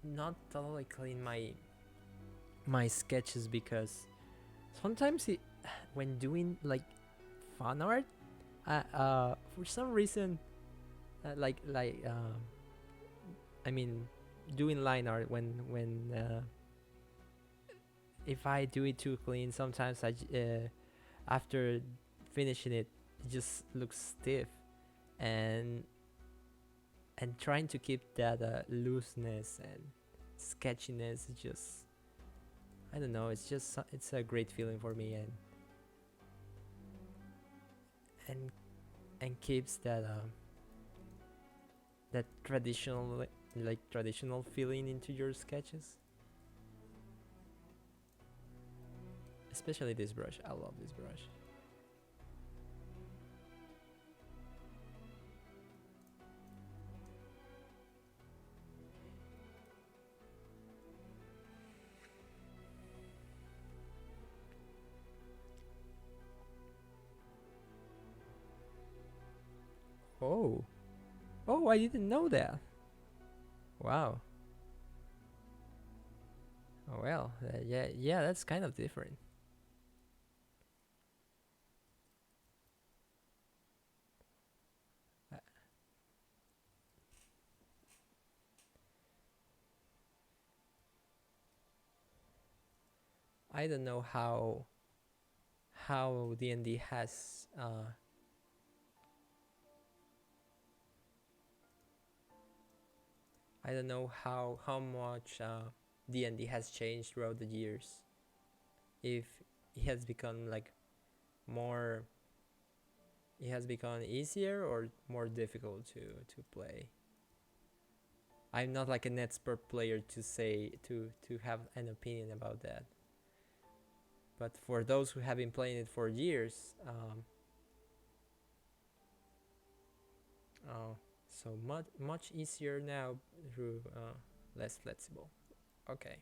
not totally clean my sketches because sometimes when doing like fan art, for some reason, I mean, doing line art when if I do it too clean, sometimes after finishing it, it just looks stiff, and trying to keep that looseness and sketchiness is just, I don't know, it's just it's a great feeling for me, and and keeps that traditional, like traditional feeling into your sketches. Especially this brush, I love this brush. Oh, oh, I didn't know that. Wow. Oh well, yeah, yeah, that's kind of different. I, I don't know how D&D has I don't know how much D&D has changed throughout the years. If it has become like more, it has become easier or more difficult to play. I'm not like an expert player to say to have an opinion about that. But for those who have been playing it for years, uh, so much easier now through less flexible. Okay.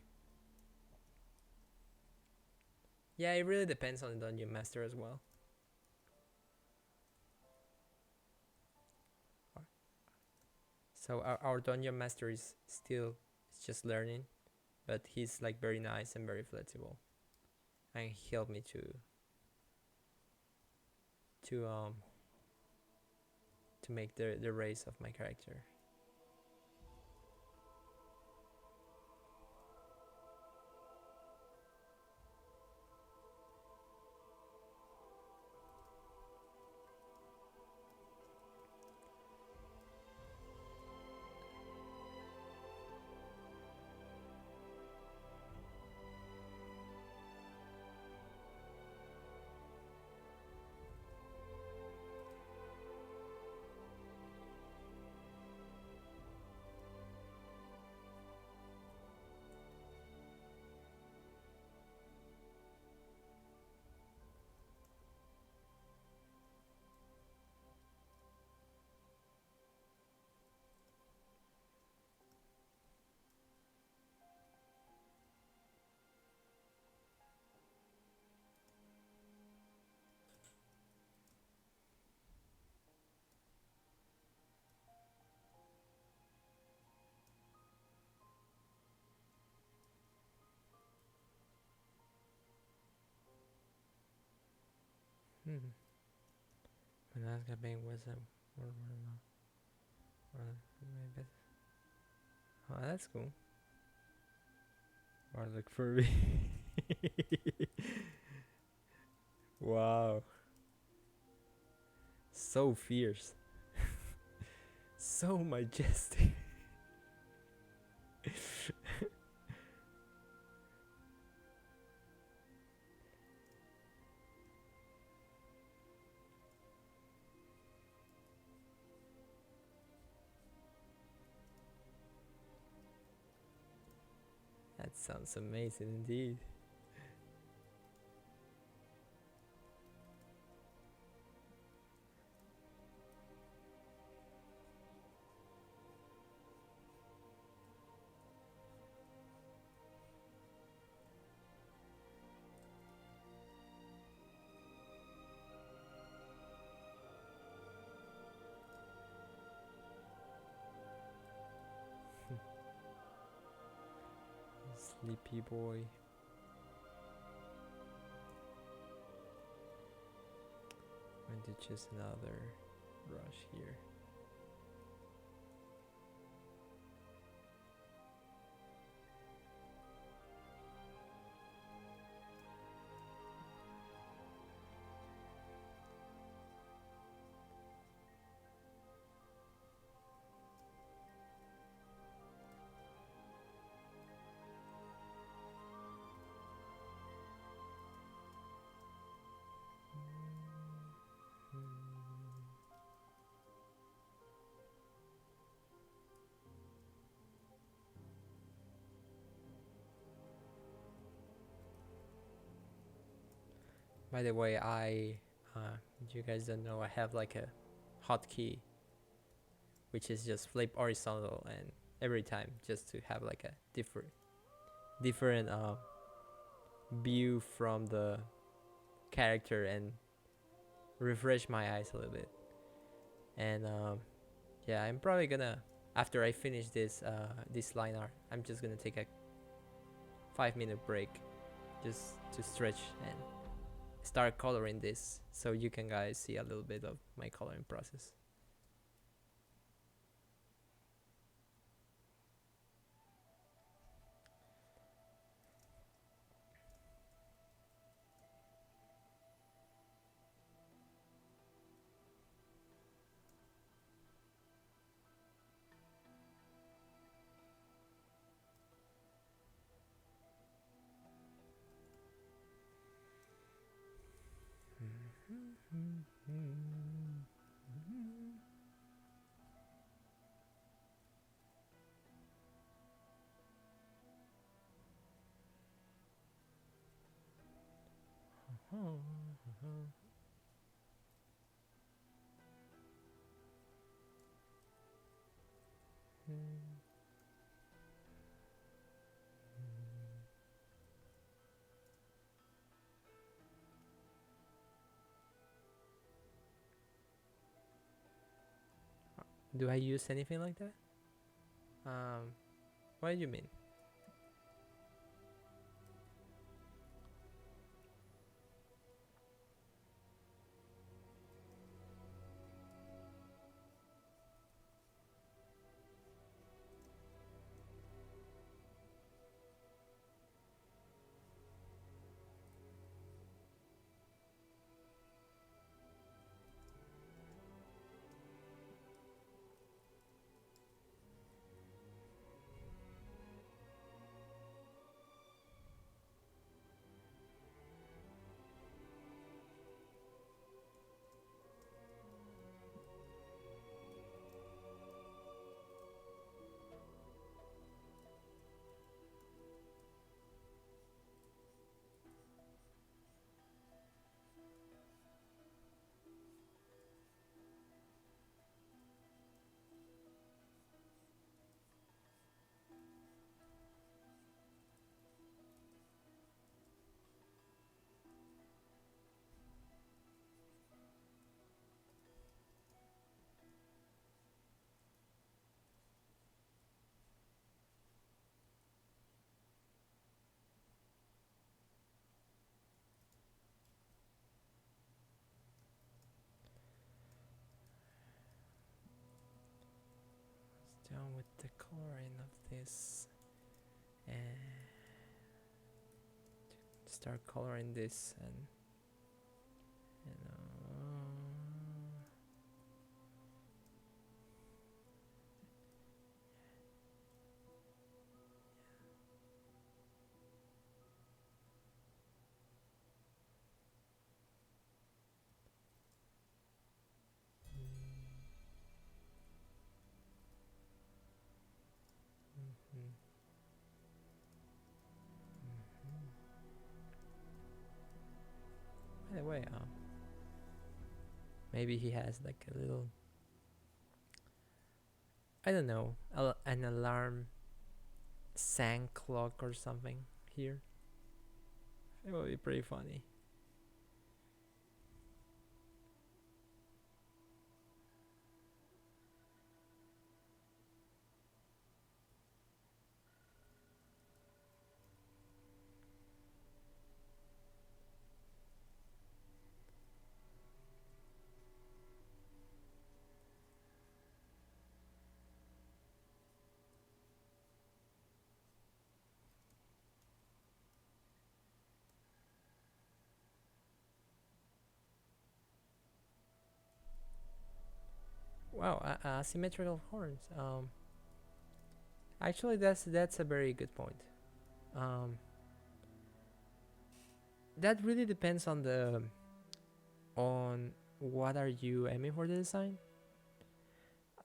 Yeah, it really depends on the dungeon master as well. So our dungeon master is still is just learning, but he's like very nice and very flexible, and he helped me to to make the race of my character. Hmm. My last campaign was a oh, that's cool. Or like furry. Wow, so fierce, so majestic. That sounds amazing indeed. Sleepy boy. to choose another brush here. By the way, you guys don't know, I have like a hotkey, which is just flip horizontal, and every time just to have like a different view from the character and refresh my eyes a little bit. And yeah, I'm probably gonna, after I finish this this line art, I'm just gonna take a 5-minute break just to stretch and start coloring this, so you can guys see a little bit of my coloring process. Do I use anything like that? What do you mean? Down with the coloring of this, and start coloring this, and you know, by the way, maybe he has like a little, I don't know, an alarm sang clock or something here. It would be pretty funny. Wow, asymmetrical horns. Actually, that's a very good point. Um, that really depends on the on what are you aiming for the design.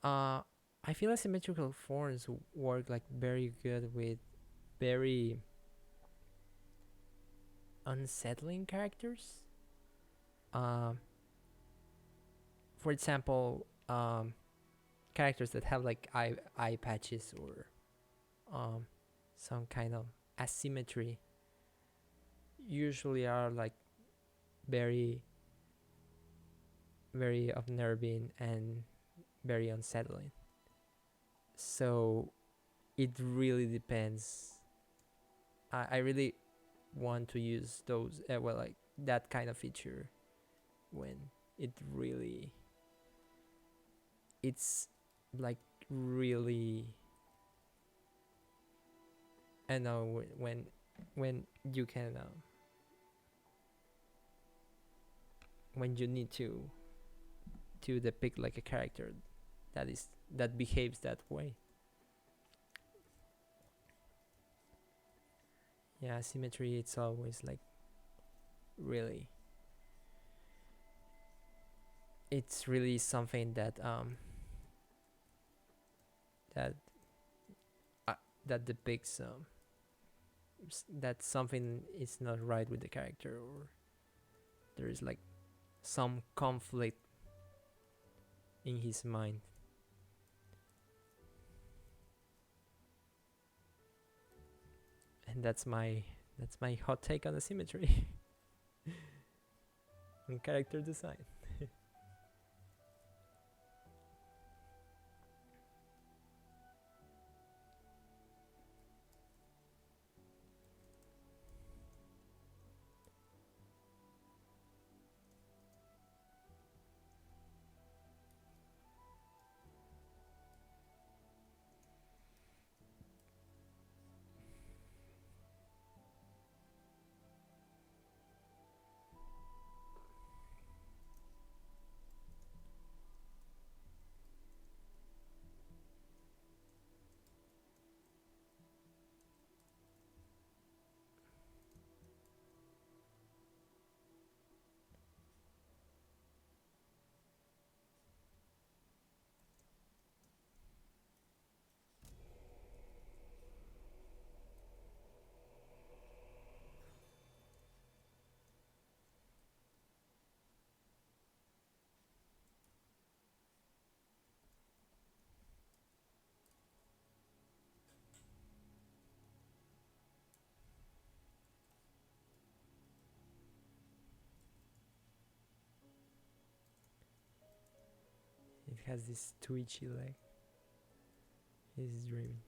Uh, I feel asymmetrical horns work like very good with very unsettling characters. Um, for example, characters that have like eye patches or um, some kind of asymmetry usually are like very very unnerving and very unsettling. So it really depends. I really want to use those well like that kind of feature when it really it's like really I know when you can when you need to depict like a character that behaves that way. Yeah, symmetry it's always like really it's really something that uh, that depicts that something is not right with the character or there is like some conflict in his mind. And that's my hot take on the symmetry on character design. It has this twitchy leg. He's dreaming.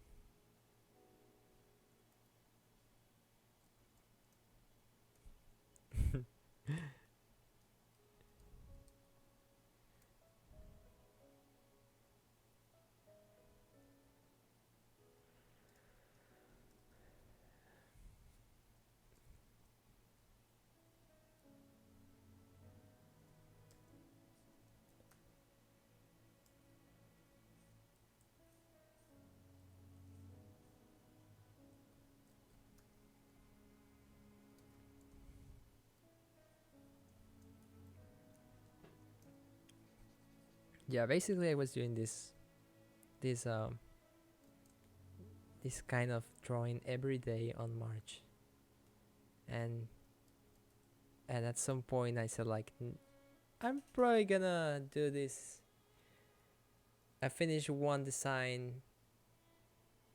Yeah, basically I was doing this this kind of drawing every day on March, and at some point I said like I'm probably gonna do this. I finish one design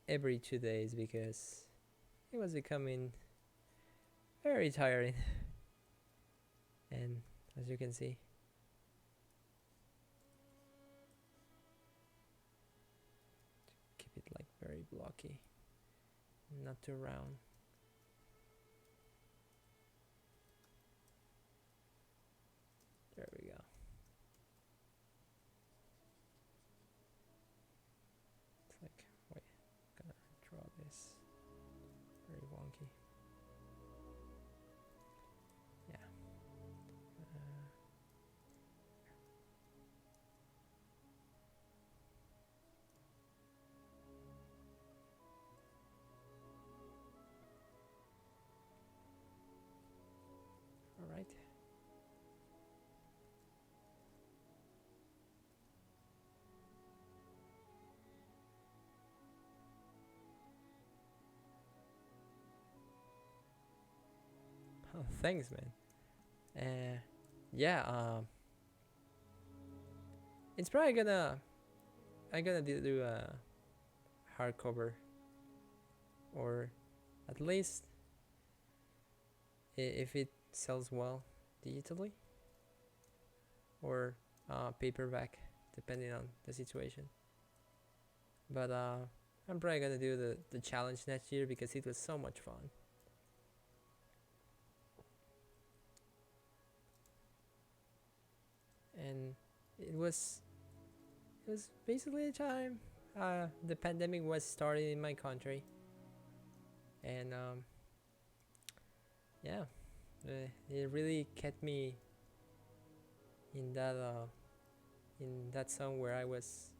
every 2 days because it was becoming very tiring. And as you can see, keep it like very blocky, not too round. There we go. It's like, wait, I'm gonna draw this very wonky. Yeah. Uh, Oh, thanks, man. Yeah. It's probably gonna I'm gonna do a hardcover, or at least if it sells well digitally, or paperback, depending on the situation. But I'm probably gonna do the challenge next year because it was so much fun. And it was it was basically a time the pandemic was starting in my country, and yeah, it really kept me in that zone where I was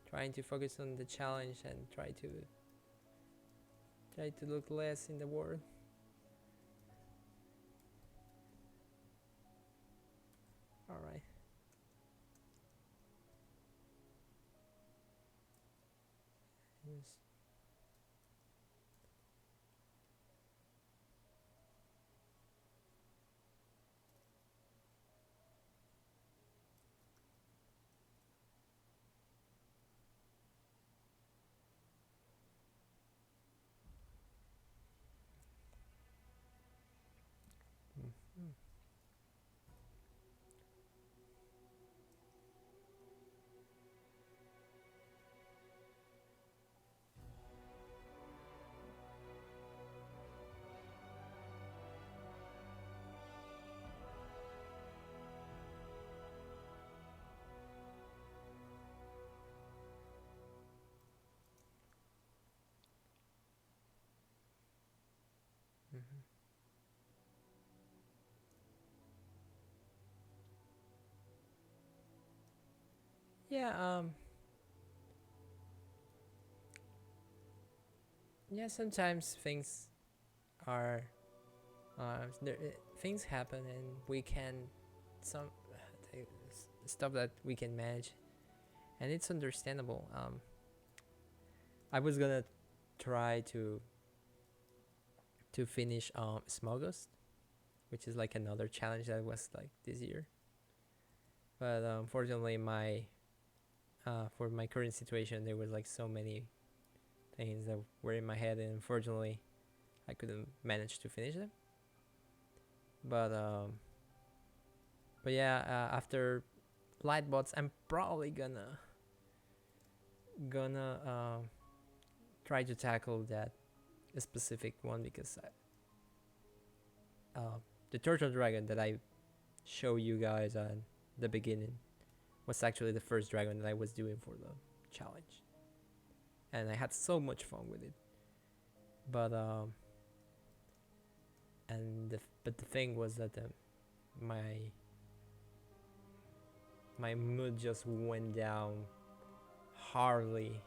trying to focus on the challenge and try to look less in the world. All right. Yes. Mhm. Mhm. Yeah. Yeah. Sometimes are things happen and we can some stuff that we can manage, and it's understandable. I was gonna try to finish Smoggust, which is like another challenge that was like this year. But unfortunately, my for my current situation, there was like so many things that were in my head, and unfortunately, I couldn't manage to finish them. But yeah, after LightBox, I'm probably gonna try to tackle that specific one because the Turtle Dragon that I show you guys at the beginning was actually the first dragon that I was doing for the challenge, and I had so much fun with it. But but the thing was that my my mood just went down hardly,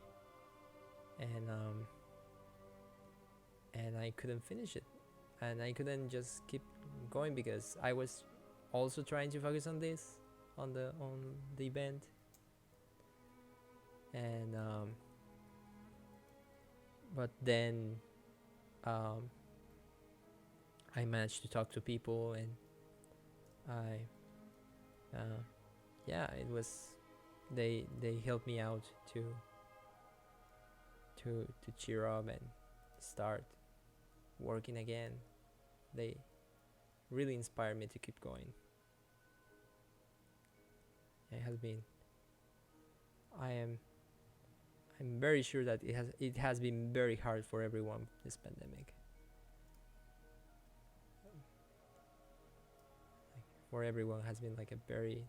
and I couldn't finish it, and I couldn't just keep going because I was also trying to focus on this on the event, and but then um, I managed to talk to people, and I yeah, it was they helped me out to cheer up and start working again. They really inspired me to keep going. It has been I am I'm very sure that it has been very hard for everyone this pandemic. Like, for everyone has been like a very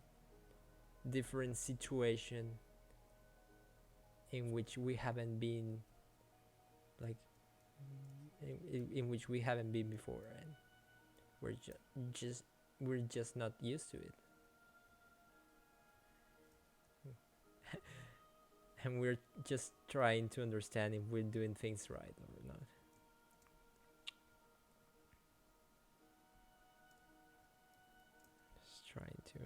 different situation in which we haven't been like in which we haven't been before, and we're just we're just not used to it. And we're just trying to understand if we're doing things right or not. Just trying to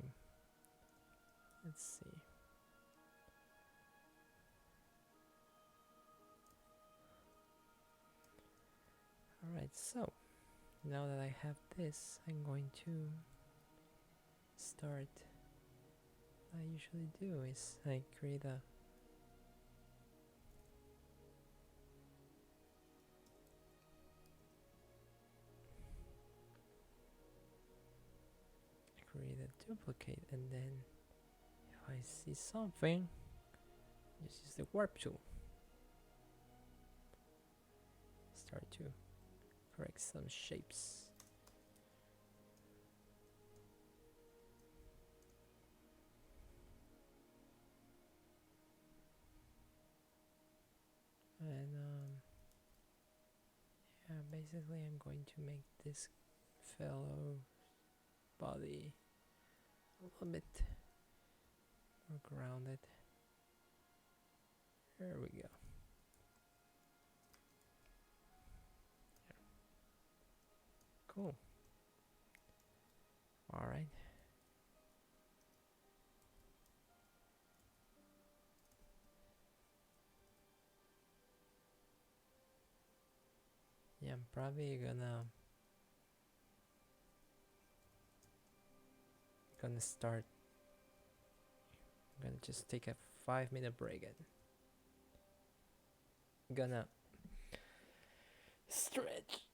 let's see. All right, so Now that I have this, I'm going to start. What I usually do is I create a duplicate, and then if I see something, just use the warp tool. Start to correct some shapes. And yeah, basically I'm going to make this fellow body a little bit more grounded. There we go. Yeah. Cool. All right. Yeah, I'm probably gonna start. I'm gonna just take a 5-minute break and gonna stretch.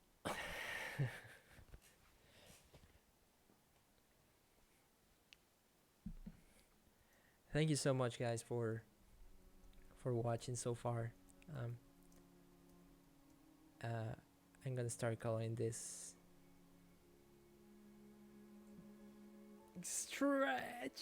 Thank you so much, guys, for watching so far. Um, I'm gonna start calling this stretch.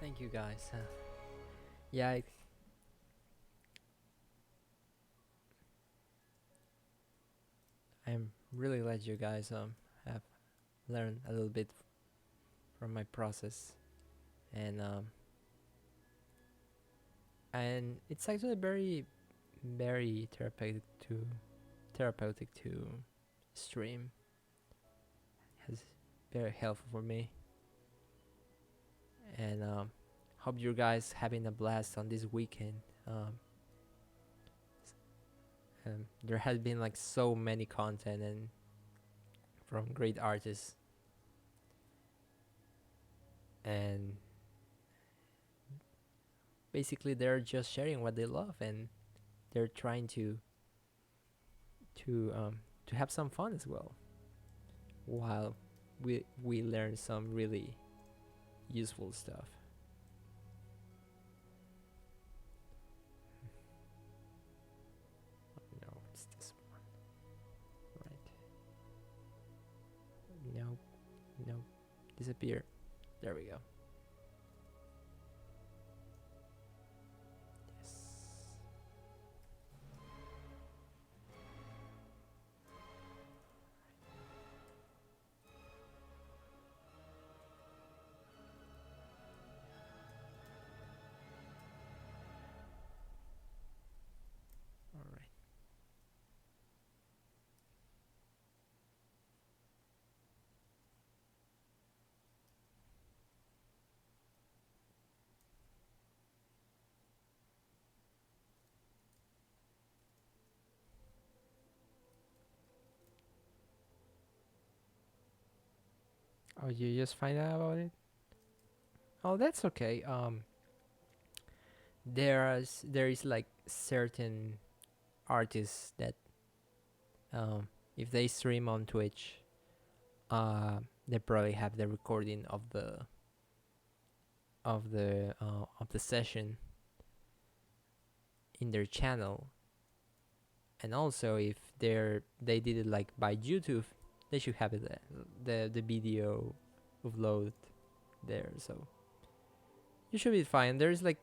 Thank you, guys. Yeah, I'm really glad you guys have learned a little bit from my process, and it's actually very therapeutic to stream. Has very helpful for me, and hope you guys having a blast on this weekend. There has been like so many content and from great artists, and basically they're just sharing what they love, and they're trying to um, to have some fun as well, while we learn some really useful stuff. No, it's this one. Right. Nope. Nope. Disappear. There we go. Yes. All right. Oh, you just find out about it? Oh, that's okay. There is like certain artists that if they stream on Twitch, they probably have the recording of the session in their channel. And also, if they did it like by YouTube, they should have it the video upload there. So you should be fine. There's like,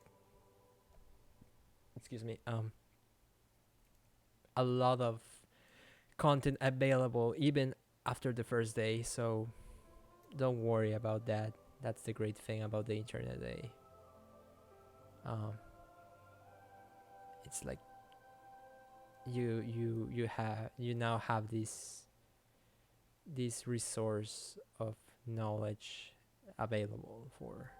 excuse me, a lot of content available even after the first day. So don't worry about that. That's the great thing about the internet. It's like you now have this resource of knowledge available for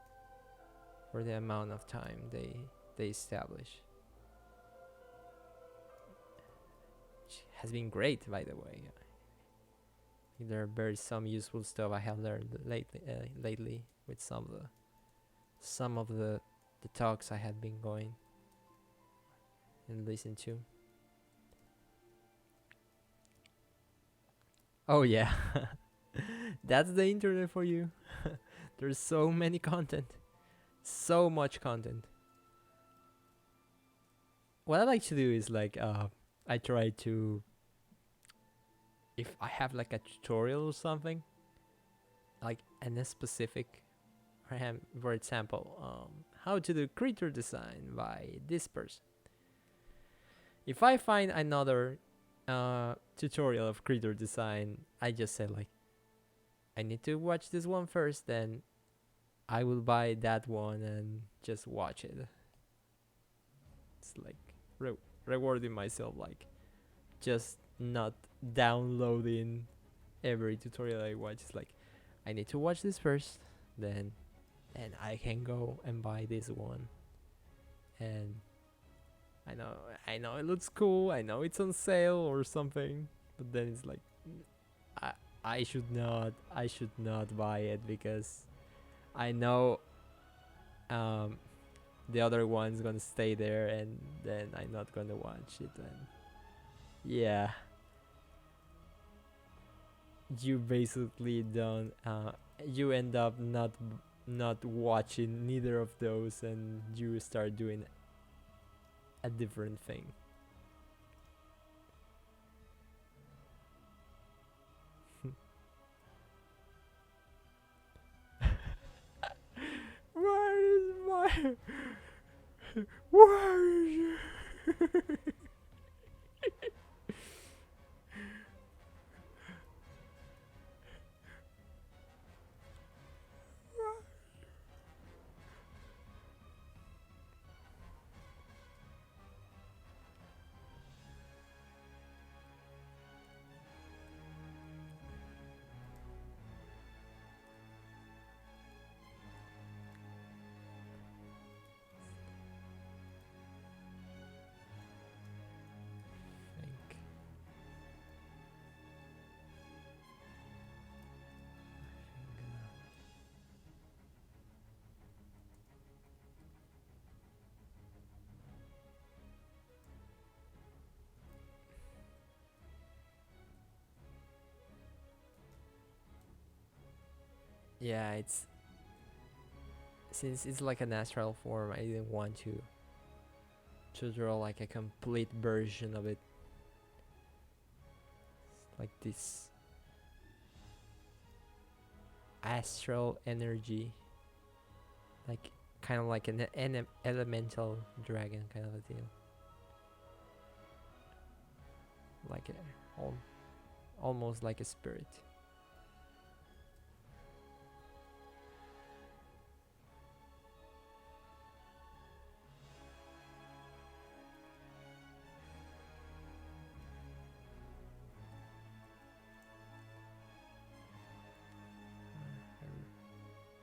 the amount of time they establish. Which has been great, by the way. There are very some useful stuff I have learned lately with some of the talks I had been going and listened to. Oh yeah, that's the internet for you. There's so many content, so much content. What I like to do is like I try to, if I have like a tutorial or something, like a specific, for example, how to do creature design by this person. If I find another tutorial of creature design, I just say like, I need to watch this one first, then I will buy that one and just watch it. It's like rewarding myself, like just not downloading every tutorial I watch. It's like, I need to watch this first, then I can go and buy this one. And I know it looks cool, I know it's on sale or something, but then it's like, I should not buy it, because I know the other one's gonna stay there, and then I'm not gonna watch it. And yeah, you basically don't you end up not watching neither of those, and you start doing a different thing. Where is my where is you? Yeah, it's since it's like an astral form, I didn't want to draw like a complete version of it. Like this astral energy, like kind of like an elemental dragon kind of a deal, like almost like a spirit.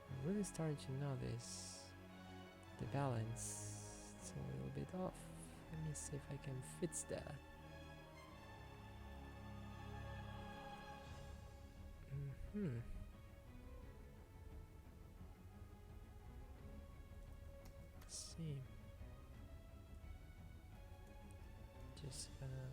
I'm really starting to notice the balance. It's a little bit off. Let me see if I can fix that. Let's see. Just gonna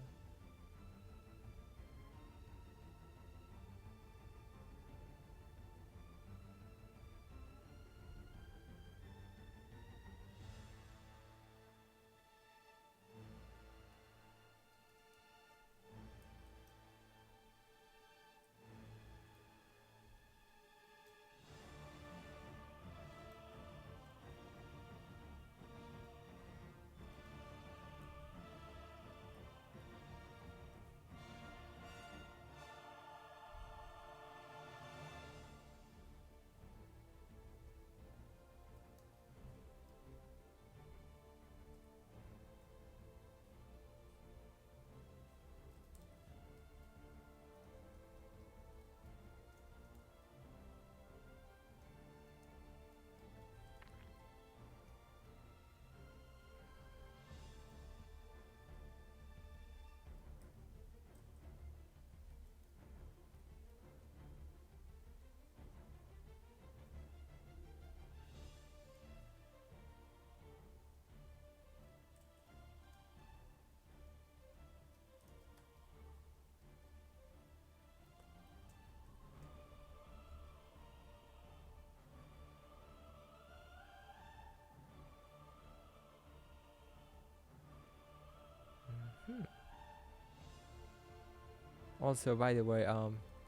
Also, by the way,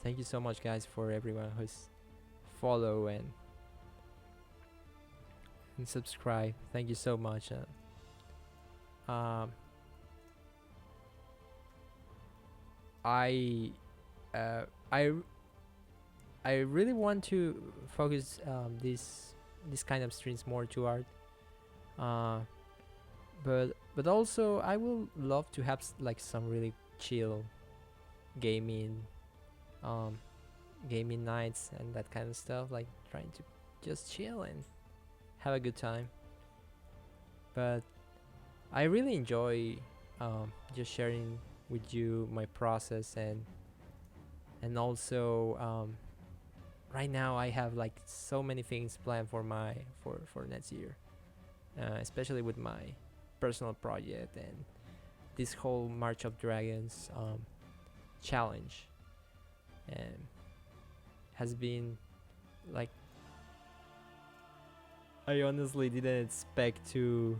thank you so much, guys, for everyone who's follow and subscribe. Thank you so much. Um, I uh, I I really want to focus this kind of streams more to art. Uh, but also I will love to have like some really chill gaming um gaming nights and that kind of stuff, like trying to just chill and have a good time. But I really enjoy just sharing with you my process, and also right now I have like so many things planned for my for next year, especially with my personal project and this whole March of Dragons challenge, and has been like, I honestly didn't expect to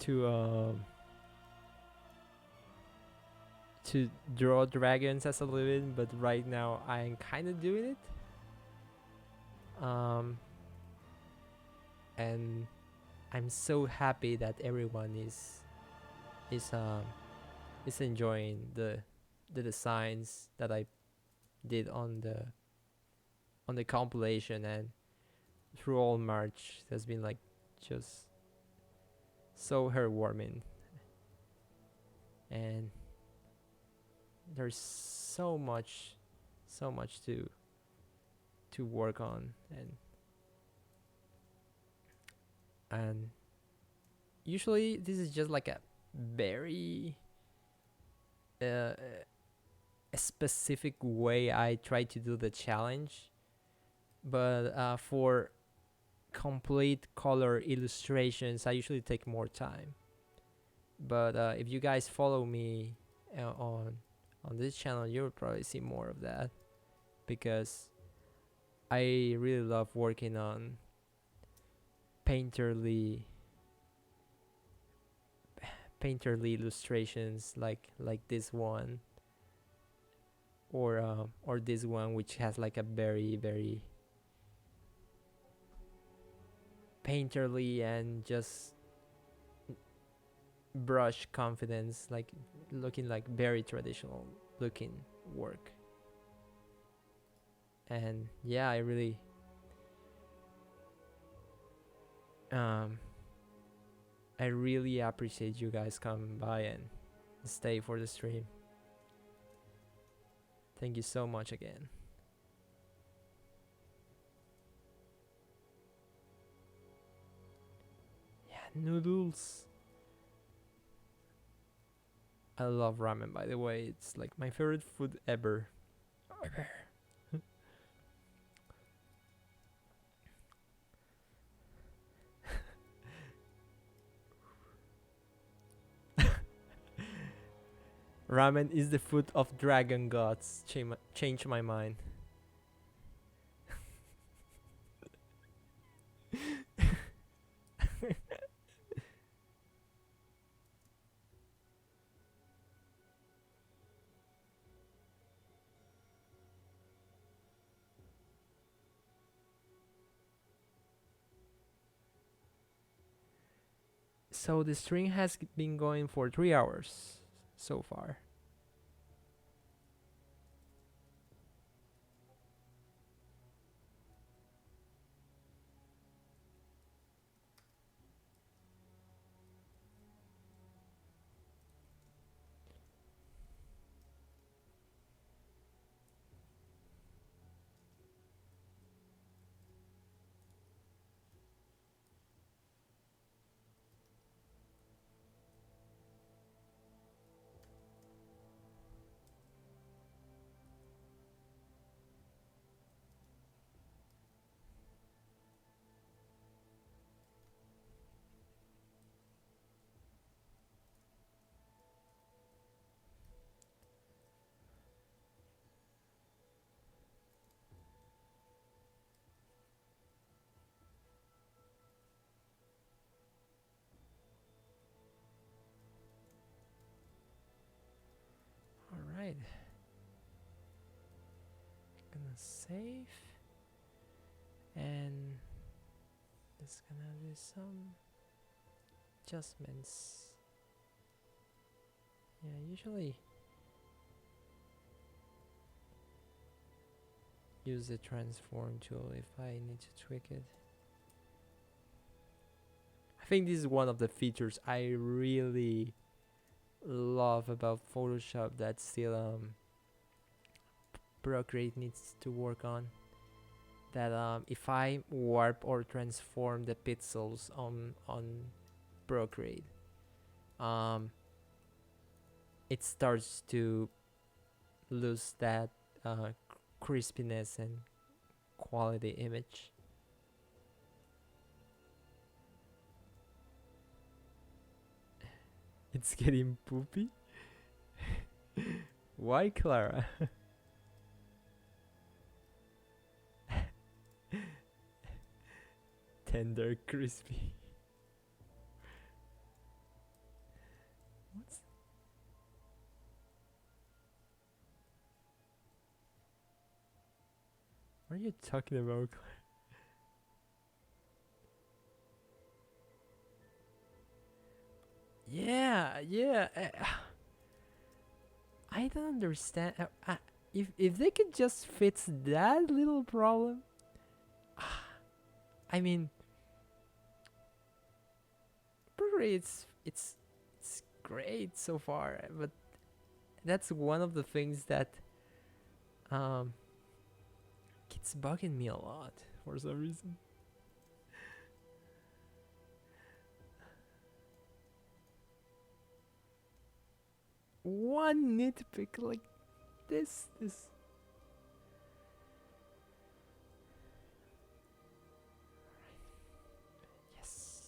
um to draw dragons as a living, but right now I'm kind of doing it. Um, and I'm so happy that everyone is um is enjoying the designs that I did on the compilation, and through all March it has been like just so heartwarming, and there's so much to work on, and usually this is just like a very uh, a specific way I try to do the challenge, but for complete color illustrations I usually take more time. But if you guys follow me on this channel, you'll probably see more of that, because I really love working on painterly painterly illustrations like this one, or this one, which has like a very painterly and just brush confidence, like looking like very traditional looking work. And yeah, I really um I really appreciate you guys coming by and stay for the stream. Thank you so much again. Yeah, noodles. I love ramen, by the way. It's like my favorite food ever. Ramen is the food of dragon gods. Change my mind. So the stream has been going for 3 hours so far. All right. Save, and just gonna do some adjustments. Yeah, usually use the transform tool if I need to tweak it. I think this is one of the features I really love about Photoshop that still Procreate needs to work on. That if I warp or transform the pixels on Procreate, it starts to lose that crispiness and quality image. It's getting poopy. Why, Clara? Tender, crispy. What's what are you talking about, Clara? Yeah, yeah. I don't understand. If they could just fix that little problem, I mean, Procreate it's great so far, but that's one of the things that um keeps bugging me a lot for some reason. One nitpick like this. Yes. Yes.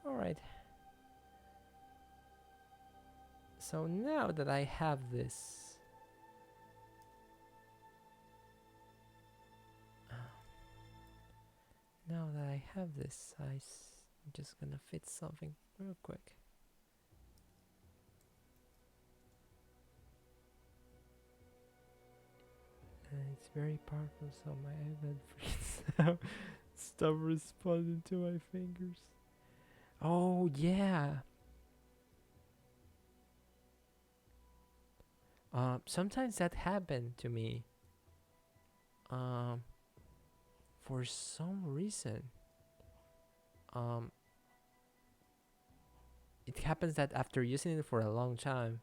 All right. So now that I have this, now that I have this, I'm just gonna fit something real quick. And it's very powerful, so my iPad freezes out. Stop responding to my fingers. Oh yeah. Sometimes that happened to me. For some reason. Um, it happens that after using it for a long time,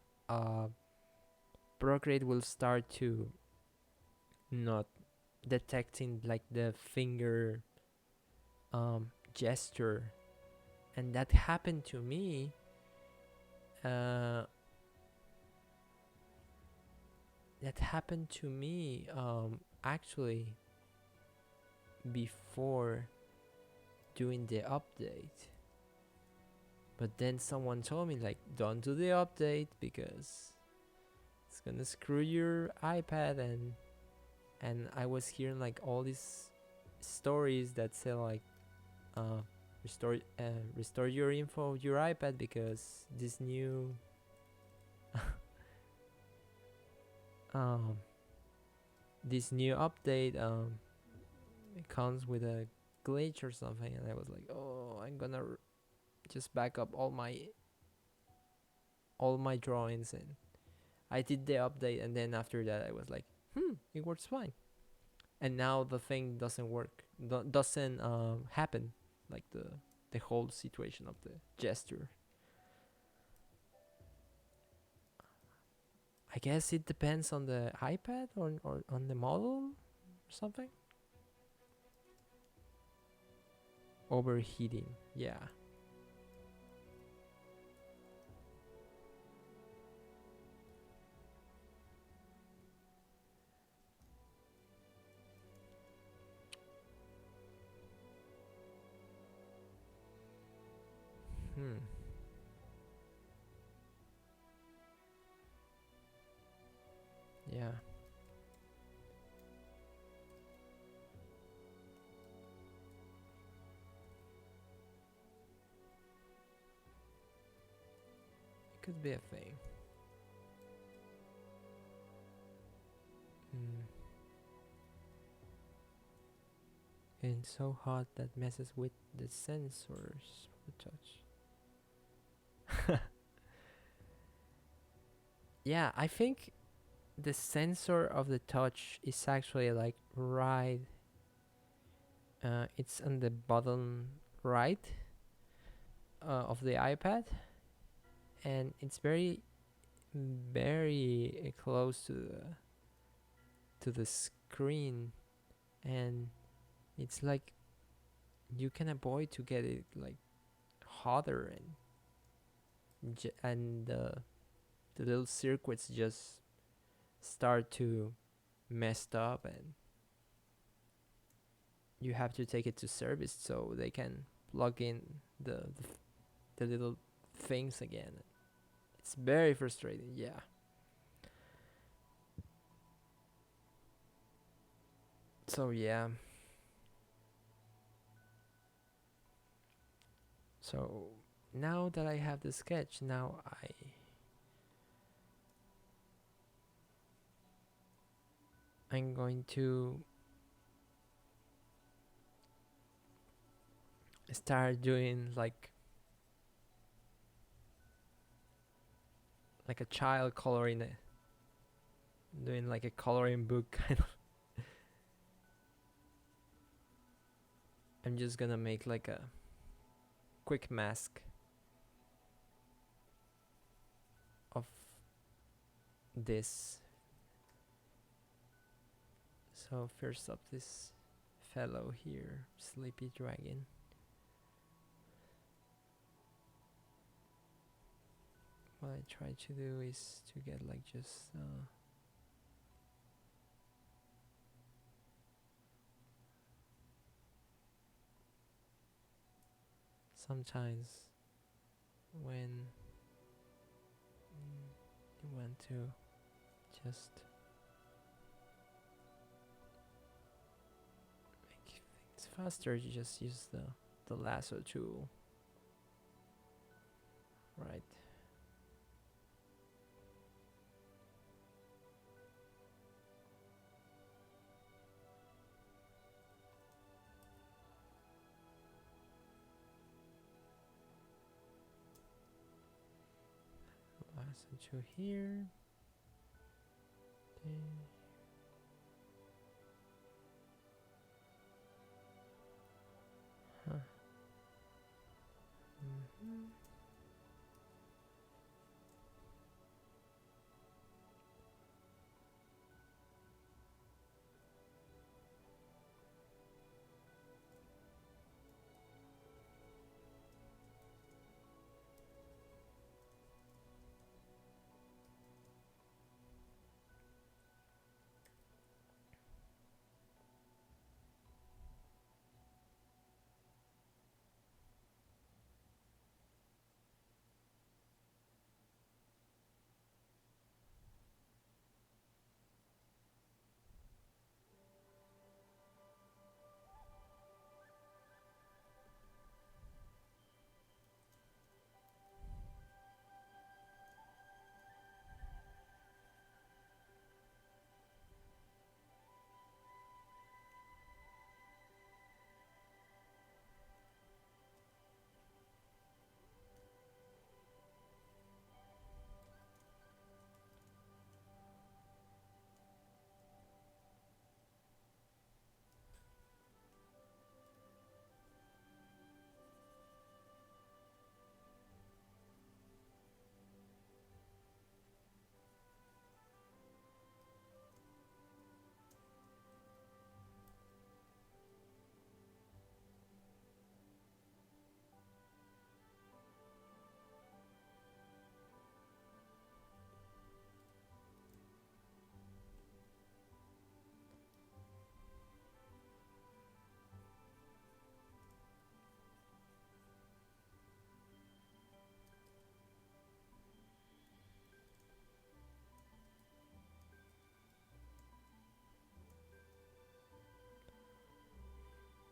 Procreate will start to not detecting like the finger gesture, and that happened to me. Uh, that happened to me actually before doing the update. But then someone told me like, don't do the update because it's gonna screw your iPad, and I was hearing like all these stories that say like restore your info of your iPad because this new this new update it comes with a glitch or something, and I was like, oh, I'm gonna just back up all my drawings, and I did the update, and then after that I was like, it works fine. And now the thing doesn't work, doesn't happen, like the whole situation of the gesture. I guess it depends on the iPad or on the model or something. Overheating, yeah. Yeah. It could be a thing. and so hot that messes with the sensors for the touch. Yeah, I think the sensor of the touch is actually like right. It's on the bottom right of the iPad, and it's very close to the screen, and it's like you can avoid to get it like hotter, and the little circuits just start to messed up, and you have to take it to service so they can plug in the little things again. It's very frustrating. Yeah. So yeah. So now that I have the sketch, now I'm going to start doing like a child coloring it, doing like a coloring book kind of. I'm just gonna make like a quick mask of this. So first up, this fellow here, Sleepy Dragon. What I try to do is to get like just sometimes when you want to just make things faster, you just use the lasso tool, right? Lasso tool here. Okay. Huh. Mhm.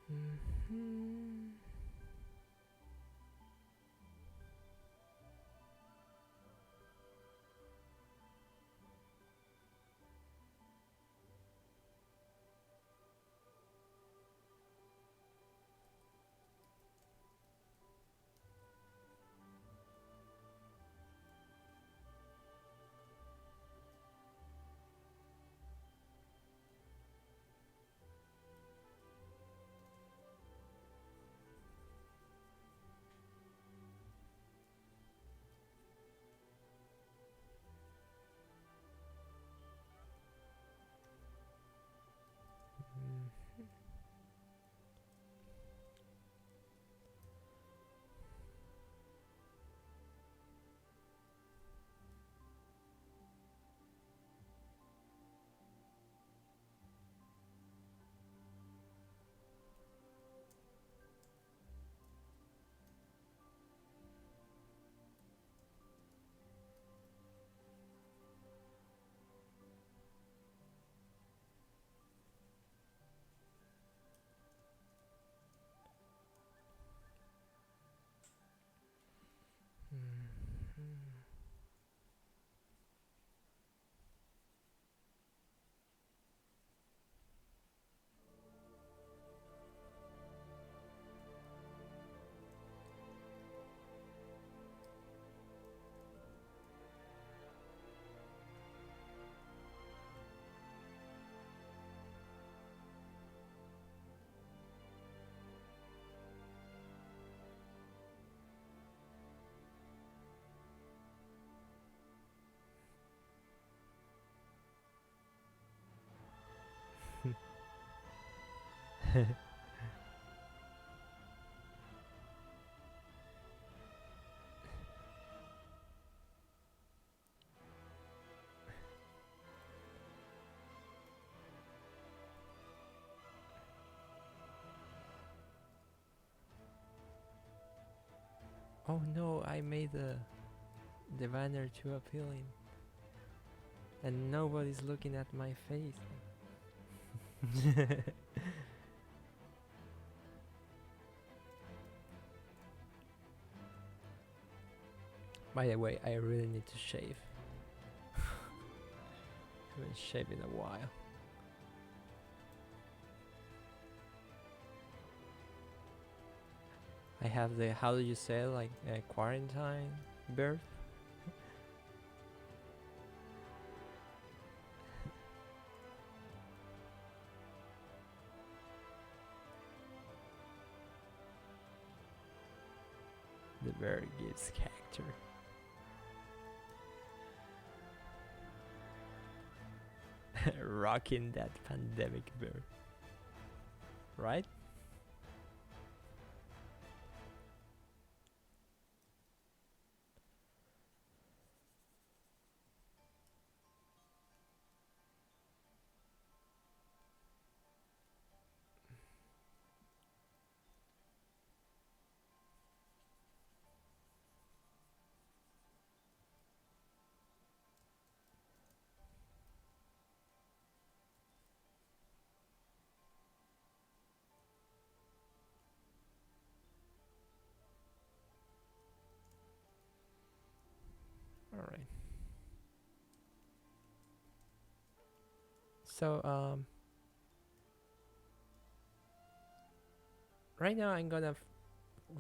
Mhm. Oh no, I made the banner too appealing. And nobody's looking at my face. By the way, I really need to shave. Haven't shaved in a while. I have the, how do you say it, like quarantine birth? The bear gives character. Rocking that pandemic bear. Right? Alright. So, right now I'm gonna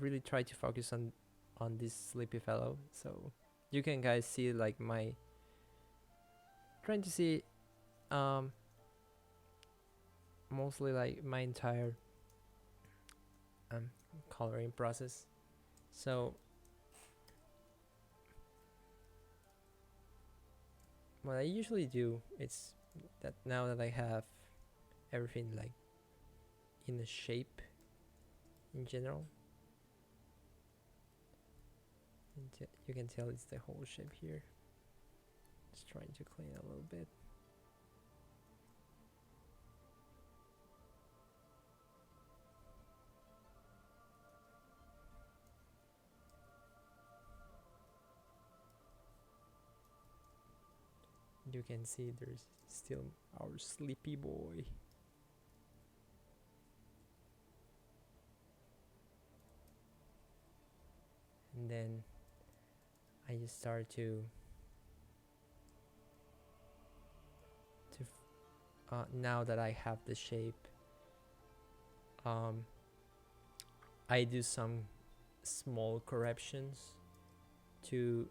really try to focus on this sleepy fellow. So you can guys see like my trying to see mostly like my entire coloring process. So what I usually do is that now that I have everything like in a shape in general, and you can tell it's the whole shape here. Just trying to clean a little bit. You can see there's still our sleepy boy. And then I just start to now that I have the shape, I do some small corrections to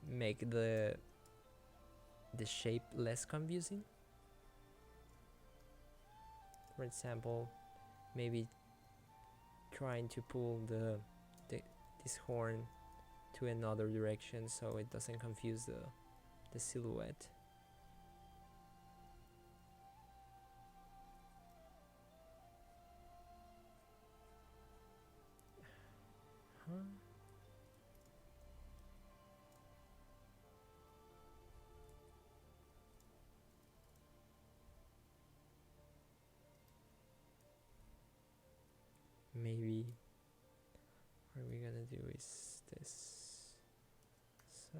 make the shape less confusing. For example, maybe trying to pull this horn to another direction so it doesn't confuse the silhouette. Huh? Maybe what we're gonna do is this. So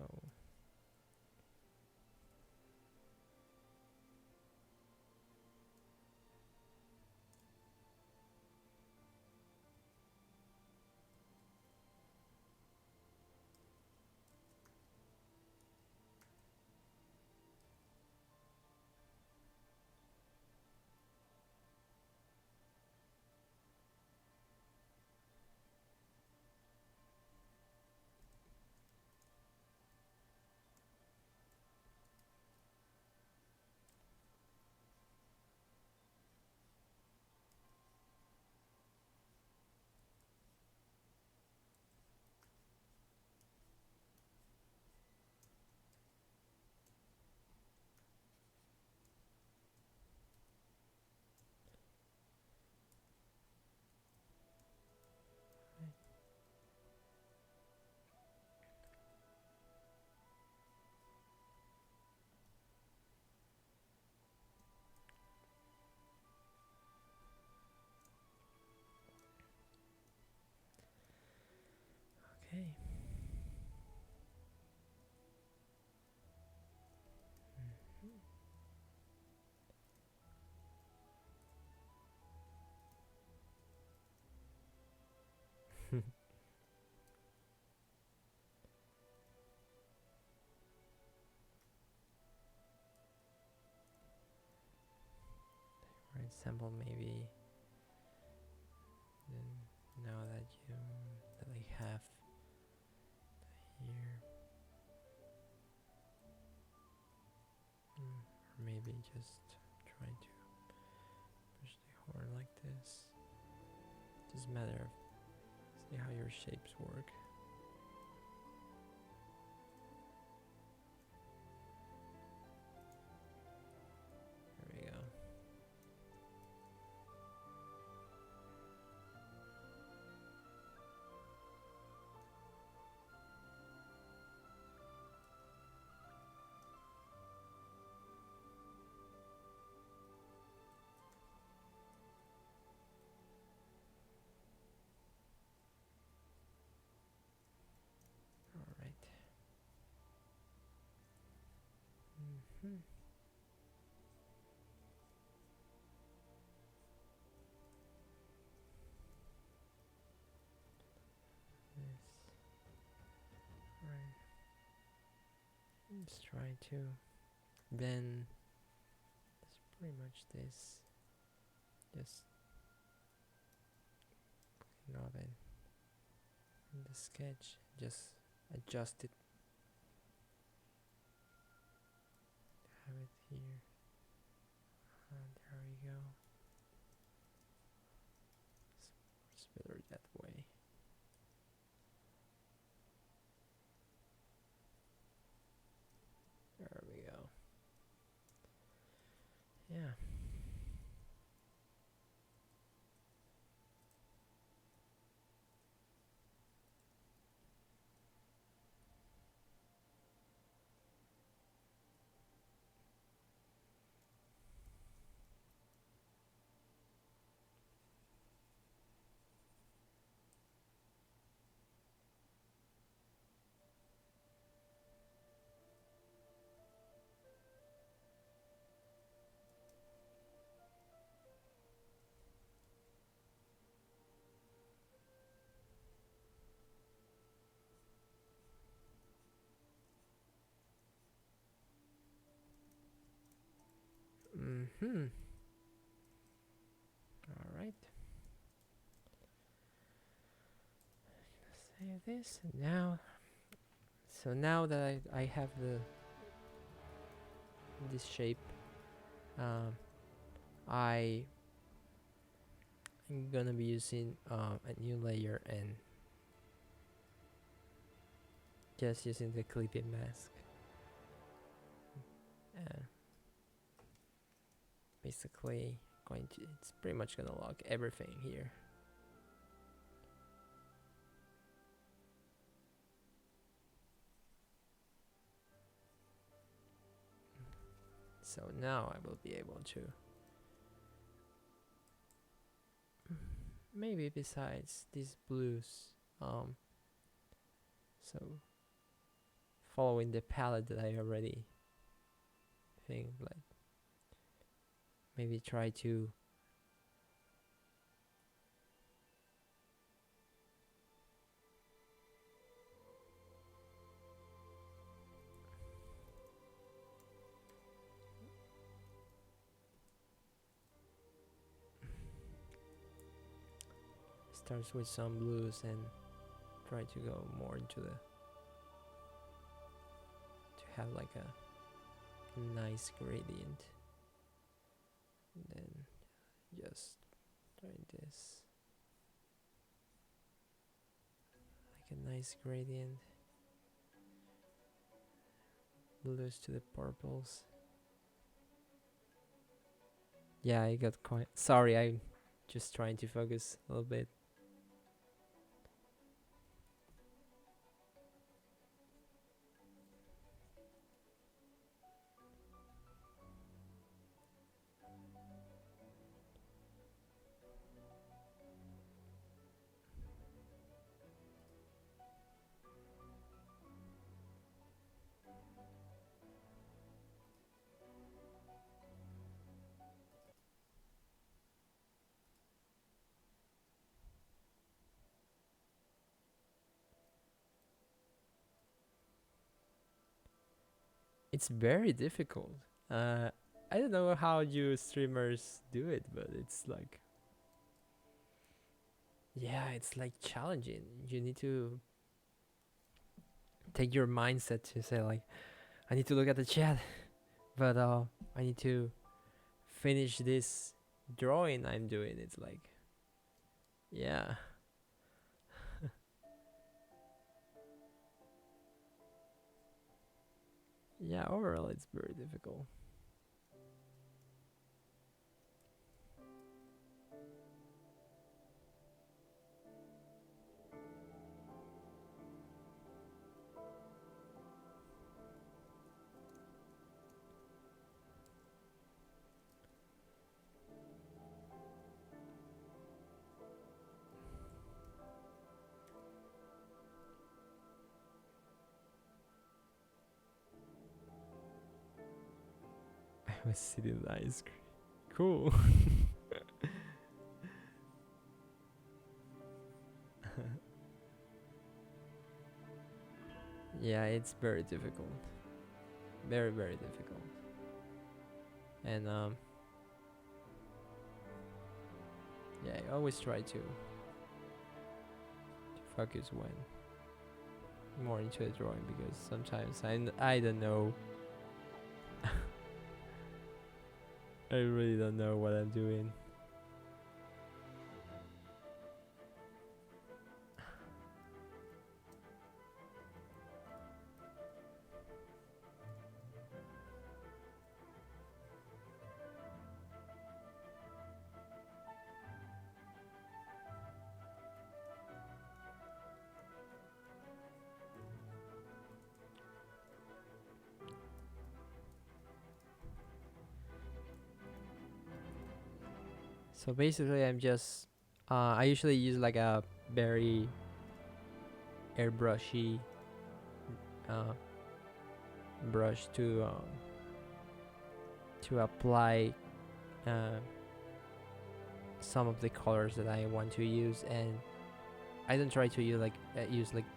example, maybe then now that I have here, or maybe just try to push the horn like this. Doesn't matter. See how your shapes work. There we go. All right. Mm-hmm. Right. Let's try to. Then it's pretty much this. Just knob it in the sketch. Just adjust it. Have it here. There we go. It's better that way. There we go. Yeah. Mm-hmm. All right. Save this now. So now that I have this shape, I'm gonna be using a new layer and just using the clipping mask. Basically, it's pretty much gonna lock everything here. So now I will be able to, maybe besides these blues, so following the palette that I already think, like maybe try to starts with some blues and try to go more into to have like a nice gradient, and then just try this, like a nice gradient, blues to the purples. Yeah, I got quite sorry, I'm just trying to focus a little bit. It's very difficult. I don't know how you streamers do it, but it's like, yeah, it's like challenging. You need to take your mindset to say like, I need to look at the chat, but I need to finish this drawing I'm doing. It's like, yeah. Yeah, overall it's very difficult. I was sitting in the ice cream. Cool. Yeah, it's very difficult. Very, very difficult. And yeah, I always try to focus when more into the drawing, because sometimes I don't know. I really don't know what I'm doing. So basically, I'm just I usually use like a very airbrushy uh, brush to apply uh, some of the colors that I want to use, and I don't try to use like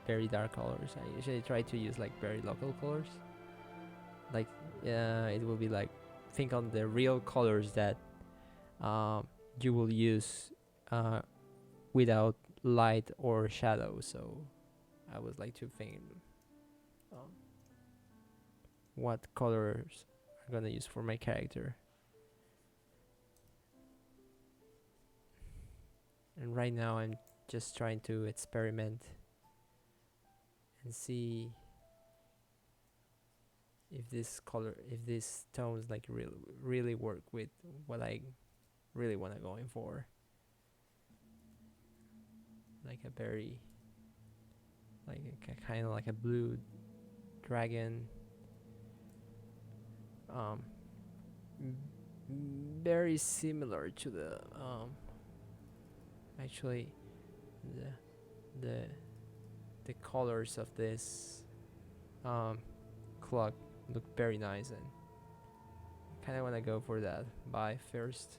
very dark colors. I usually try to use like very local colors. Like it will be like, think on the real colors that you will use uh, without light or shadow. So I would like to think um, what colors I'm gonna use for my character. And right now I'm just trying to experiment and see if these tones like really work with what I really wanna go in for. Like a very like a kind of like a blue dragon. Um, very similar to the actually the the the colors of this clock look very nice, and kind of want to go for that buy first.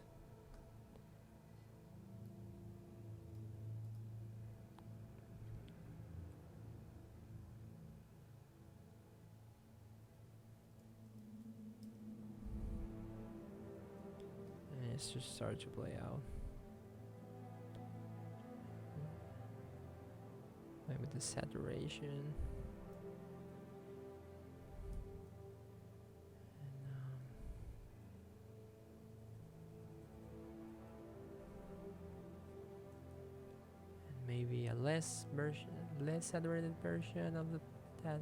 And it's just start to play out. Play with the saturation. Maybe a less saturated version of that.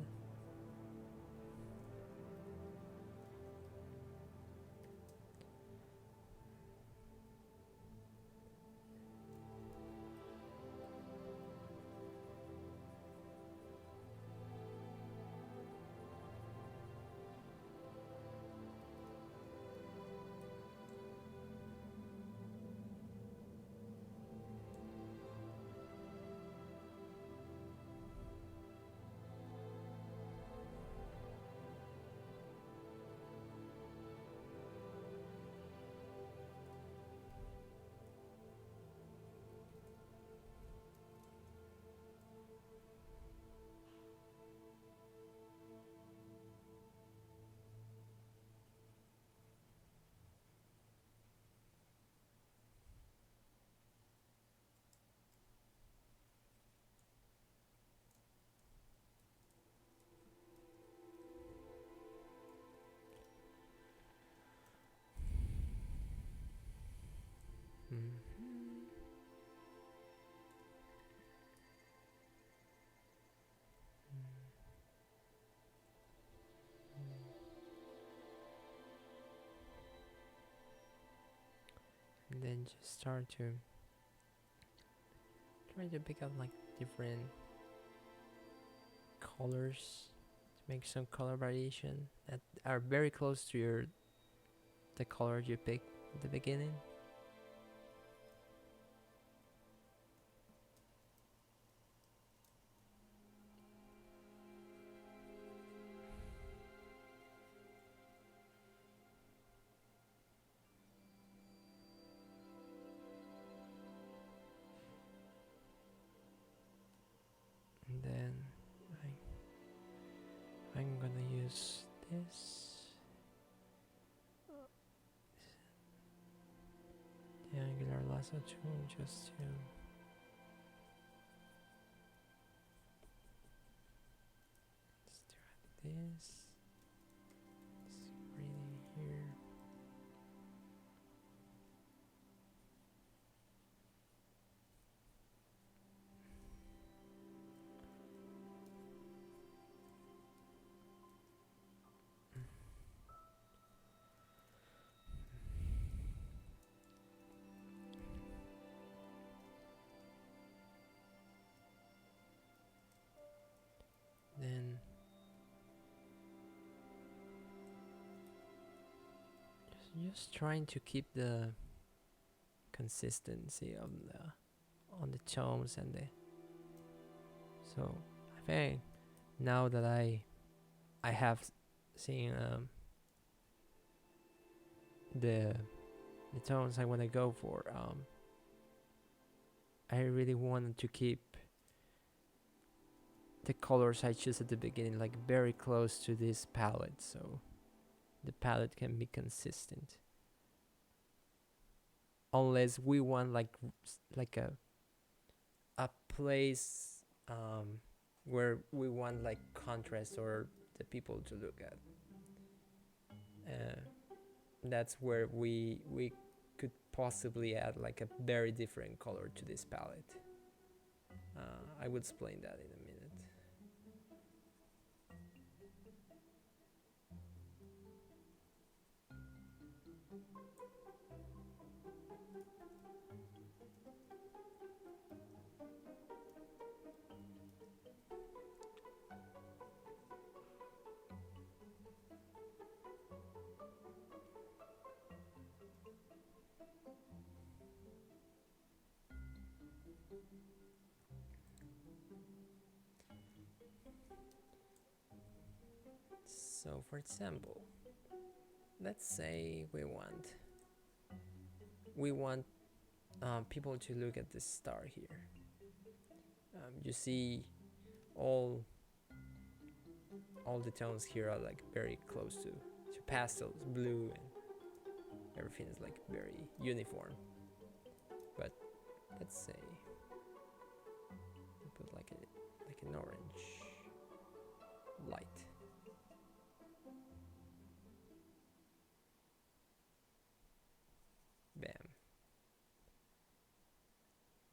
And then just start to try to pick up like different colors to make some color variation that are very close to the color you picked at the beginning. And then I'm gonna use this the angular lasso tool just to this reading here. Then just trying to keep the consistency of on the tones and the so I think now that I have seen the tones I want to go for, I really wanted to keep the colors I choose at the beginning like very close to this palette, so the palette can be consistent. Unless we want like a place where we want like contrast or the people to look at. That's where we could possibly add like a very different color to this palette. I will explain that in a minute. So for example, let's say we want people to look at this star here. You see all the tones here are like very close to pastels, blue, and everything is like very uniform. But let's say we put like an orange light. Bam.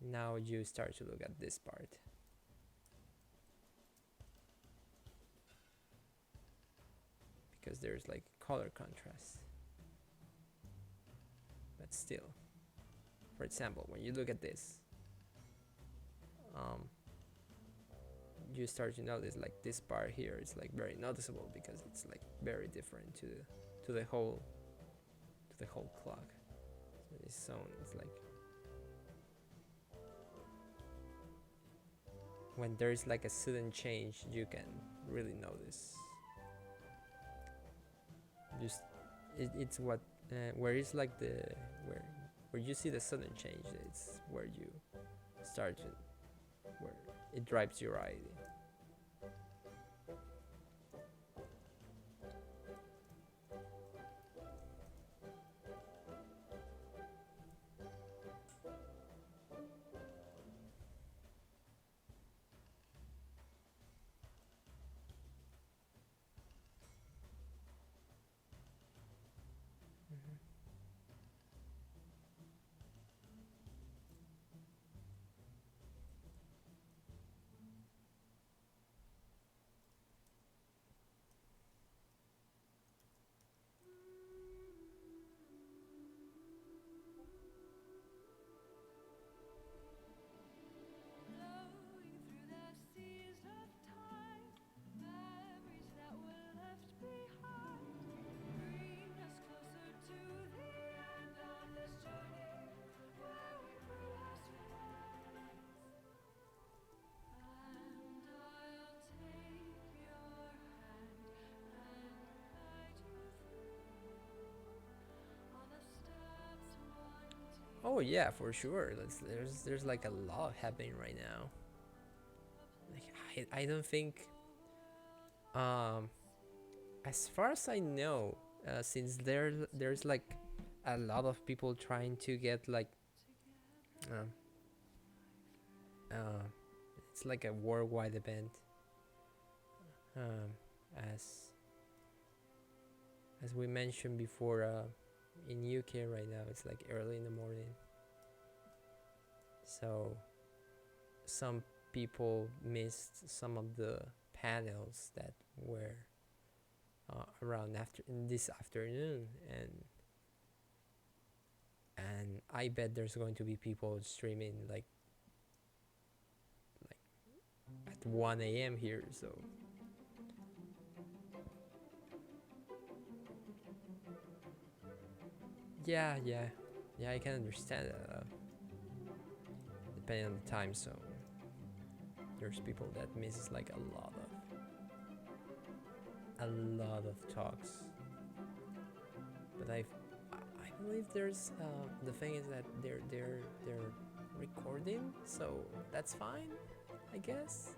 Now you start to look at this part. Because there's like color contrast. But still, for example, when you look at this, you start to notice like this part here is like very noticeable because it's like very different to the whole clock. So this zone is like when there's like a sudden change, you can really notice. Just it's what where it's like where you see the sudden change, it's where you start to where it drives your eye. Oh yeah, for sure. There's like a lot happening right now. Like I don't think um as far as I know, since there's like a lot of people trying to get like um, uh, it's like a worldwide event, um, as as we mentioned before. In UK right now, it's like early in the morning, so some people missed some of the panels that were around after in this afternoon, and I bet there's going to be people streaming like at 1 a.m. here. So yeah, I can understand that. Depending on the time zone, there's people that misses like a lot of talks. But I believe there's the thing is that they're recording, so that's fine, I guess.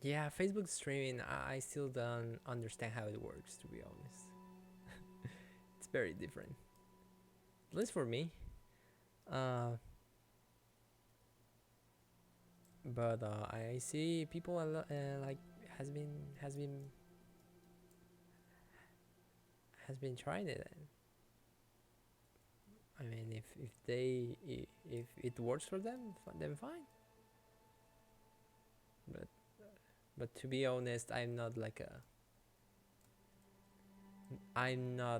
Yeah, Facebook streaming, I still don't understand how it works, to be honest. It's very different, at least for me. Uh, but I see people like has been has been has been trying it. I mean, if it works for them, then fine. But to be honest, I'm not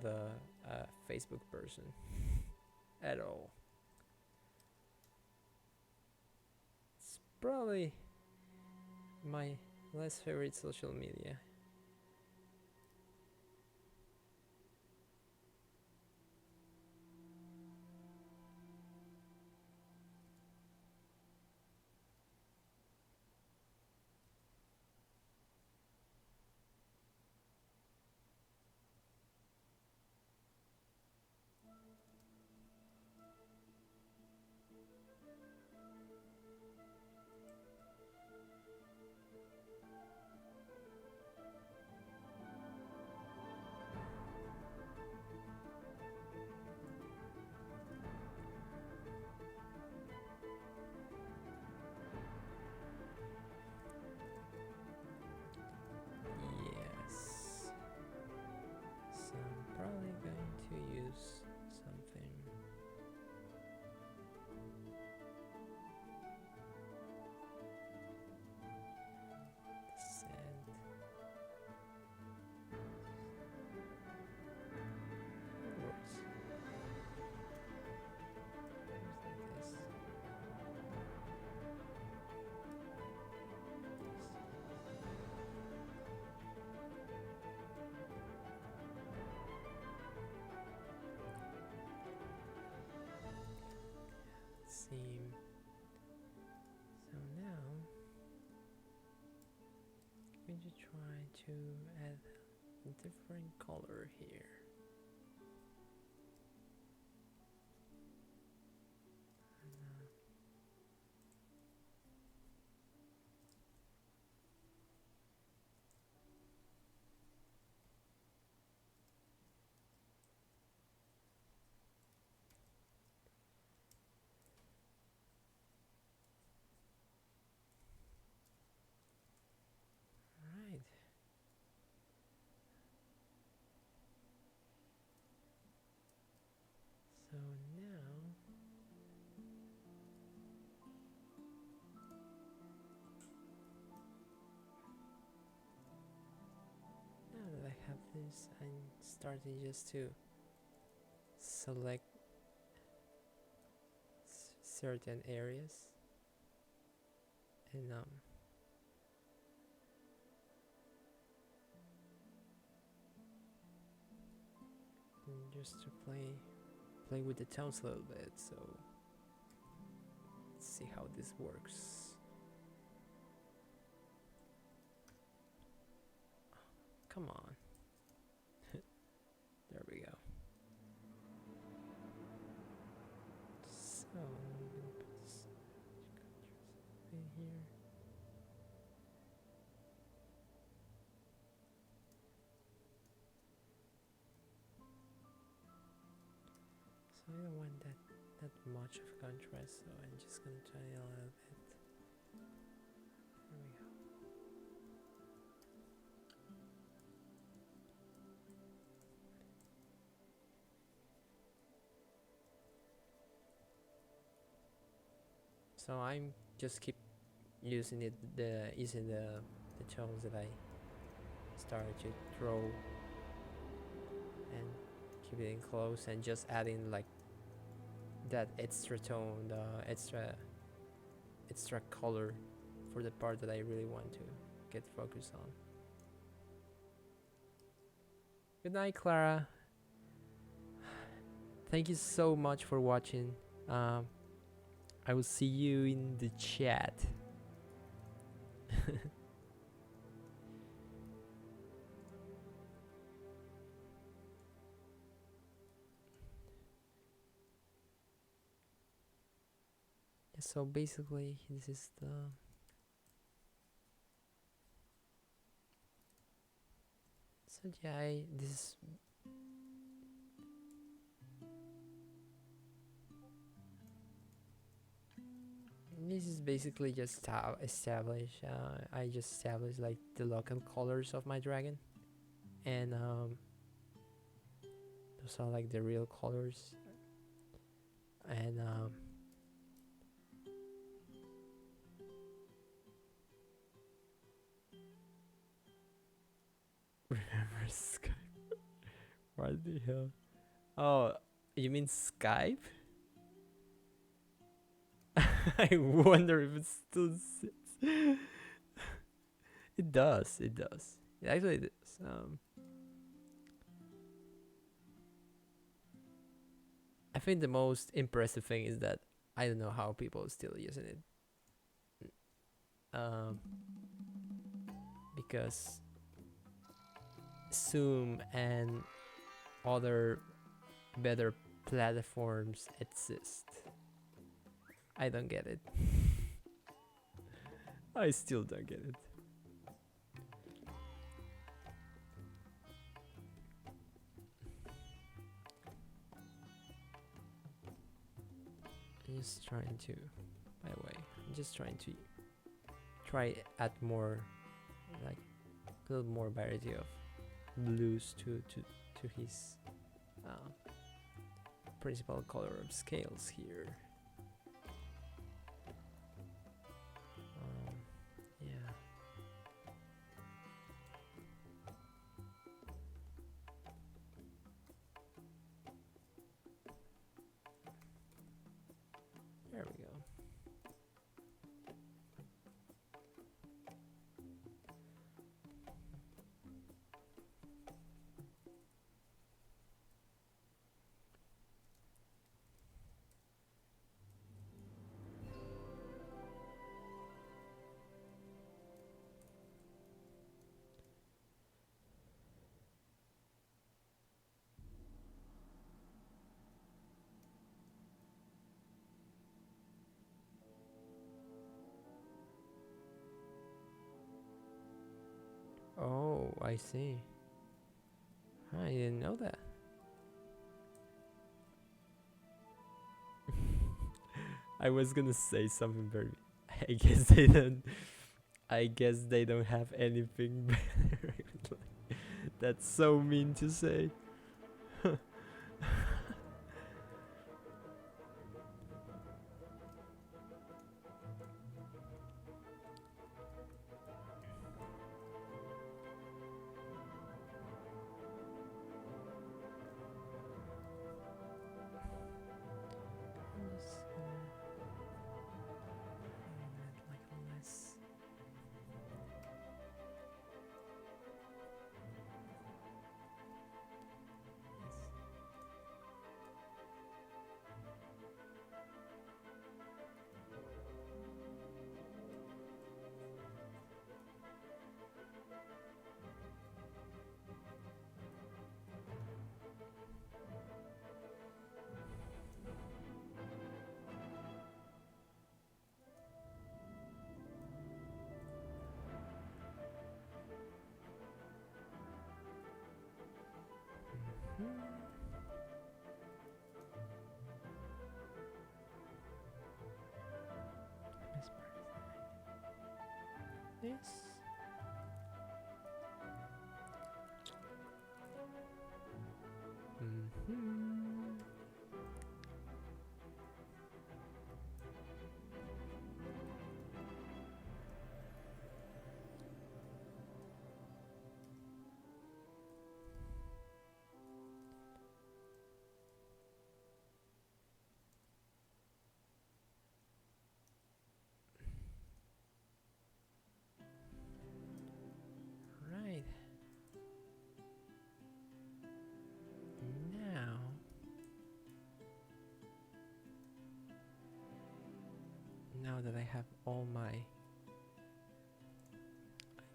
a Facebook person at all. It's probably my less favorite social media. Yes. So I'm probably going to use something. Send. Words. Like this. Seem. So now I'm going to try to add a different color here. Right. is I'm starting just to select certain areas and just to play with the tones a little bit. So let's see how this works. Come on. There we go. So I'm gonna put this in here. So I don't want that much of contrast, so I'm just gonna try it a little bit. There we go. So I'm just keep using the tones that I started to throw and keep it in close and just adding like that extra tone, the extra color for the part that I really want to get focused on. Good night, Clara. Thank you so much for watching. I will see you in the chat. So basically, this is the this is basically just establish. I just established like the local colors of my dragon, and those are like the real colors, and remember Skype? What the hell? Oh, you mean Skype? I wonder if it still sits. It does. It does. It actually does. I think the most impressive thing is that I don't know how people are still using it. Because Zoom and other better platforms exist. I don't get it. I still don't get it. I'm just trying to, by the way, I'm just trying to add more, like a little more variety of blues to his principal color of scales here. Yeah. There we go. Oh, I see. I didn't know that. I was gonna say something very. I guess they don't. I guess they don't have anything better. That's so mean to say. guess. Right. Now that I have all my, I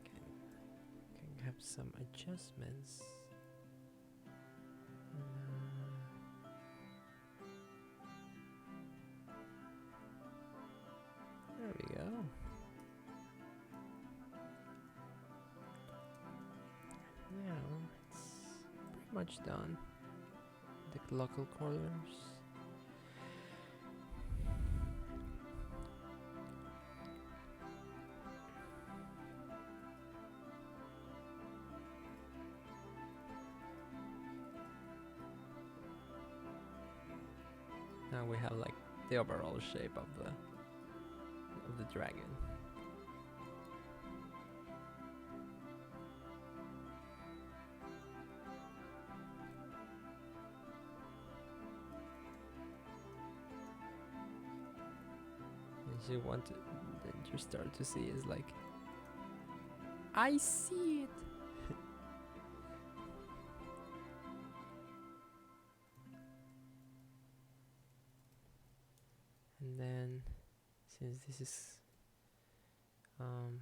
can have some adjustments. There we go. Now it's pretty much done. The local colors. Now we have like the overall shape of the dragon. And you want to, then you start to see is like, I see it. And then, since this is, I'm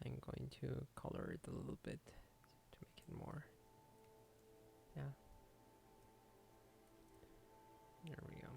going to color it a little bit to make it more, yeah. There we go.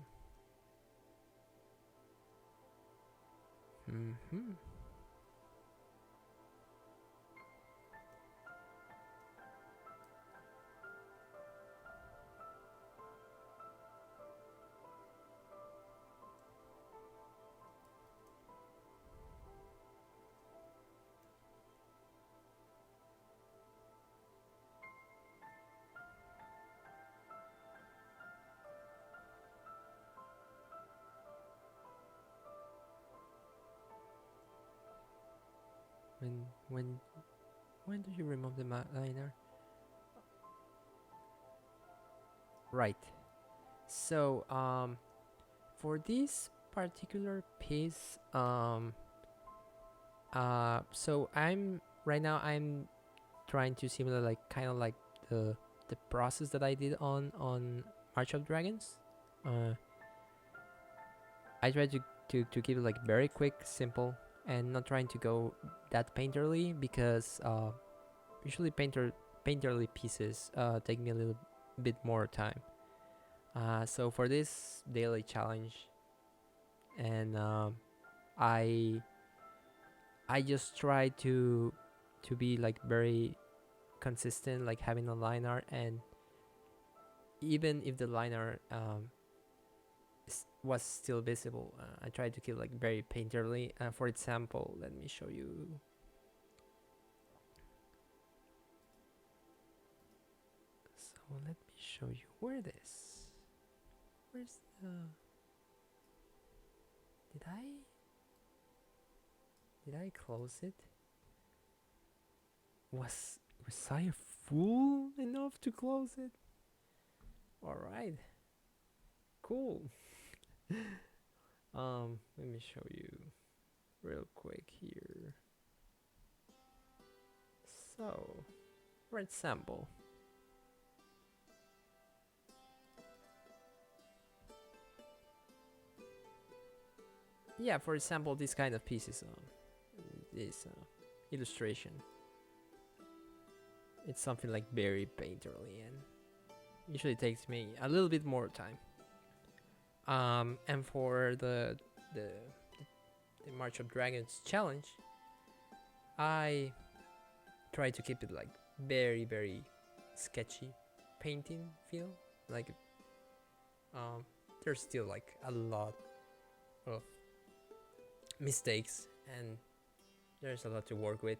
When do you remove the liner? Right. So for this particular piece, so I'm trying to simulate like kind of like the process that I did on March of Dragons. I tried to keep it like very quick, simple, and not trying to go that painterly, because usually painterly pieces take me a little bit more time. So for this daily challenge, and I just try to be like very consistent, like having a line art, and even if the line art was still visible, I tried to keep like very painterly. For example, let me show you. So let me show you where's the, did I close it? Was I fool enough to close it? Alright. Cool. Let me show you real quick here. So, for example, yeah, for example, this kind of pieces, this illustration, it's something like very painterly, and usually takes me a little bit more time. And for the March of Dragons challenge, I try to keep it like very, very sketchy painting feel. Like there's still like a lot of mistakes, and there's a lot to work with,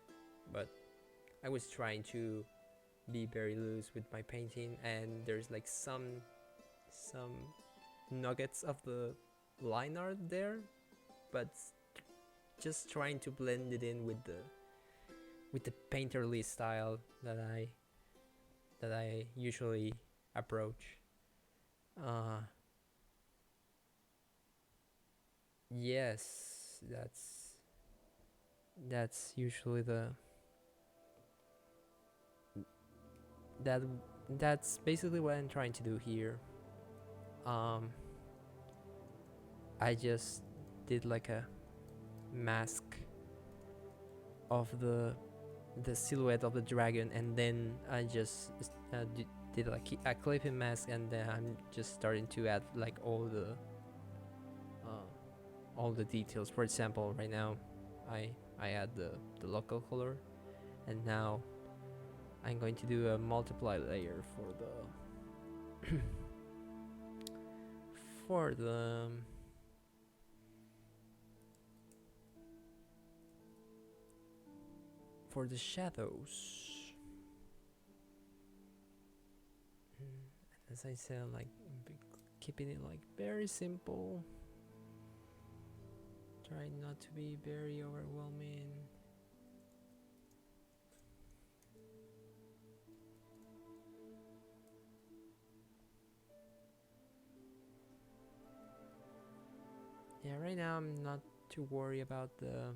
but I was trying to be very loose with my painting, and there's like some nuggets of the line art there, but just trying to blend it in with the painterly style that I usually approach. Uh, yes, that's usually that that's basically what I'm trying to do here. Um, I just did like a mask of the silhouette of the dragon, and then I just did like a clipping mask, and then I'm just starting to add like all the details. For example, right now I add the local color, and now I'm going to do a multiply layer for the shadows. As I said, like keeping it like very simple. Try not to be very overwhelming. Yeah, right now I'm not too worried about the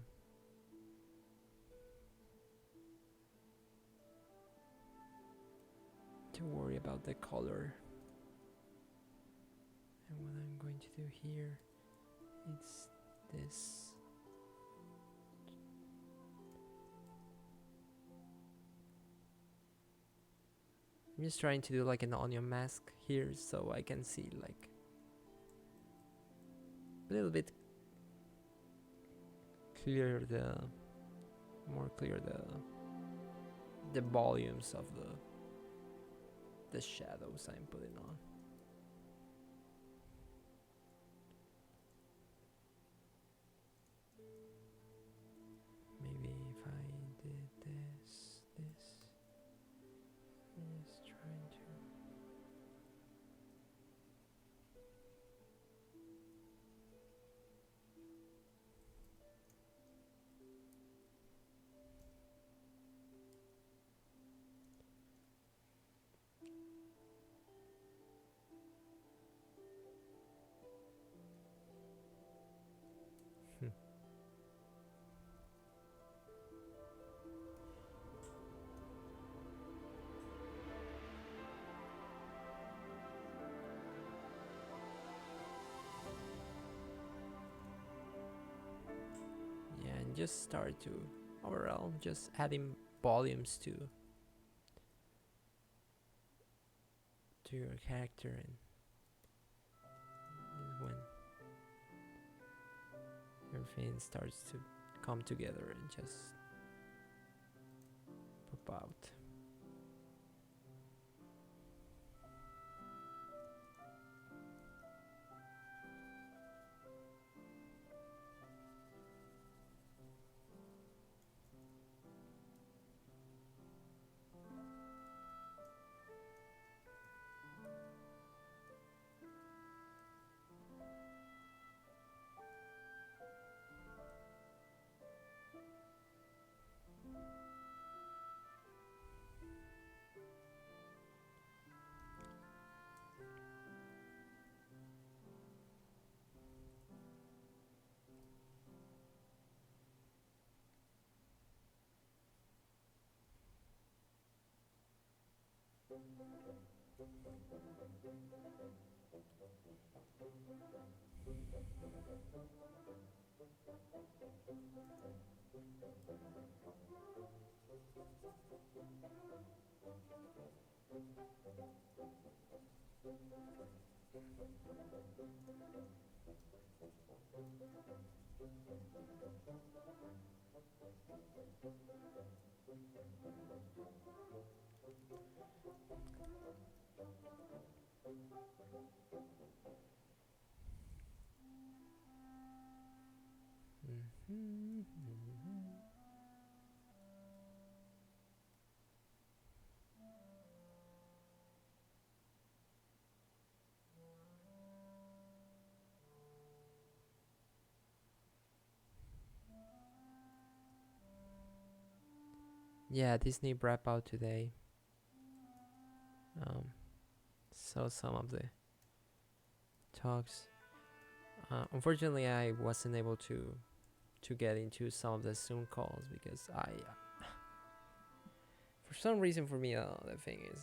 color. And what I'm going to do here, it's this. I'm just trying to do like an onion mask here, so I can see like a little bit more clear the volumes of the shadows I'm putting on. Maybe if I did this, just trying to. Yeah, and just start to overall just adding volumes to your character, and when everything starts to come together and just pop out. Yeah, Disney wrap out today. Um, so some of the talks. Unfortunately, I wasn't able to get into some of the Zoom calls because for some reason, for me, the thing is,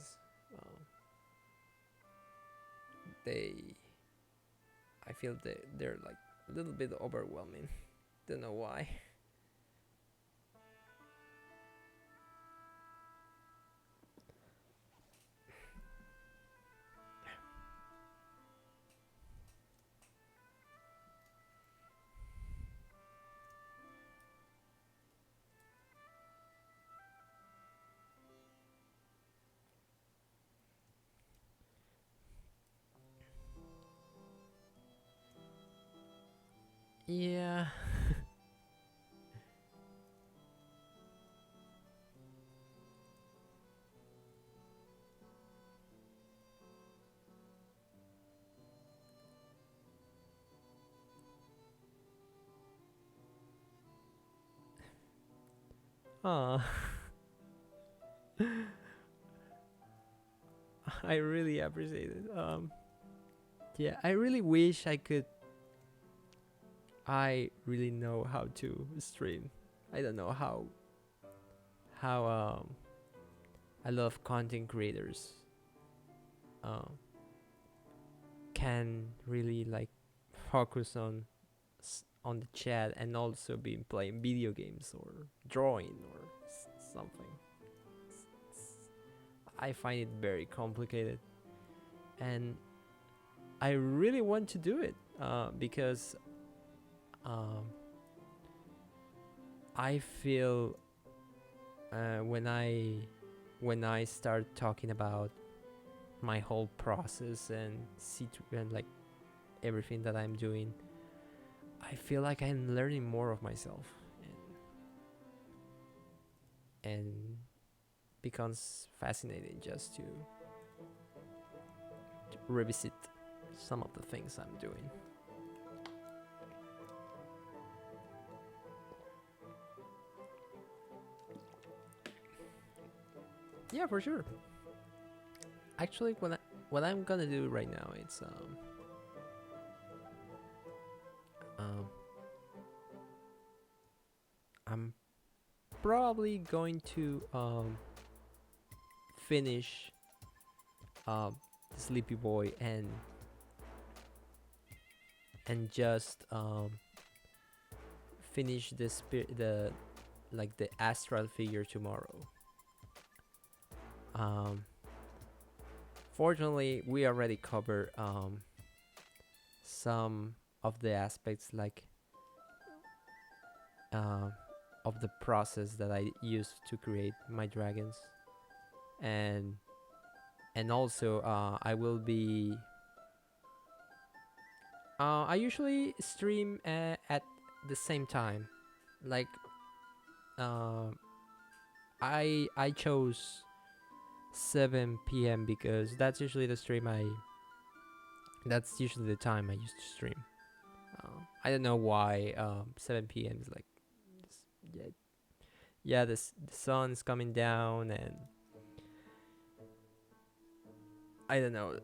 they, I feel they're like a little bit overwhelming. Don't know why. Yeah. Aw. I really appreciate it. Yeah, I really wish I could. I really know how to stream. I don't know how a lot of content creators um can really like focus on the chat and also be playing video games or drawing or something. I find it very complicated, and I really want to do it because um, I feel when I start talking about my whole process and like everything that I'm doing, I feel like I'm learning more of myself, and becomes fascinating just to revisit some of the things I'm doing. Yeah, for sure. Actually, what I'm gonna do right now, it's um I'm probably going to finish the Sleepy Boy and just finish the like the astral figure tomorrow. Um, Fortunately, we already covered some of the aspects like uh, of the process that I used to create my dragons, and also I will be. I usually stream at the same time, like uh, I chose 7 p.m. because that's usually the stream I. That's usually the time I used to stream. I don't know why 7 p.m. is like, yeah, yeah. The sun's coming down, and I don't know.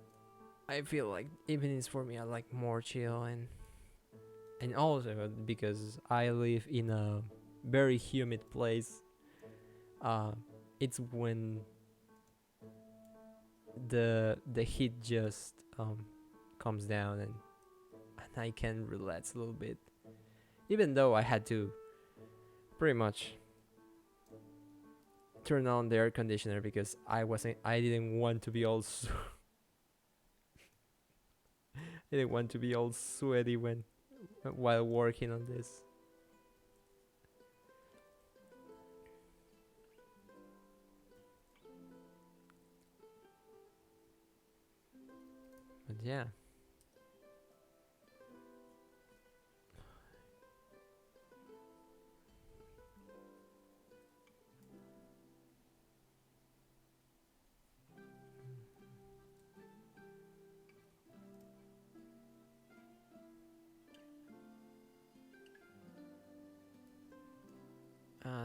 I feel like evenings for me are like more chill, and also because I live in a very humid place. Uh, it's when the heat just comes down, and I can relax a little bit, even though I had to pretty much turn on the air conditioner because I didn't want to be all I didn't want to be all sweaty when while working on this. But yeah.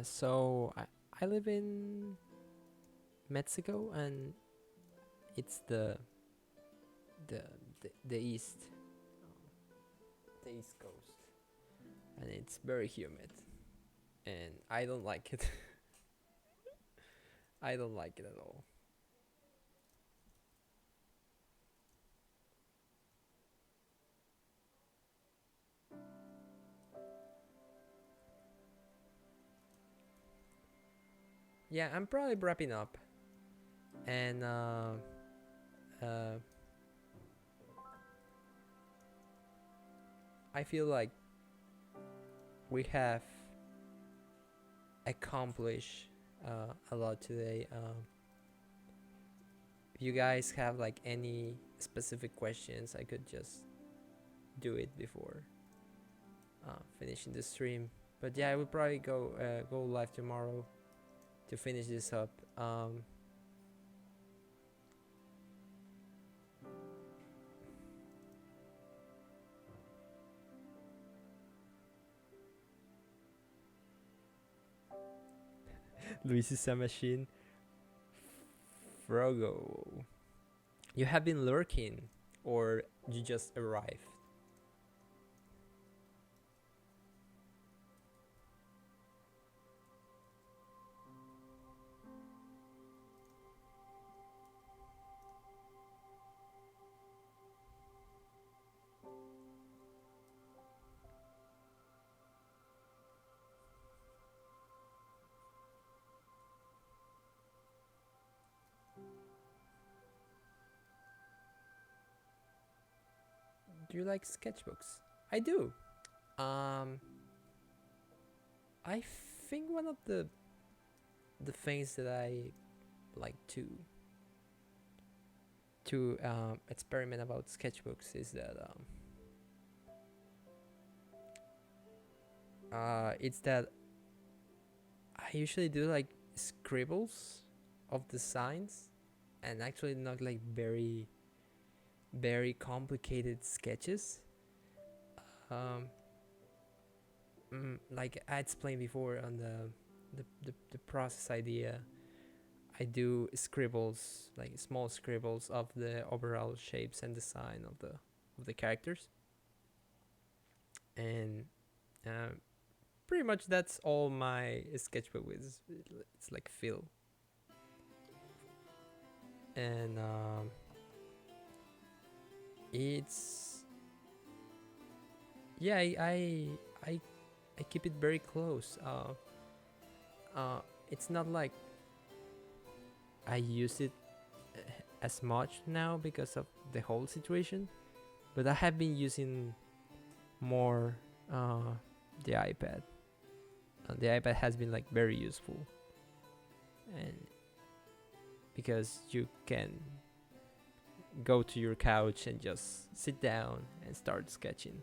So I live in Mexico, and it's the the east the east coast, and it's very humid, and I don't like it. I don't like it at all. Yeah, I'm probably wrapping up, and uh, I feel like we have accomplished a lot today. If you guys have like any specific questions, I could just do it before finishing the stream. But yeah, I will probably go live tomorrow to finish this up. Luis is a machine. Frogo, you have been lurking, or you just arrived? Do you like sketchbooks? I do. Um, I think one of the things that I like to experiment about sketchbooks is that it's that I usually do like scribbles of the signs, and actually not like very complicated sketches. Um, like I explained before on the process idea, I do scribbles, like small scribbles of the overall shapes and design of the characters, and pretty much that's all my sketchbook is. It's like fill, and it's yeah. I I keep it very close. It's not like I use it as much now because of the whole situation, but I have been using more the iPad. The iPad has been like very useful, and because you can go to your couch and just sit down and start sketching.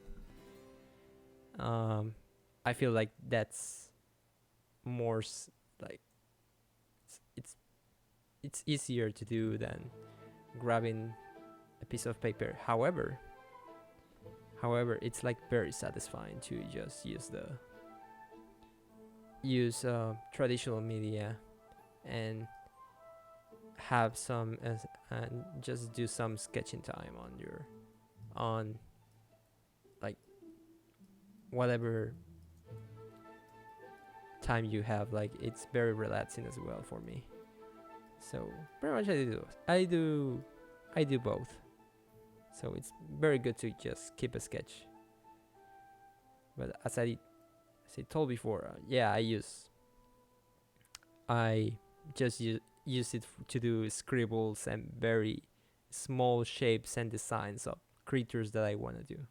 I feel like that's more like it's it's easier to do than grabbing a piece of paper. However, it's like very satisfying to just use traditional media and have some and just do some sketching time on like whatever time you have. Like it's very relaxing as well for me. So pretty much I do both. So it's very good to just keep a sketch. But as I told before, yeah, I just use it to do scribbles and very small shapes and designs of creatures that I want to do.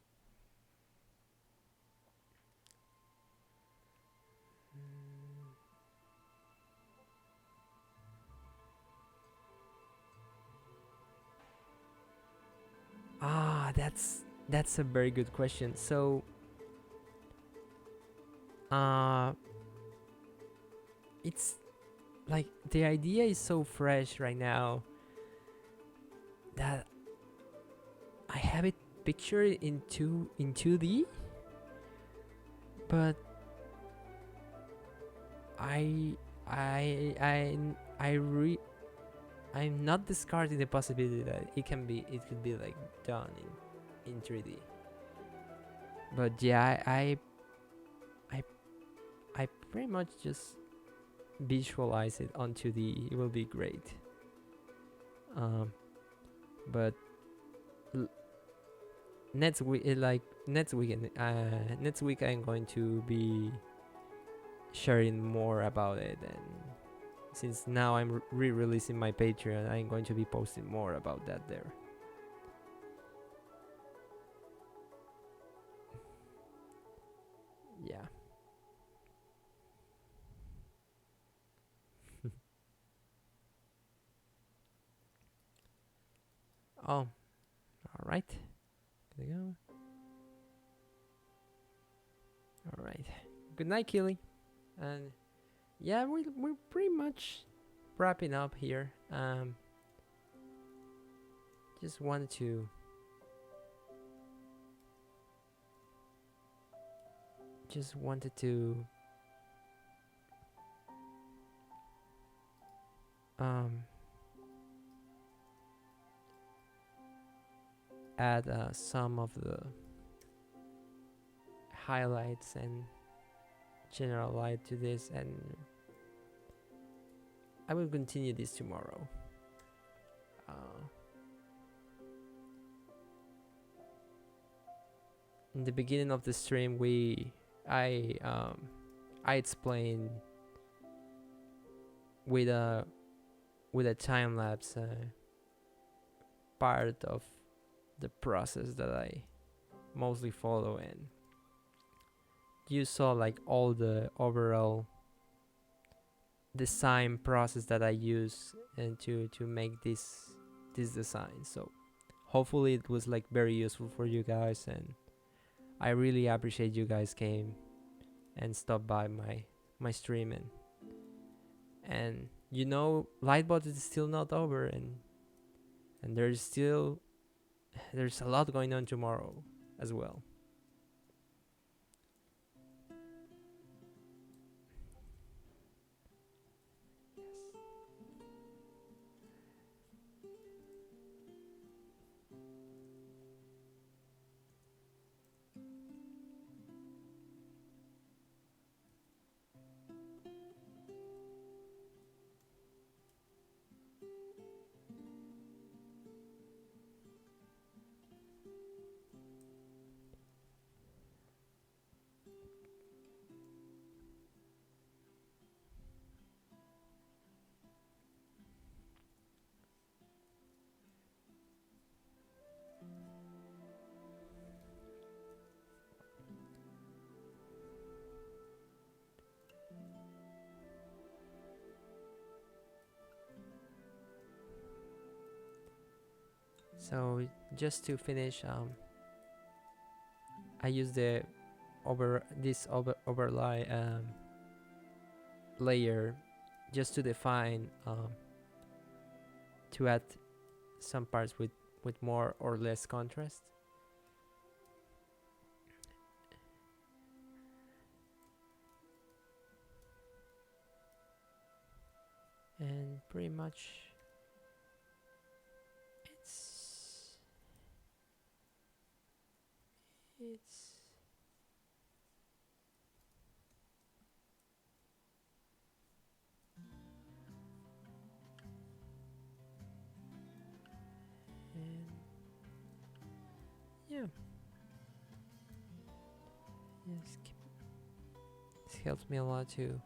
That's a very good question. So, uh, it's like the idea is so fresh right now that I have it pictured in 2D, but I I re I'm not discarding the possibility that it could be like done in 3D. But yeah, I I pretty much just visualize it on 2D. It will be great. But l- next week I'm going to be sharing more about it, and since now I'm re-releasing my Patreon, I'm going to be posting more about that there. Yeah. Oh, all right. There you go. All right. Good night, Keely. And yeah, we're pretty much wrapping up here. Just wanted to just wanted to um add some of the highlights and general light to this, and I will continue this tomorrow. Uh, in the beginning of the stream, I explained with a time lapse part of the process that I mostly follow, and you saw like all the overall design process that I use and to make this design. So hopefully it was like very useful for you guys, and I really appreciate you guys came and stopped by my stream, and you know, Lightbot is still not over, and there's a lot going on tomorrow as well. So just to finish, I use the overlay layer just to define to add some parts with more or less contrast. And pretty much it's it's and yeah, yes, this helps me a lot to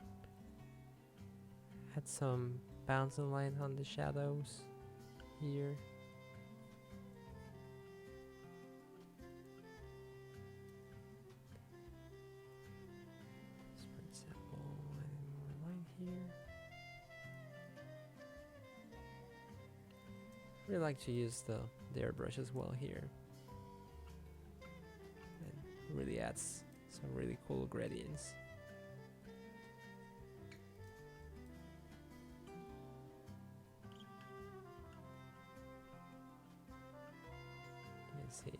add some bounce and light on the shadows here. So for example, adding more light here. I really like to use the airbrush as well here, and really adds some really cool gradients. Let's see.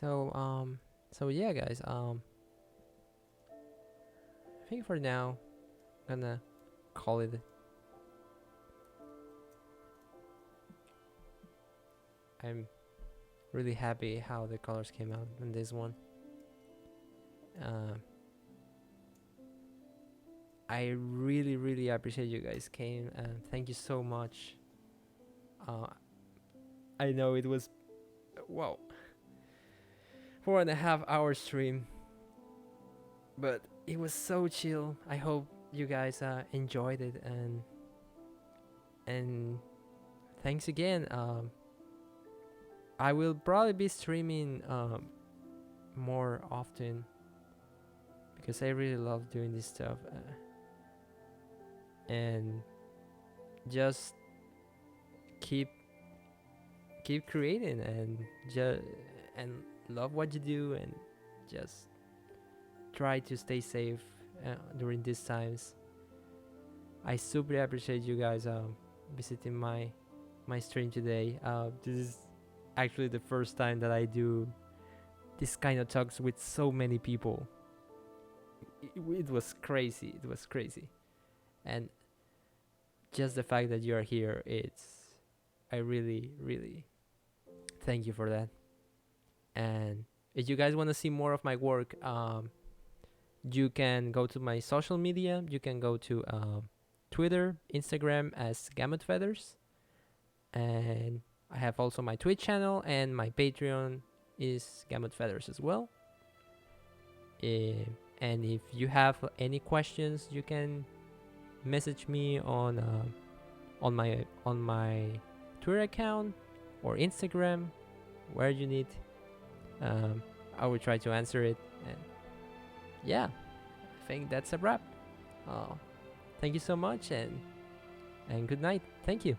So yeah, guys. I think for now, I'm gonna call it. I'm really happy how the colors came out in this one. Uh, I really, really appreciate you guys came, and thank you so much. Uh, I know it was, wow, 4.5 hour stream, but it was so chill. I hope you guys enjoyed it, and thanks again. I will probably be streaming more often because I really love doing this stuff, and just keep creating and just and love what you do, and just try to stay safe during these times. I super appreciate you guys visiting my stream today. This is actually the first time that I do this kind of talks with so many people. It was crazy. It was crazy, and just the fact that you are here, I really, really thank you for that. And if you guys want to see more of my work, you can go to my social media. You can go to Twitter, Instagram as Gamut Feathers, and I have also my Twitch channel, and my Patreon is Gamut Feathers as well. And if you have any questions, you can message me on my Twitter account or Instagram, where you need. I will try to answer it. And yeah, I think that's a wrap. Thank you so much, and good night. Thank you.